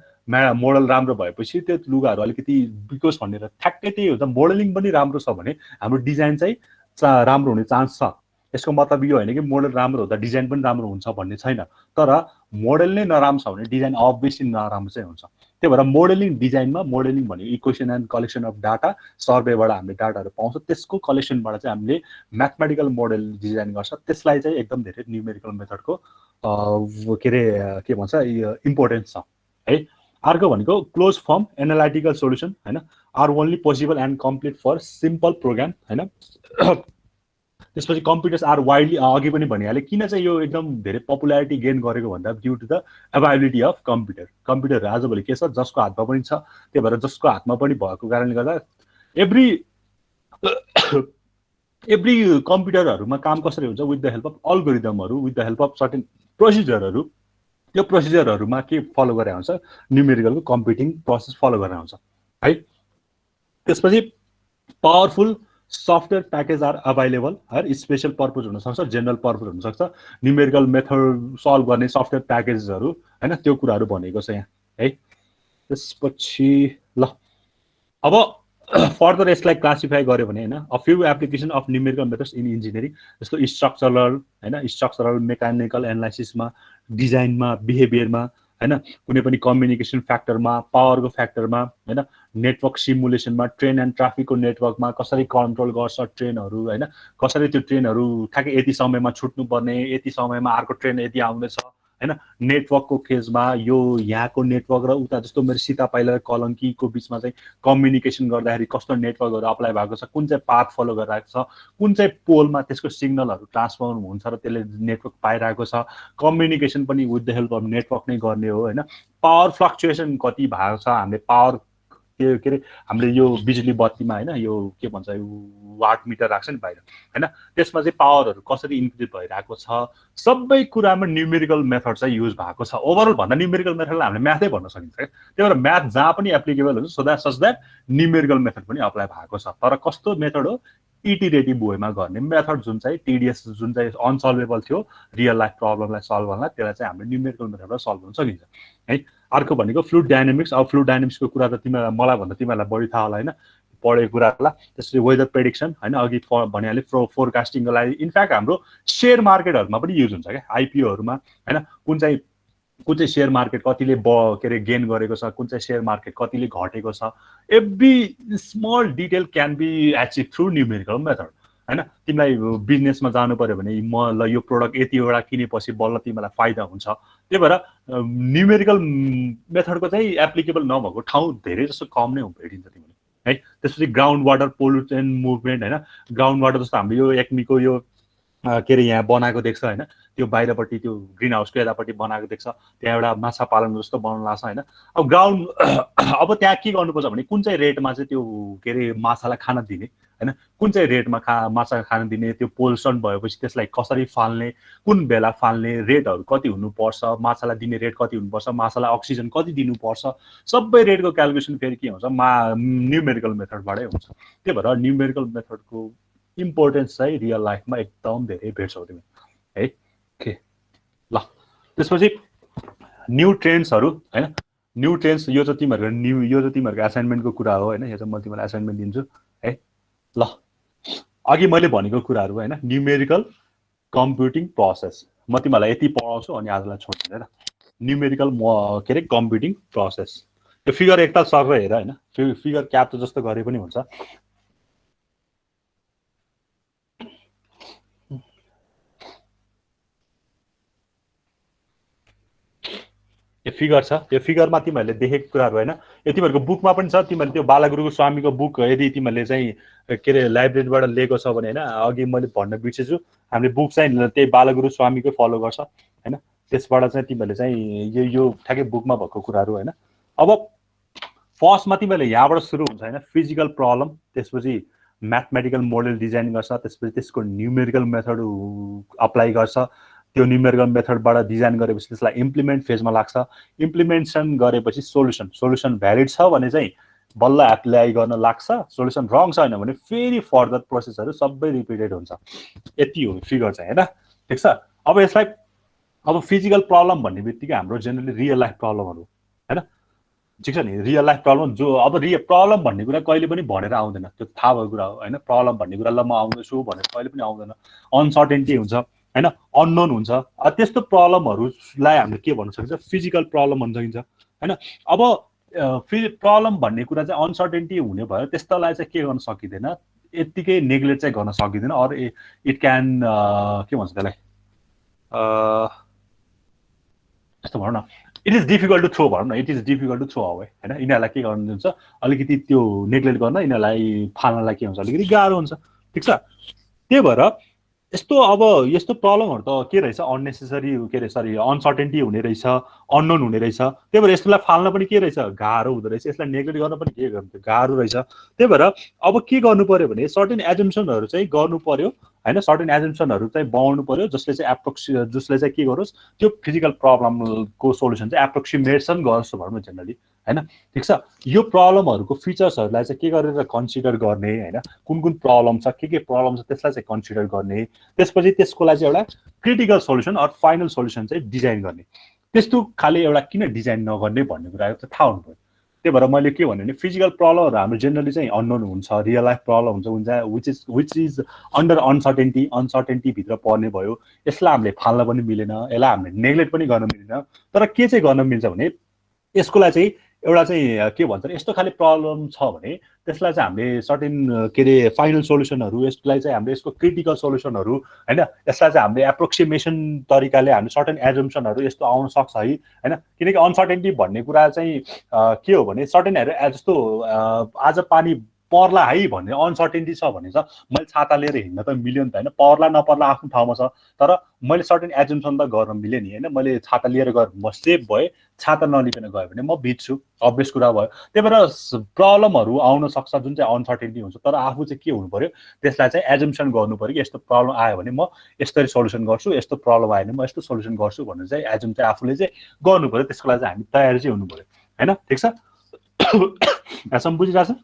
मोडल राम्रो भएपछि त्यो लुगाहरू अलिकति बिकोस् भनेर ठ्याक्कै त्यही हुन्छ। मोडलिङ पनि राम्रो छ भने हाम्रो डिजाइन चाहिँ राम्रो हुने चान्स छ। यसको मतलब यो हैन कि मोडल राम्रो हुँदा डिजाइन पनि राम्रो हुन्छ भन्ने छैन, तर मोडल नै नराम्रो छ भने डिजाइन अभियसली नराम्रो चाहिँ हुन्छ। त्यही भएर मोडलिङ डिजाइनमा मोडलिङ भनेको equation and collection of data, सर्वेबाट हामीले डाटाहरू पाउँछ, त्यसको कलेक्सनबाट चाहिँ हामीले म्याथमेटिकल मोडल डिजाइन गर्छ, त्यसलाई चाहिँ एकदम धेरै न्यूमेरिकल मेथडको के अरे के भन्छ इम्पोर्टेन्स छ है। अर्को भनेको क्लोज फर्म एनालाइटिकल सोल्युसन हैन, are only possible and complete for simple program हैन। त्यसपछि कम्प्युटर्स आर वाइडली अघि पनि भनिहालेँ किन चाहिँ यो एकदम धेरै पपुलारिटी गेन गरेको भन्दा due to the availability of computer आजभोलि के छ जसको हातमा पनि छ, त्यही भएर जसको हातमा पनि भएको कारणले गर्दा एभ्री कम्प्युटरहरूमा काम कसरी हुन्छ विथ द हेल्प अफ अल्गोरिदमहरू, with the help of certain प्रोसिजरहरू, त्यो प्रोसिजरहरूमा के फलो गरेर हुन्छ न्यूमेरिकलको कम्प्युटिङ प्रोसेस फलो गरेर हुन्छ है। त्यसपछि powerful software package are available है, स्पेसल पर्पज हुनसक्छ, जेनरल पर्पज हुनसक्छ, न्यूमेरिकल मेथड सल्भ गर्ने सफ्टवेयर प्याकेजेसहरू हैन, त्यो कुराहरू भनेको छ यहाँ है। त्यसपछि ल अब फर्दर यसलाई क्लासिफाई गर्यो भने हैन a few application of numerical methods in engineering, जस्तो स्ट्रक्चरल मेकानिकल एनालाइसिसमा, डिजाइनमा, बिहेभियरमा हैन, कुनै पनि कम्युनिकेसन फ्याक्टरमा, पावरको फ्याक्टरमा हैन, नेटवर्क सिमुलेसनमा, ट्रेन एन्ड ट्राफिकको नेटवर्कमा कसरी कन्ट्रोल गर्छ ट्रेनहरू हैन, कसरी त्यो ट्रेनहरू ठ्याक्कै यति समयमा छुट्नुपर्ने, यति समयमा अर्को ट्रेन यति आउँदैछ हैन नेटवर्कको केसमा यो यहाँको नेटवर्क र उता जस्तो मेरो सीता पाइला कलङ्कीको बिचमा चाहिँ कम्युनिकेसन गर्दाखेरि कस्तो नेटवर्कहरू अप्लाई भएको छ कुन चाहिँ पाथ फलो गरिरहेको छ कुन चाहिँ पोलमा त्यसको सिग्नलहरू ट्रान्सफर हुन्छ र त्यसले नेटवर्क पाइरहेको छ कम्युनिकेसन पनि with the help of network नै गर्ने हो हैन पावर फ्लक्चुएसन कति भएको छ हामीले पावर के अरे हामीले यो बिजुली बत्तीमा हैन यो के भन्छ वाट मिटर राख्छ नि बाहिर हैन त्यसमा चाहिँ पावरहरू कसरी इन्क्रिज भइरहेको छ सबै कुरामा न्यूमेरिकल मेथड चाहिँ युज भएको छ ओभरअल भन्दा न्यूमेरिकल मेथडलाई हामीले म्याथै भन्न सकिन्छ क्या त्यही भएर म्याथ जहाँ पनि एप्लिकेबल हुन्छ सो द्याट न्यूमेरिकल मेथड पनि अप्लाई भएको छ तर कस्तो मेथड हो इटिरेटिभ वेमा गर्ने मेथड जुन चाहिँ टिडिएस जुन चाहिँ अनसल्भेबल थियो रियल लाइफ प्रब्लमलाई सल्भ गर्नलाई त्यसलाई चाहिँ हामीले न्यूमेरिकल मेथडबाट सल्भ गर्न सकिन्छ है अर्को भनेको फ्लुइड डायनामिक्स अब फ्लुइड डायनामिक्सको कुरा त तिमीलाई मलाई भन्दा तिमीलाई बढी थाहा होला हैन पढेको कुराहरूलाई त्यसरी वेदर प्रेडिक्सन हैन अघि भनिहाले फोरकास्टिङको लागि इनफ्याक्ट हाम्रो सेयर मार्केटहरूमा पनि युज हुन्छ क्या आइपिओहरूमा हैन कुन चाहिँ सेयर मार्केट कतिले के अरे गेन गरेको छ कुन चाहिँ सेयर मार्केट कतिले घटेको छ every small detail can be achieve through numerical method हैन तिमीलाई बिजनेसमा जानु पर्यो भने म ल यो प्रोडक्ट यतिवटा किनेपछि बल्ल तिमीलाई फाइदा हुन्छ त्यही भएर न्यूमेरिकल मेथडको चाहिँ एप्लिकेबल नभएको ठाउँ धेरै जस्तो कम नै भेटिन्छ तिमीलाई है त्यसपछि ग्राउन्ड वाटर पोल्युसन मुभमेन्ट हैन ग्राउन्ड वाटर जस्तो हामीले यो एक्मीको यो के अरे यहाँ बनाएको देख्छ हैन त्यो बाहिरपट्टि त्यो ग्रिन हाउसको यतापट्टि बनाएको देख्छ त्यहाँ एउटा माछा पालन जस्तो बनाउन लाग्छ हैन अब ग्राउन्ड अब त्यहाँ के गर्नुपर्छ भने कुन चाहिँ रेटमा चाहिँ त्यो के अरे माछालाई खाना दिने हैन कुन चाहिँ रेटमा माछा खाना दिने त्यो पोल्युसन भएपछि त्यसलाई कसरी फाल्ने कुन बेला फाल्ने रेटहरू कति हुनुपर्छ माछालाई दिने रेट कति हुनुपर्छ माछालाई अक्सिजन कति दिनुपर्छ सबै रेटको क्यालकुलेसन फेरि के हुन्छ न्यूमेरिकल मेथडबाटै हुन्छ त्यही भएर न्यूमेरिकल मेथडको इम्पोर्टेन्स चाहिँ रियल लाइफमा एकदम धेरै भेट्छौ तिमी है के ल त्यसपछि न्यू ट्रेन्ड्सहरू हैन न्यू ट्रेन्ड्स यो चाहिँ तिमीहरूको असाइनमेन्टको कुरा हो हैन यो चाहिँ म तिमीलाई असाइनमेन्ट दिन्छु है ल अघि मैले भनेको कुराहरू हैन न्यूमेरिकल कम्प्युटिङ प्रोसेस म तिमीलाई यति पढाउँछु अनि आजलाई छोड्दिनु है न्यूमेरिकल के अरे कम्प्युटिङ प्रोसेस यो फिगर एकताल सकेर हेर हैन फिगर क्याप त जस्तो गरे पनि हुन्छ यो फिगर छ यो फिगरमा तिमीहरूले देखेको कुराहरू हैन यो तिमीहरूको बुकमा पनि छ तिमीहरूले त्यो बालागुरुको स्वामीको बुक यदि तिमीहरूले चाहिँ के अरे लाइब्रेरीबाट लिएको छ भने हैन अघि मैले भन्न बिर्सेछु हामीले बुक चाहिँ त्यही बालागुरु स्वामीकै फलो गर्छ हैन त्यसबाट चाहिँ तिमीहरूले चाहिँ यो ठ्याक्कै बुकमा भएको कुराहरू हैन अब फर्स्टमा तिमीहरूले यहाँबाट सुरु हुन्छ हैन फिजिकल प्रब्लम त्यसपछि म्याथमेटिकल मोडल डिजाइन गर्छ त्यसपछि त्यसको न्यूमेरिकल मेथड अप्लाई गर्छ त्यो न्यूमेरिकल मेथडबाट डिजाइन गरेपछि त्यसलाई इम्प्लिमेन्ट फेजमा लाग्छ इम्प्लिमेन्टेसन गरेपछि सोलुसन भ्यालिड छ भने चाहिँ बल्ल एप्लाई गर्न लाग्छ सोलुसन रङ छैन भने फेरि फर्दर प्रोसेसहरू सबै रिपिटेड हुन्छ यति हो फिगर चाहिँ हैन ठीक छ अब यसलाई अब फिजिकल प्रब्लम भन्ने बित्तिकै हाम्रो जेनरली रियल लाइफ प्रब्लमहरू हैन ठिक छ नि रियल लाइफ प्रब्लम जो अब प्रब्लम भन्ने कुरा कहिले पनि भनेर आउँदैन त्यो थाहा भएको कुरा हो हैन प्रब्लम भन्ने कुरा ल म आउँदैछु भनेर कहिले पनि आउँदैन अनसर्टेन्टी हुन्छ हैन अननोन हुन्छ त्यस्तो प्रब्लमहरूलाई हामीले के भन्न सकिन्छ फिजिकल प्रब्लम भन्न सकिन्छ हैन अब प्रब्लम भन्ने कुरा चाहिँ अनसर्टेन्टी हुने भयो त्यस्तोलाई चाहिँ के गर्न सकिँदैन यतिकै नेग्लेक्ट चाहिँ गर्न सकिँदैन अर इट क्यान के भन्छ त्यसलाई यस्तो भनौँ न it is difficult to throw भनौँ न it is difficult to throw away हैन यिनीहरूलाई के गर्नुहुन्छ अलिकति त्यो नेग्लेक्ट गर्न यिनीहरूलाई फाल्नलाई के हुन्छ अलिकति गाह्रो हुन्छ ठिक छ त्यही भएर यस्तो प्रब्लमहरू त के रहेछ अननेसेसरी के अरे सरी अनसर्टेन्टी हुने रहेछ अननोन हुने रहेछ त्यही भएर यसलाई फाल्न पनि के रहेछ गाह्रो हुँदो रहेछ यसलाई नेग्लेक्ट गर्न पनि के गर्नु गाह्रो रहेछ त्यही भएर अब के गर्नु पर्यो भने सर्टेन एजम्सनहरू चाहिँ गर्नु पर्यो हैन सर्टेन एजम्सनहरू चाहिँ बनाउनु पर्यो जसले चाहिँ के गरोस् त्यो फिजिकल प्रब्लमको सोल्युसन चाहिँ एप्रोक्सिमेसन गरोस् भनौँ न जेनरली हैन ठिक छ यो प्रब्लमहरूको फिचर्सहरूलाई चाहिँ के गरेर कन्सिडर गर्ने हैन कुन प्रब्लम छ के प्रब्लम छ त्यसलाई चाहिँ कन्सिडर गर्ने त्यसपछि त्यसको लागि चाहिँ एउटा critical solution or final solution चाहिँ डिजाइन गर्ने त्यस्तो खाले एउटा किन डिजाइन नगर्ने भन्ने कुरा चाहिँ थाहा हुनु पर्यो त्यही भएर मैले के भने फिजिकल प्रब्लमहरू हाम्रो जेनरली चाहिँ अननोन हुन्छ रियल लाइफ प्रब्लम हुन्छ विच इज अन्डर अनसर्टेन्टी भित्र पर्ने भयो यसलाई हामीले फाल्न पनि मिलेन यसलाई हामीले नेग्लेक्ट पनि गर्न मिलेन तर के चाहिँ गर्न मिल्छ भने यसको लागि चाहिँ एउटा चाहिँ के भन्छ यस्तो खाली प्रब्लम छ भने त्यसलाई चाहिँ हामीले सर्टेन के अरे फाइनल सोल्युसनहरू यसलाई चाहिँ हामीले यसको क्रिटिकल सोल्युसनहरू होइन यसलाई चाहिँ हामीले एप्रोक्सिमेसन तरिकाले हामीले सर्टेन एजम्सनहरू यस्तो आउन सक्छ है होइन किनकि अनसर्टेन्टी भन्ने कुरा चाहिँ के हो भने सर्टेनहरू जस्तो आज पानी पर्ला है भन्ने अनसर्टेन्टी छ भने चाहिँ मैले छाता लिएर हिँड्न त मिल्यो नि त होइन पर्ला नपर्ला आफ्नो ठाउँमा छ तर मैले सर्टेन एजम्सन त गर्न मिल्यो नि होइन मैले छाता लिएर गएर म सेफ भएँ छाता नलिकन गयो भने म भिज्छु अभियस कुरा भयो त्यही भएर प्रब्लमहरू आउन सक्छ जुन चाहिँ अनसर्टेन्टी हुन्छ तर आफू चाहिँ के हुनु पर्यो त्यसलाई चाहिँ एजम्सन गर्नु पर्यो कि यस्तो प्रब्लम आयो भने म यसरी सोल्युसन गर्छु यस्तो प्रब्लम आयो भने म यस्तो सोल्युसन गर्छु भनेर चाहिँ एजम चाहिँ आफूले चाहिँ गर्नु पर्यो त्यसको लागि चाहिँ हामी तयारी चाहिँ हुनु पर्यो होइन ठिक छ यहाँसम्म बुझिरहेछ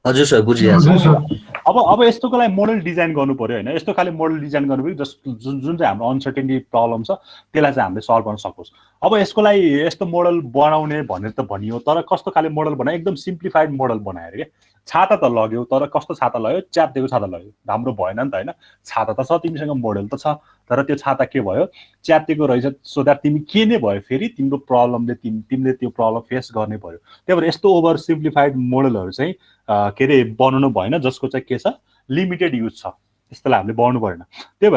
हजुर सर बुझिरहेको अब यस्तोको लागि मोडल डिजाइन गर्नु पर्यो होइन यस्तो खाले मोडल डिजाइन गर्नु पर्यो जुन चाहिँ हाम्रो अनसर्टेन्टी प्रब्लम छ त्यसलाई चाहिँ हामीले सल्भ गर्न सकोस् अब यसको लागि यस्तो मोडल बनाउने भनेर त भनियो तर कस्तो खाले मोडल बनायो एकदम सिम्प्लिफाइड मोडल बनाएर के छाता त लग्यो तर कस्तो छाता लग्यो च्याप्टेको छाता लग्यो राम्रो भएन नि त होइन छाता त छ तिमीसँग मोडल त छ तर त्यो छाता के भयो च्याप्टेको रहेछ सो द्याट तिमी के नै भयो फेरि तिम्रो प्रब्लमले तिमीले त्यो प्रब्लम फेस गर्ने पर्यो त्यही भएर यस्तो ओभर सिम्प्लिफाइड मोडलहरू चाहिँ के अरे बनाउनु भएन जसको चाहिँ के छ लिमिटेड युज छ त्यस्तोलाई हामीले बनाउनु भएन त्यही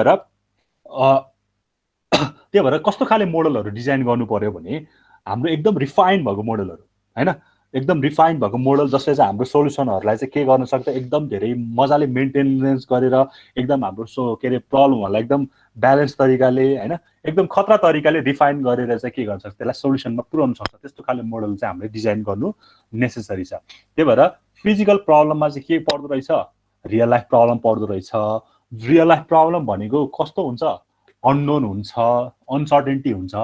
भएर कस्तो खाले मोडलहरू डिजाइन गर्नु पर्यो भने हाम्रो एकदम रिफाइन भएको मोडलहरू होइन एकदम रिफाइन भएको मोडल जसले चाहिँ हाम्रो सोल्युसनहरूलाई चाहिँ के गर्न सक्छ एकदम धेरै मजाले मेन्टेनेन्स गरेर एकदम हाम्रो के अरे प्रब्लमहरूलाई एकदम ब्यालेन्स तरिकाले होइन एकदम खतरा तरिकाले रिफाइन गरेर चाहिँ के गर्न सक्छ त्यसलाई सोल्युसनमा पुर्याउन सक्छ त्यस्तो खाले मोडल चाहिँ हामीले डिजाइन गर्नु नेसेसरी छ त्यही भएर फिजिकल प्रब्लममा चाहिँ के पर्दो रहेछ रियल लाइफ प्रब्लम पर्दो रहेछ रियल लाइफ प्रब्लम भनेको कस्तो हुन्छ अननोन हुन्छ अनसर्टेन्टी हुन्छ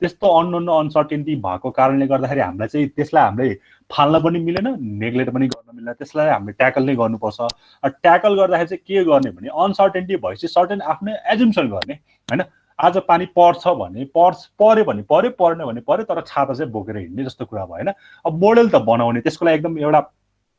त्यस्तो अननोन र अनसर्टेन्टी भएको कारणले गर्दाखेरि हामीलाई चाहिँ त्यसलाई हामीले फाल्न पनि मिलेन नेग्लेक्ट पनि गर्न मिलेन त्यसलाई हामीले ट्याकल नै गर्नुपर्छ ट्याकल गर्दाखेरि चाहिँ के गर्ने भने अनसर्टेन्टी भएपछि सर्टेन आफ्नै एजम्सन गर्ने होइन आज पानी पर्छ भने पर्यो भने पर्यो परेन भने पर्यो तर छाता चाहिँ बोकेर हिँड्ने जस्तो कुरा भयो होइन अब मोडल त बनाउने त्यसको लागि एकदम एउटा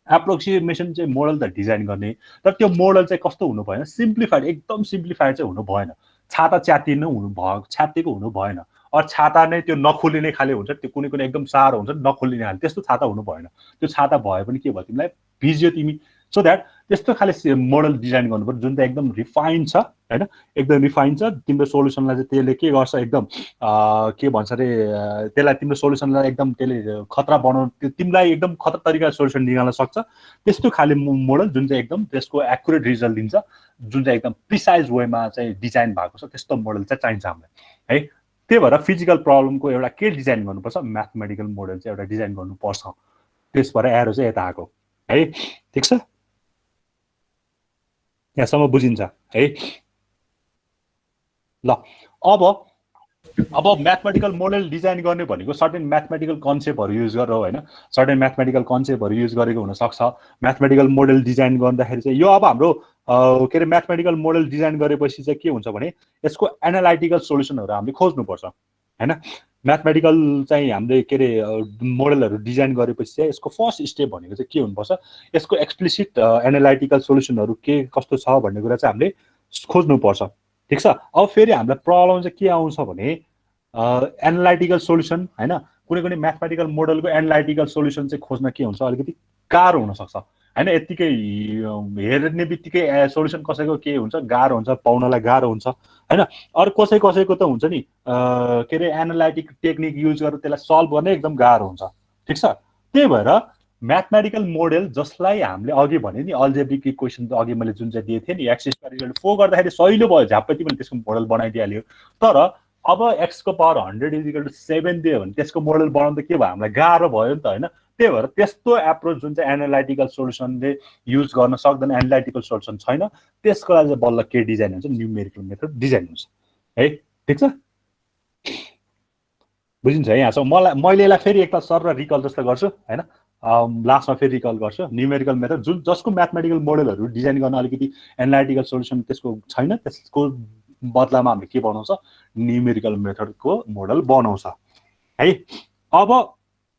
एप्रोक्सिमेसन चाहिँ मोडल त डिजाइन गर्ने तर त्यो मोडल चाहिँ कस्तो हुनु भएन सिम्प्लिफाइड एकदम सिम्प्लिफाइड चाहिँ हुनु भएन छाता च्यातिएको हुनु भएन अरू छाता नै त्यो नखोलिने खाले हुन्छ त्यो कुनै कुनै एकदम साह्रो हुन्छ नखोलिने खाले त्यस्तो छाता हुनु भएन त्यो छाता भयो पनि के भयो तिमीलाई भिज्यो तिमी सो द्याट त्यस्तो खाले मोडल डिजाइन गर्नु पर्यो जुन चाहिँ एकदम रिफाइन छ होइन एकदम रिफाइन छ तिम्रो सोल्युसनलाई चाहिँ त्यसले के गर्छ एकदम के भन्छ अरे त्यसलाई तिम्रो सोल्युसनलाई एकदम त्यसले खतरा बनाउनु तिमीलाई एकदम खतरा तरिकाले सोल्युसन निकाल्न सक्छ त्यस्तो खाले मोडल जुन चाहिँ एकदम त्यसको एक्युरेट रिजल्ट दिन्छ जुन चाहिँ एकदम प्रिसाइज वेमा चाहिँ डिजाइन भएको छ त्यस्तो मोडल चाहिँ चाहिन्छ हामीलाई है त्यही भएर फिजिकल प्रब्लमको एउटा के डिजाइन गर्नुपर्छ म्याथमेटिकल मोडल चाहिँ एउटा डिजाइन गर्नुपर्छ त्यसबाट एरो चाहिँ यता आएको है ठिक छ यहाँसम्म बुझिन्छ है ल अब म्याथमेटिकल मोडल डिजाइन गर्ने भनेको सर्टेन म्याथमेटिकल कन्सेप्टहरू युज गरेर होइन सर्टेन म्याथमेटिकल कन्सेप्टहरू युज गरेको हुनसक्छ म्याथमेटिकल मोडल डिजाइन गर्दाखेरि चाहिँ यो अब हाम्रो के अरे म्याथमेटिकल मोडल डिजाइन गरेपछि चाहिँ के हुन्छ भने यसको एनालाइटिकल सोल्युसनहरू हामीले खोज्नुपर्छ होइन म्याथमेटिकल चाहिँ हामीले के अरे मोडलहरू डिजाइन गरेपछि चाहिँ यसको फर्स्ट स्टेप भनेको चाहिँ के हुनुपर्छ यसको एक्सप्लिसिट एनालाइटिकल सोल्युसनहरू के कस्तो छ भन्ने कुरा चाहिँ हामीले खोज्नुपर्छ ठिक छ अब फेरि हामीलाई प्रब्लम चाहिँ के आउँछ भने एनालाइटिकल सोल्युसन होइन कुनै म्याथमेटिकल मोडलको एनालाइटिकल सोल्युसन चाहिँ खोज्न के हुन्छ अलिकति गाह्रो हुनसक्छ होइन यत्तिकै हेर्ने बित्तिकै सोल्युसन कसैको के हुन्छ गाह्रो हुन्छ पाउनलाई गाह्रो हुन्छ होइन अरू कसैको त हुन्छ नि के अरे एनालाइटिक टेक्निक युज गरेर त्यसलाई सल्भ गर्ने एकदम गाह्रो हुन्छ ठिक छ त्यही भएर म्याथमेटिकल मोडल जसलाई हामीले अघि भने नि अल्जेब्रिक इक्वेसन अघि मैले जुन चाहिँ दिएको थिएँ नि एक्स स्क्वायर इक्वल टु 4 गर्दाखेरि सहिलो भयो झ्याप्पै तिमीले त्यसको मोडल बनाइदिइहाल्यो तर अब एक्सको पावर 100 इज इक्वल टु 7 दियो भने त्यसको मोडल बनाउनु त के भयो हामीलाई गाह्रो भयो नि त होइन त्यही भएर त्यस्तो एप्रोच जुन चाहिँ एनालाइटिकल सोल्युसनले युज गर्न सक्दैन एनालाइटिकल सोल्युसन छैन त्यसको लागि चाहिँ बल्ल के डिजाइन हुन्छ न्युमेरिकल मेथड डिजाइन हुन्छ है ठिक छ बुझिन्छ है यहाँसम्म मैले यसलाई फेरि एकताल सर र रिकल जस्तो गर्छु होइन लास्टमा फेरि रिकल गर्छु न्युमेरिकल मेथड जुन जसको म्याथमेटिकल मोडलहरू डिजाइन गर्न अलिकति एनालाइटिकल सोल्युसन त्यसको छैन त्यसको बदलामा हामीले के बनाउँछ न्युमेरिकल मेथडको मोडल बनाउँछ है अब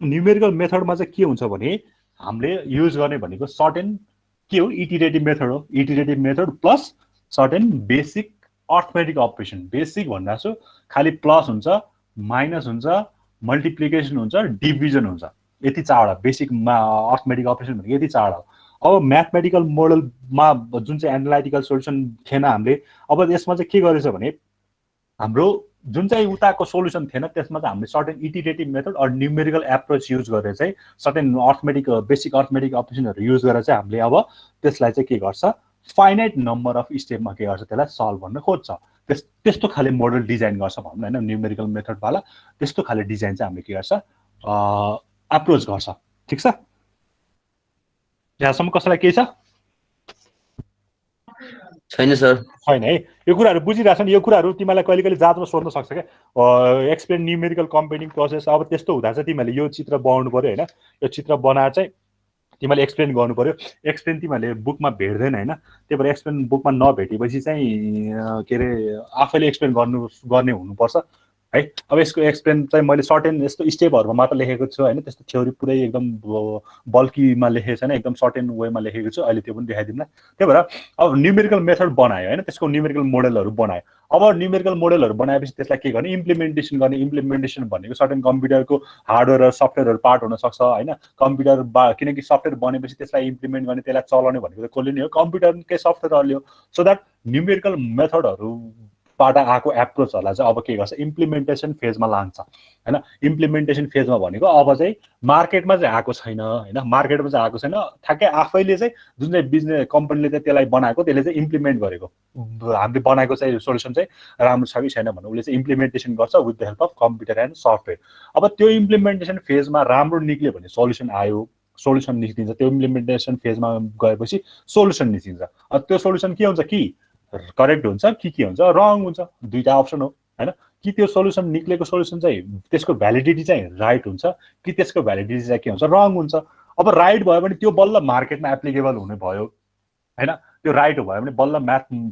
न्युमेरिकल मेथडमा चाहिँ के हुन्छ भने हामीले युज गर्ने भनेको सर्टेन के हो इटिरेटिभ मेथड हो iterative method plus certain basic arithmetic operation basic भन्दा छु खालि प्लस हुन्छ माइनस हुन्छ, मल्टिप्लिकेसन हुन्छ, डिभिजन हुन्छ। यति चारवटा बेसिक अर्थमेटिक अपरेसन भनेको यति चारवटा हो। अब म्याथमेटिकल मोडलमा जुन चाहिँ एनालाइटिकल सोल्युसन थिएन हामीले, अब यसमा चाहिँ के गरेछ भने हाम्रो जुन चाहिँ उताको सोल्युसन थिएन त्यसमा चाहिँ हामीले certain iterative method or numerical approach use गरेर चाहिँ सर्टेन अर्थमेटिक बेसिक अर्थमेटिक अपरेसनहरू युज गरेर चाहिँ हामीले अब त्यसलाई चाहिँ के गर्छ, फाइनाइट नम्बर अफ स्टेपमा के गर्छ, त्यसलाई सल्भ गर्न खोज्छ। त्यस्तो खाले मोडल डिजाइन गर्छ भनौँ न, होइन, न्युमेरिकल मेथडवाला त्यस्तो खाले डिजाइन चाहिँ हामीले के गर्छ, एप्रोच गर्छ। ठिक छ, यहाँसम्म कसैलाई केही छ? छैन सर। छैन है, यो कुराहरू बुझिरहेछ नि। यो कुराहरू तिमीलाई कहिले कहिले जातमा सोध्न सक्छ क्या, एक्सप्लेन न्युमेरिकल कम्पाउन्डिङ प्रोसेस। अब त्यस्तो हुँदा चाहिँ तिमीहरूले यो चित्र बनाउनु पर्यो होइन, यो चित्र बनाएर चाहिँ तिमीले एक्सप्लेन गर्नु पर्यो। एक्सप्लेन तिमीहरूले बुकमा भेट्दैन होइन, त्यही भएर एक्सप्लेन बुकमा नभेटेपछि चाहिँ के अरे आफैले एक्सप्लेन गर्ने हुनुपर्छ है। अब यसको एक्सप्लेन चाहिँ मैले सर्टेन यस्तो स्टेपहरूमा मात्र लेखेको छु होइन, त्यस्तो थ्योरी पुरै एकदम बल्कीमा लेखेको छैन, एकदम सर्टेन वेमा लेखेको छु। अहिले त्यो पनि देखाइदिउँ न। त्यही भएर अब न्युमेरिकल मेथड बनायो होइन, त्यसको न्युमेरिकल मोडलहरू बनायो। अब न्युमेरिकल मोडलहरू बनाएपछि त्यसलाई के गर्ने, इम्प्लिमेन्टेसन गर्ने। इम्प्लिमेन्टेसन भनेको सर्टेन कम्प्युटरको हार्डवेयर र सफ्टवेयरहरू पार्ट हुनसक्छ होइन। कम्प्युटर किनकि सफ्टवेयर बनेपछि त्यसलाई इम्प्लिमेन्ट गर्ने, त्यसलाई चलाउने भनेको त कसले नै हो, कम्प्युटरकै सफ्टवेयरहरूले हो। सो द्याट न्युमेरिकल मेथडहरूबाट आएको एप्रोचहरूलाई चाहिँ अब के गर्छ, इम्प्लिमेन्टेसन फेजमा लान्छ होइन। इम्प्लिमेन्टेसन फेजमा भनेको अब चाहिँ मार्केटमा चाहिँ आएको छैन होइन, मार्केटमा चाहिँ आएको छैन, ठ्याक्कै आफैले चाहिँ जुन चाहिँ बिजनेस कम्पनीले चाहिँ त्यसलाई बनाएको, त्यसले चाहिँ इम्प्लिमेन्ट गरेको, हामीले बनाएको चाहिँ सोल्युसन चाहिँ राम्रो छ कि छैन भने उसले चाहिँ इम्प्लिमेन्टेसन गर्छ with the help of computer and software. अब त्यो इम्प्लिमेन्टेसन फेजमा राम्रो निक्ल्यो भने सोल्युसन आयो, सोल्युसन निस्किन्छ। त्यो इम्प्लिमेन्टेसन फेजमा गएपछि सोल्युसन निस्किन्छ। त्यो सोल्युसन के हुन्छ, कि करेक्ट हुन्छ कि के हुन्छ, रङ हुन्छ। दुईटा अप्सन हो होइन, कि त्यो सोल्युसन निक्लेको सोल्युसन चाहिँ त्यसको भ्यालिडिटी चाहिँ राइट हुन्छ कि त्यसको भ्यालिडिटी चाहिँ के हुन्छ, रङ हुन्छ। अब राइट भयो भने त्यो बल्ल मार्केटमा एप्लिकेबल हुने भयो होइन, त्यो राइट भयो भने बल्ल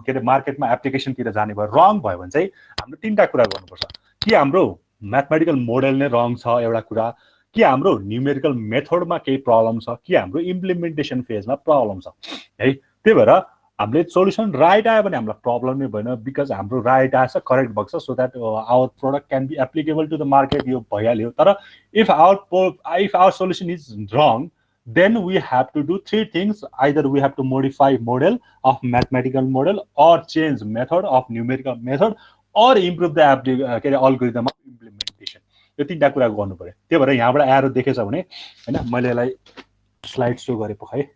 के अरे मार्केटमा एप्लिकेसनतिर जाने भयो। रङ भयो भने चाहिँ हाम्रो तिनवटा कुरा गर्नुपर्छ, कि हाम्रो म्याथमेटिकल मोडल नै रङ छ एउटा कुरा, कि हाम्रो न्युमेरिकल मेथडमा केही प्रब्लम छ, कि हाम्रो इम्प्लिमेन्टेसन फेजमा प्रब्लम छ है। त्यही भएर हामीले सोल्युसन राइट आयो भने हामीलाई प्रब्लम नै भएन, बिकज हाम्रो राइट आएछ, करेक्ट भएको छ, so that our product can be applicable to the market, यो भइहाल्यो। तर if our solution is wrong, then we have to do three things. Either we have to modify model of mathematical model, or change method of numerical method, or improve the algorithm of implementation. यो तीनटा कुरा गर्नु पर्यो। त्यही भएर यहाँबाट एरो देखेछ भने हैन, मैले यसलाई स्लाइड शो गरे पो है,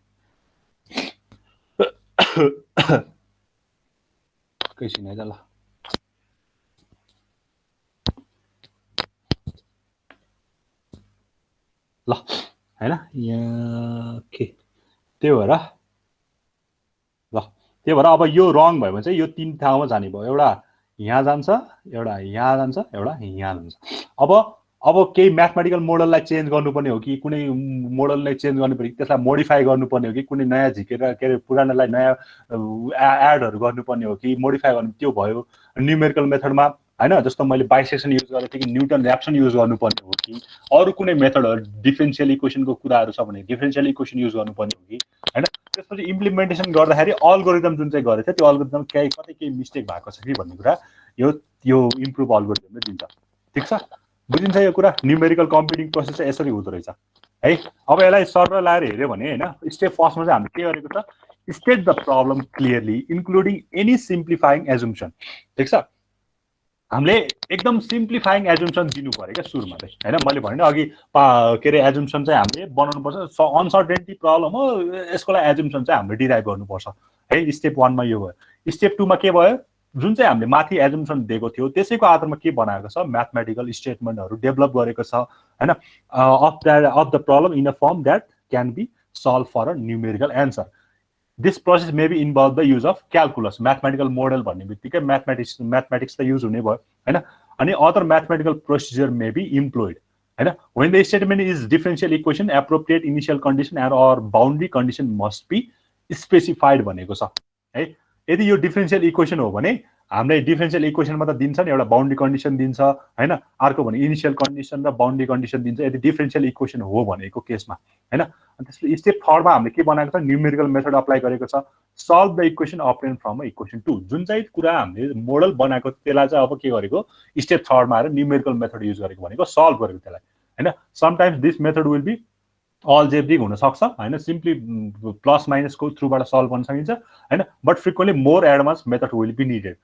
कैसिन है ल ल हैन, यहाँ के त्यही भएर ल, त्यही भएर अब यो रङ भयो भने चाहिँ यो तीन ठाउँमा जाने भयो। एउटा यहाँ जान्छ, एउटा यहाँ जान्छ, एउटा यहाँ जान्छ। अब केही म्याथमेटिकल मोडललाई चेन्ज गर्नुपर्ने हो कि कुनै मोडललाई चेन्ज गर्नुपर्ने, त्यसलाई मोडिफाई गर्नुपर्ने हो कि कुनै नयाँ झिकेर के अरे पुरानोलाई नयाँ एडहरू गर्नुपर्ने हो कि मोडिफाई गर्नु, त्यो भयो न्युमेरिकल मेथडमा हैन। जस्तो मैले बाइसेक्सन युज गरेको थिएँ कि न्युटन र्याप्सन युज गर्नुपर्ने हो कि अरू कुनै मेथडहरू, डिफरेन्शियल इक्वेसनको कुराहरू छ भने डिफरेन्शियल इक्वेसन युज गर्नुपर्ने हो कि हैन। त्यसपछि इम्प्लिमेन्टेसन गर्दाखेरि अल्गोरिदम जुन चाहिँ गरेको थियो त्यो अल्गोरिदम कतै केही मिस्टेक भएको छ कि भन्ने कुरा यो इम्प्रुभ अल्गोरिदमले दिन्छ। ठिक छ, बुझिन्छ यो कुरा। न्युमेरिकल कम्प्युटिङ प्रोसेस चाहिँ यसरी हुँदो रहेछ है। अब यसलाई सरल लाएर हेऱ्यो भने हैन, स्टेप फर्स्टमा चाहिँ हामीले के गरेको छ, state the problem clearly including any simplifying assumption. ठिक छ, हामीले एकदम सिम्प्लिफाइङ एजुम्सन दिनु पर्यो क्या सुरुमा चाहिँ हैन। मैले भने अघि के अरे एजुम्सन चाहिँ हामीले बनाउनु पर्छ, अनसर्टेनिटी प्रब्लम हो, यसको लागि एजुम्सन चाहिँ हामीले डिराइभ गर्नुपर्छ है। स्टेप 1 मा यो भयो। स्टेप 2 मा के भयो, जुन चाहिँ हामीले माथि एजुम्सन दिएको थियो त्यसैको आधारमा के बनाएको छ, म्याथमेटिकल स्टेटमेन्टहरू डेभलप गरेको छ हैन, of the problem in a form that can be solve for a numerical answer. This process may be involve the use of calculus. Mathematical model भन्ने बित्तिकै म्याथमेटिक्स त युज हुने भयो हैन। अनि other mathematical procedure may be employed हैन। When the statement is differential equation, appropriate initial condition and or boundary condition must be specified भनेको छ है। यदि यो डिफरेन्शियल इक्वेसन हो भने हामीले डिफरेन्शियल इक्वेसनमा त दिन्छ नि एउटा बाउन्ड्री कन्डिसन दिन्छ हैन अर्को भने इनिशियल कन्डिसन र बाउन्ड्री कन्डिसन दिन्छ यदि डिफरेन्शियल इक्वेसन हो भनेको केसमा हैन अनि त्यसले स्टेप 3 मा हामीले के बनाएको छ न्यूमेरिकल मेथड अप्लाई गरेको छ solve the equation obtained from equation 2 जुन चाहिँ कुरा हामीले मोडल बनाएको त्यसलाई चाहिँ अब के गरेको स्टेप 3 मा आएर न्यूमेरिकल मेथड युज गरेको भनेको सल्भ गरेको त्यसलाई हैन sometimes this method will be algebraic हुन सक्छ हैन सिम्पली प्लस माइनस को थ्रुबाट सल्भ गर्न सकिन्छ हैन but frequently more advance method will be needed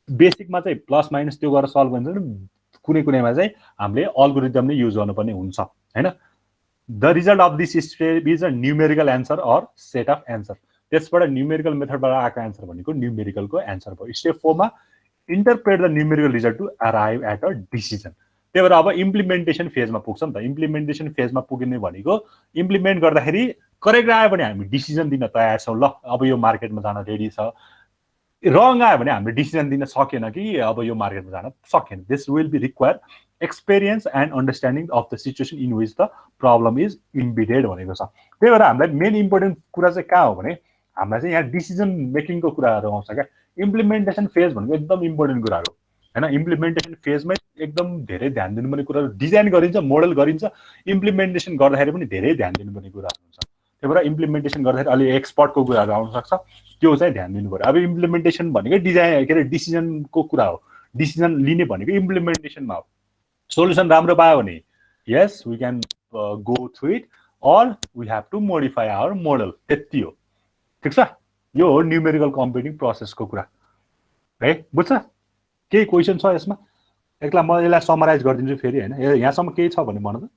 बेसिकमा चाहिँ प्लस माइनस त्यो गरेर सल्भ गर्न कुनै कुनैमा चाहिँ हामीले अल्गोरिदम नै युज गर्नुपर्ने हुन्छ हैन the result of this step is a numerical answer or set of answer त्यसबाट न्यूमेरिकल मेथडबाट आएको एन्सर भनेको न्यूमेरिकलको एन्सर भयो स्टेप 4 मा interpret the numerical result to arrive at a decision त्यही भएर अब इम्प्लिमेन्टेसन फेजमा पुग्छ नि त इम्प्लिमेन्टेसन फेजमा पुगिने भनेको इम्प्लिमेन्ट गर्दाखेरि करेक्ट आयो भने हामी डिसिजन दिन तयार छौँ ल अब यो मार्केटमा जान रेडी छ रङ आयो भने हामीले डिसिजन दिन सकेन कि अब यो मार्केटमा जान सकेन this will be require experience and understanding of the situation in which the problem is embedded भनेको छ त्यही भएर हामीलाई मेन इम्पोर्टेन्ट कुरा चाहिँ कहाँ हो भने हामीलाई चाहिँ यहाँ डिसिजन मेकिङको कुराहरू आउँछ क्या इम्प्लिमेन्टेसन फेज भनेको एकदम इम्पोर्टेन्ट कुराहरू हैन इम्प्लिमेन्टेसन फेजमै एकदम धेरै ध्यान दिनुपर्ने कुराहरू डिजाइन गरिन्छ मोडल गरिन्छ इम्प्लिमेन्टेसन गर्दाखेरि पनि धेरै ध्यान दिनुपर्ने कुराहरू हुन्छ त्यही भएर इम्प्लिमेन्टेसन गर्दाखेरि अलि एक्सपर्टको कुराहरू आउन सक्छ त्यो चाहिँ ध्यान दिनु पर्यो अब इम्प्लिमेन्टेसन भनेको डिजाइन के अरे डिसिजनको कुरा हो डिसिजन लिने भनेको इम्प्लिमेन्टेसनमा हो सोल्युसन राम्रो पायो भने yes we can go through it or we have to modify our model त्यति हो ठिक छ यो हो न्यूमेरिकल कम्प्युटिङ प्रोसेसको कुरा है बुझ्छ केही क्वेसन छ यसमा एकलाई म यसलाई समराइज गरिदिन्छु फेरि हैन यहाँसम्म केही छ भने भन त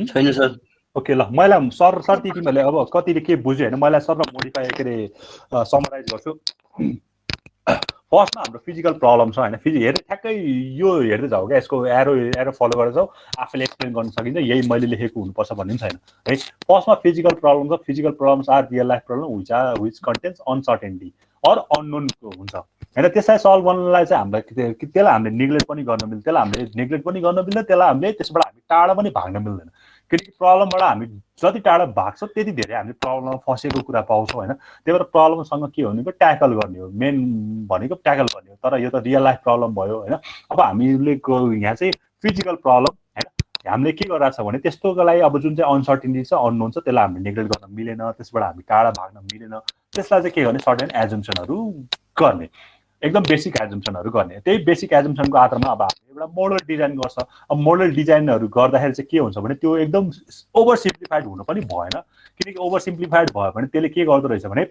छैन सर ओके ल मैले सर तिमीहरूले अब कतिले के बुझ्यो हैन मैले सर मोडिफाई के रे समराइज गर्छु फर्स्टमा हाम्रो फिजिकल प्रब्लम छ हैन हेर्दै ठ्याक्कै यो हेर्दै जाऊ क्या यसको एरो फलो गरेर जाऊ आफैले एक्सप्लेन गर्न सकिन्छ यही मैले लेखेको हुनुपर्छ भन्ने पनि छैन है फर्स्टमा फिजिकल प्रब्लम छ physical problems are real life problem which contains uncertainty or अननोनको हुन्छ हैन त्यसलाई सल्भ गर्नलाई चाहिँ हामीलाई त्यसलाई हामीले नेग्लेक्ट पनि गर्न मिल्दैन त्यसलाई हामीले नेग्लेक्ट पनि गर्न मिल्दैन त्यसलाई हामीले त्यसबाट हामी टाढा पनि भाग्न मिल्दैन किनकि प्रब्लमबाट हामी जति टाढा भाग्छौँ त्यति धेरै हामी प्रब्लममा फसेको कुरा पाउँछौँ हैन त्यही भएर प्रब्लमसँग के हो भनेको ट्याकल गर्ने हो मेन भनेको ट्याकल गर्ने हो तर यो त रियल लाइफ प्रब्लम भयो हैन अब हामीले यहाँ चाहिँ फिजिकल प्रब्लम हैन हामीले के गरिरहेको छ भने त्यस्तोको लागि अब जुन चाहिँ अनसर्टेनिटी छ अननोन छ त्यसलाई हामीले नेग्लेक्ट गर्न मिलेन त्यसबाट हामी टाढा भाग्न मिलेन त्यसलाई चाहिँ के गर्ने सर्टेन एजम्पसनहरू गर्ने एकदम बेसिक एजम्पसनहरू गर्ने त्यही बेसिक एजम्पसनको आधारमा अब हामीले एउटा मोडल डिजाइन गर्छ अब मोडल डिजाइनहरू गर्दाखेरि चाहिँ के हुन्छ भने त्यो एकदम ओभर सिम्प्लिफाइड हुन पनि भएन किनकि ओभर सिम्प्लिफाइड भयो भने त्यसले के गर्दो रहेछ भने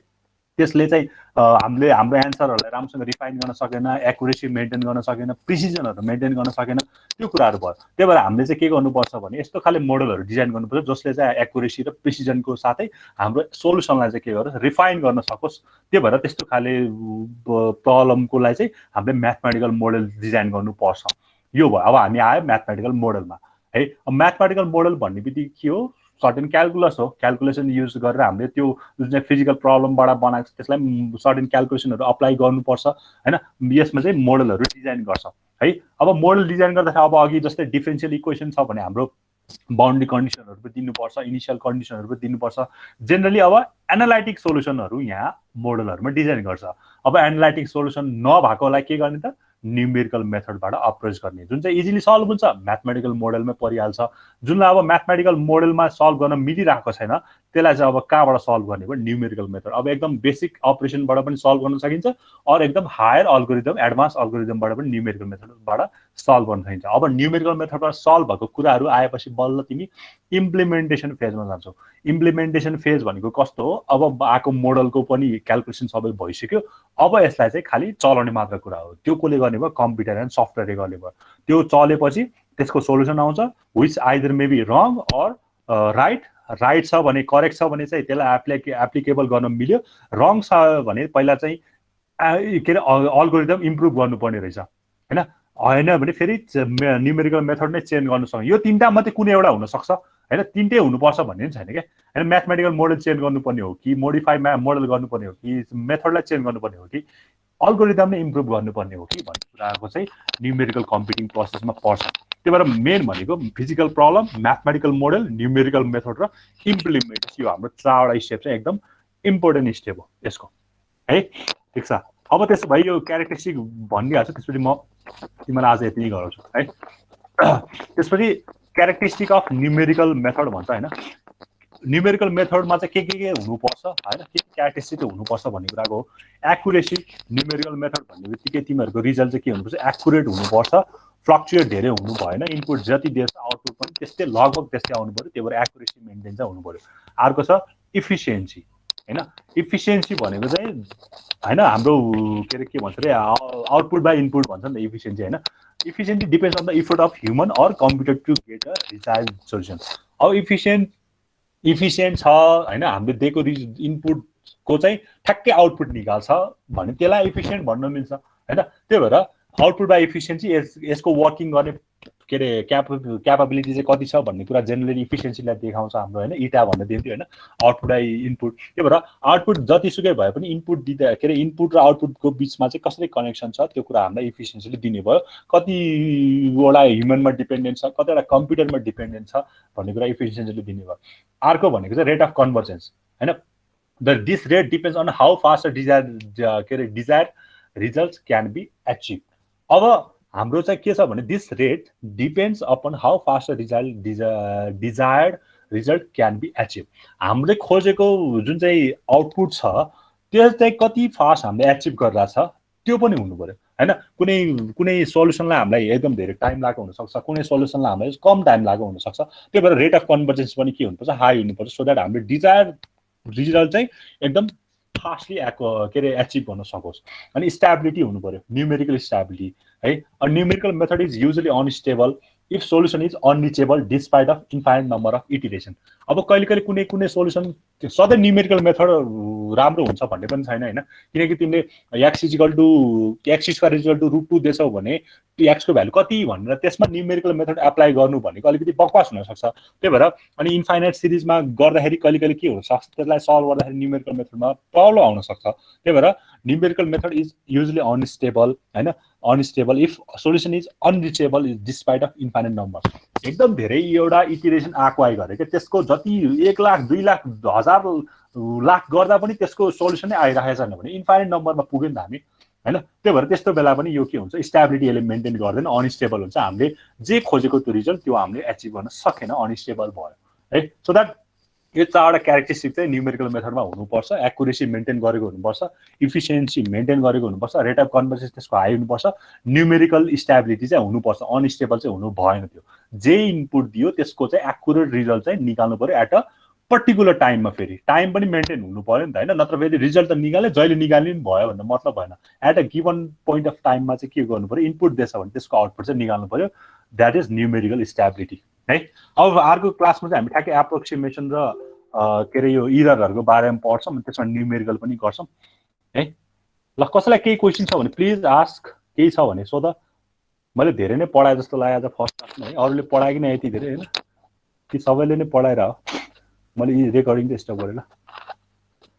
त्यसले चाहिँ हामीले हाम्रो एन्सरहरूलाई राम्रोसँग रिफाइन गर्न सकेन एक्युरेसी मेन्टेन गर्न सकेन प्रिसिजनहरू मेन्टेन गर्न सकेन त्यो कुराहरू भयो त्यही भएर हामीले चाहिँ के गर्नुपर्छ भने यस्तो खाले मोडलहरू डिजाइन गर्नुपर्छ जसले चाहिँ एक्युरेसी र प्रिसिजनको साथै हाम्रो सोल्युसनलाई चाहिँ के गरोस् रिफाइन गर्न सकोस् त्यही भएर त्यस्तो खाले प्रब्लमको लागि चाहिँ हामीले म्याथमेटिकल मोडल डिजाइन गर्नुपर्छ यो भयो अब हामी आयो म्याथमेटिकल मोडलमा है अब म्याथमेटिकल मोडल भन्ने बित्तिकै के हो सर्टेन क्यालकुलस हो क्यालकुलेसन युज गरेर हामीले त्यो जुन चाहिँ फिजिकल प्रब्लमबाट बनाएको छ त्यसलाई सर्टेन क्यालकुलेसनहरू अप्लाई गर्नुपर्छ हैन यसमा चाहिँ मोडलहरू डिजाइन गर्छ है अब मोडल डिजाइन गर्दाखेरि अब अघि जस्तै डिफरेन्शियल इक्वेसन छ भने हाम्रो बाउन्ड्री कन्डिसनहरू पनि दिनुपर्छ इनिशियल कन्डिसनहरू पनि दिनुपर्छ जेनरली अब एनालाइटिक सोल्युसनहरू यहाँ मोडलहरूमा डिजाइन गर्छ अब एनालाइटिक सोल्युसन नभएकोलाई के गर्ने त न्यूमेरिकल मेथडबाट अप्रोच गर्ने जुन चाहिँ इजिली सल्भ हुन्छ म्याथमेटिकल मोडलमै परिहाल्छ जुनलाई अब म्याथमेटिकल मोडलमा सल्भ गर्न मिलिरहेको छैन त्यसलाई चाहिँ अब कहाँबाट सल्भ गर्ने भयो न्यूमेरिकल मेथड अब एकदम बेसिक अपरेसनबाट पनि सल्भ गर्न सकिन्छ अर एकदम हायर अल्गोरिदम एडभान्स अल्गोरिदमबाट पनि न्यूमेरिकल मेथडबाट सल्भ गर्न सकिन्छ अब न्यूमेरिकल मेथडबाट सल्भ भएको कुराहरू आएपछि बल्ल तिमी इम्प्लिमेन्टेसन फेजमा जान्छौ इम्प्लिमेन्टेसन फेज भनेको कस्तो हो अब आएको मोडलको पनि क्यालकुलेसन सबै भइसक्यो अब यसलाई चाहिँ खालि चलाउने मात्र कुरा हो त्यो कसले गर्ने भयो कम्प्युटर एन्ड सफ्टवेयरले गर्ने भयो त्यो चलेपछि त्यसको सोल्युसन आउँछ which either may be wrong or right छ भने करेक्ट छ भने चाहिँ त्यसलाई एप्लिकेबल गर्न मिल्यो रङ छ भने पहिला चाहिँ के अरे अल्गोरिदम इम्प्रुभ गर्नुपर्ने रहेछ होइन भने फेरि न्यूमेरिकल मेथड नै चेन्ज गर्न सक्छ यो तीनटा मात्रै कुनै एउटा हुनसक्छ हैन तीनटै हुनुपर्छ भन्ने पनि छैन क्या हैन म्याथमेटिकल मोडल चेन्ज गर्नुपर्ने हो कि मोडिफाई मोडल गर्नुपर्ने हो कि मेथडलाई चेन्ज गर्नुपर्ने हो कि अल्गोरिदम नै इम्प्रुभ गर्नुपर्ने हो कि भन्ने कुराको चाहिँ न्यूमेरिकल कम्प्युटिङ प्रोसेसमा पर्छ त्यही भएर मेन भनेको physical problem mathematical model numerical method र इम्प्लिमेन्टेसन यो हाम्रो चारवटा स्टेप चाहिँ एकदम इम्पोर्टेन्ट स्टेप हो यसको है ठिक छ अब त्यसो भए यो क्यारेक्टरिस्टिक भनिहाल्छु त्यसपछि म तिमीलाई आज यति नै गराउँछु है त्यसपछि क्यारेक्टरिस्टिक अफ न्युमेरिकल मेथड भन्छ हैन न्युमेरिकल मेथडमा चाहिँ के हुनुपर्छ हैन के क्यारेक्टरिस्टिक हुनुपर्छ भन्ने कुराको हो एक्युरेसी न्युमेरिकल मेथड भन्ने बित्तिकै तिमीहरूको रिजल्ट चाहिँ के हुनुपर्छ एक्युरेट हुनुपर्छ फ्लक्चुएट धेरै हुनु भएन इनपुट जति दिएछ आउटपुट पनि त्यस्तै लगभग त्यस्तै आउनु पर्यो त्यही भएर एक्युरेसी मेन्टेन चाहिँ हुनु पर्यो अर्को छ इफिसियन्सी हैन इफिसियन्सी भनेको चाहिँ हैन हाम्रो के भन्छ रे आउटपुट बाइ इनपुट भन्छ नि त इफिसियन्सी हैन efficiency depends on the effort of human or computer to get a desired solution अब इफिसियन्ट छ हैन हामीले दिएको इनपुटको चाहिँ ठ्याक्कै आउटपुट निकाल्छ भने त्यसलाई इफिसियन्ट भन्न मिल्छ हैन त्यही भएर आउटपुट बाइ इफिसियन्सी यसको वर्किङ गर्ने के अरे क्यापेबिलिटी चाहिँ कति छ भन्ने कुरा जेनरली इफिसियन्सीलाई देखाउँछ हाम्रो हैन इटा भन्ने दिन्थ्यो हैन आउटपुट बाइ इनपुट त्यही भएर आउटपुट जतिसुकै भए पनि इनपुट दिँदा के अरे इनपुट र आउटपुटको बिचमा चाहिँ कसरी कनेक्सन छ त्यो कुरा हामीलाई इफिसियन्सीले दिने भयो कतिवटा ह्युमनमा डिपेन्डेन्ट छ कतिवटा कम्प्युटरमा डिपेन्डेन्ट छ भन्ने कुरा इफिसियन्सीले दिने भयो अर्को भनेको चाहिँ रेट अफ कन्भर्जेन्स हैन this rate depends on how fast desire results can be achieve अब हाम्रो चाहिँ के छ भने this rate depends upon how fast desired result can be achieve हामीले खोजेको जुन चाहिँ आउटपुट छ त्यो चाहिँ कति फास्ट हामीले एचिभ गरिरहेछ त्यो पनि हुनु पर्यो हैन कुनै सोलुसनलाई हामीलाई एकदम धेरै टाइम लागेको हुनसक्छ कुनै सोलुसनलाई हामीलाई कम टाइम लागेको हुनसक्छ त्यही भएर रेट अफ कन्भर्जेन्स पनि के हुनुपर्छ हाई हुनुपर्छ सो द्याट हामीले डिजायर रिजल्ट चाहिँ एकदम फास्टली के अरे एचिभ गर्न सकोस् अनि स्टेबिलिटी हुनु पर्यो न्युमेरिकल स्टेबिलिटी है numerical method is usually unstable if solution is unreachable despite of infinite number of iteration अब कहिले कुनै सोल्युसन सधैँ न्युमेरिकल मेथड राम्रो हुन्छ भन्ने पनि छैन हैन किनकि तिमीले x स्क्वायर इक्वल टु √2 देछौ भने x को भ्यालु कति भनेर त्यसमा न्युमेरिकल मेथड एप्लाई गर्नु भनेको अलिकति बकवास हुन सक्छ त्यही भएर अनि इन्फाइनाइट सिरिजमा गर्दाखेरि कहिले के हुन सक्छ त्यसलाई सल्भ गर्दाखेरि न्युमेरिकल मेथडमा प्रब्लम आउन सक्छ त्यही भएर numerical method is usually unstable हैन unstable if solution is unreachable is despite of infinite number एकदम धेरै एउटा इटिरेसन आक्वाई गरे के त्यसको जति 1 लाख 2 लाख 1000 लाख गर्दा पनि त्यसको सोल्युसन नै आइरहेको छैन भने इन्फाइनाइट नम्बरमा पुग्यो नि त हामी हैन त्यही भएर त्यस्तो बेला पनि यो के हुन्छ स्टेबिलिटी यसले मेन्टेन गर्दैन अनस्टेबल हुन्छ हामीले जे खोजेको त्यो रिजल्ट त्यो हामीले एचिभ गर्न सकेन अनस्टेबल भयो है सो द्याट यो चारवटा क्यारेक्टरिस्टिक चाहिँ न्युमेरिकल मेथडमा हुनुपर्छ एक्युरेसी मेन्टेन गरेको हुनुपर्छ इफिसियन्सी मेन्टेन गरेको हुनुपर्छ रेट अफ कन्भर्जेन्स त्यसको हाई हुनुपर्छ न्युमेरिकल स्टेबिलिटी चाहिँ हुनुपर्छ अनस्टेबल चाहिँ हुनु भएन त्यो जे इनपुट दियो त्यसको चाहिँ एक्युरेट रिजल्ट चाहिँ निकाल्नु पर्यो एट अ पर्टिकुलर टाइममा फेरि टाइम पनि मेन्टेन हुनु पर्यो नि त हैन नत्र फेरि रिजल्ट त निकाले जहिले निकाल्ने पनि भयो भन्ने मतलब भएन at a given point of टाइममा चाहिँ के गर्नु पर्यो इनपुट दिएछ भने त्यसको आउटपुट चाहिँ निकाल्नु पर्यो द्याट इज न्युमेरिकल स्टेबिलिटी है अब अर्को क्लासमा चाहिँ हामी ठ्याक्कै एप्रोक्सिमेसन र के अरे यो इररहरूको बारेमा पढ्छौँ अनि त्यसमा न्युमेरिकल पनि गर्छौँ है ल कसैलाई केही क्वेसन छ भने प्लिज आस्क केही छ भने सोध मैले धेरै नै पढाए जस्तो लाग्यो आज फर्स्ट क्लासमा है अरूले पढाए कि न यति धेरै हैन कि सबैले नै पढाएर मैले रेकर्डिङ त स्टप गरेँ ल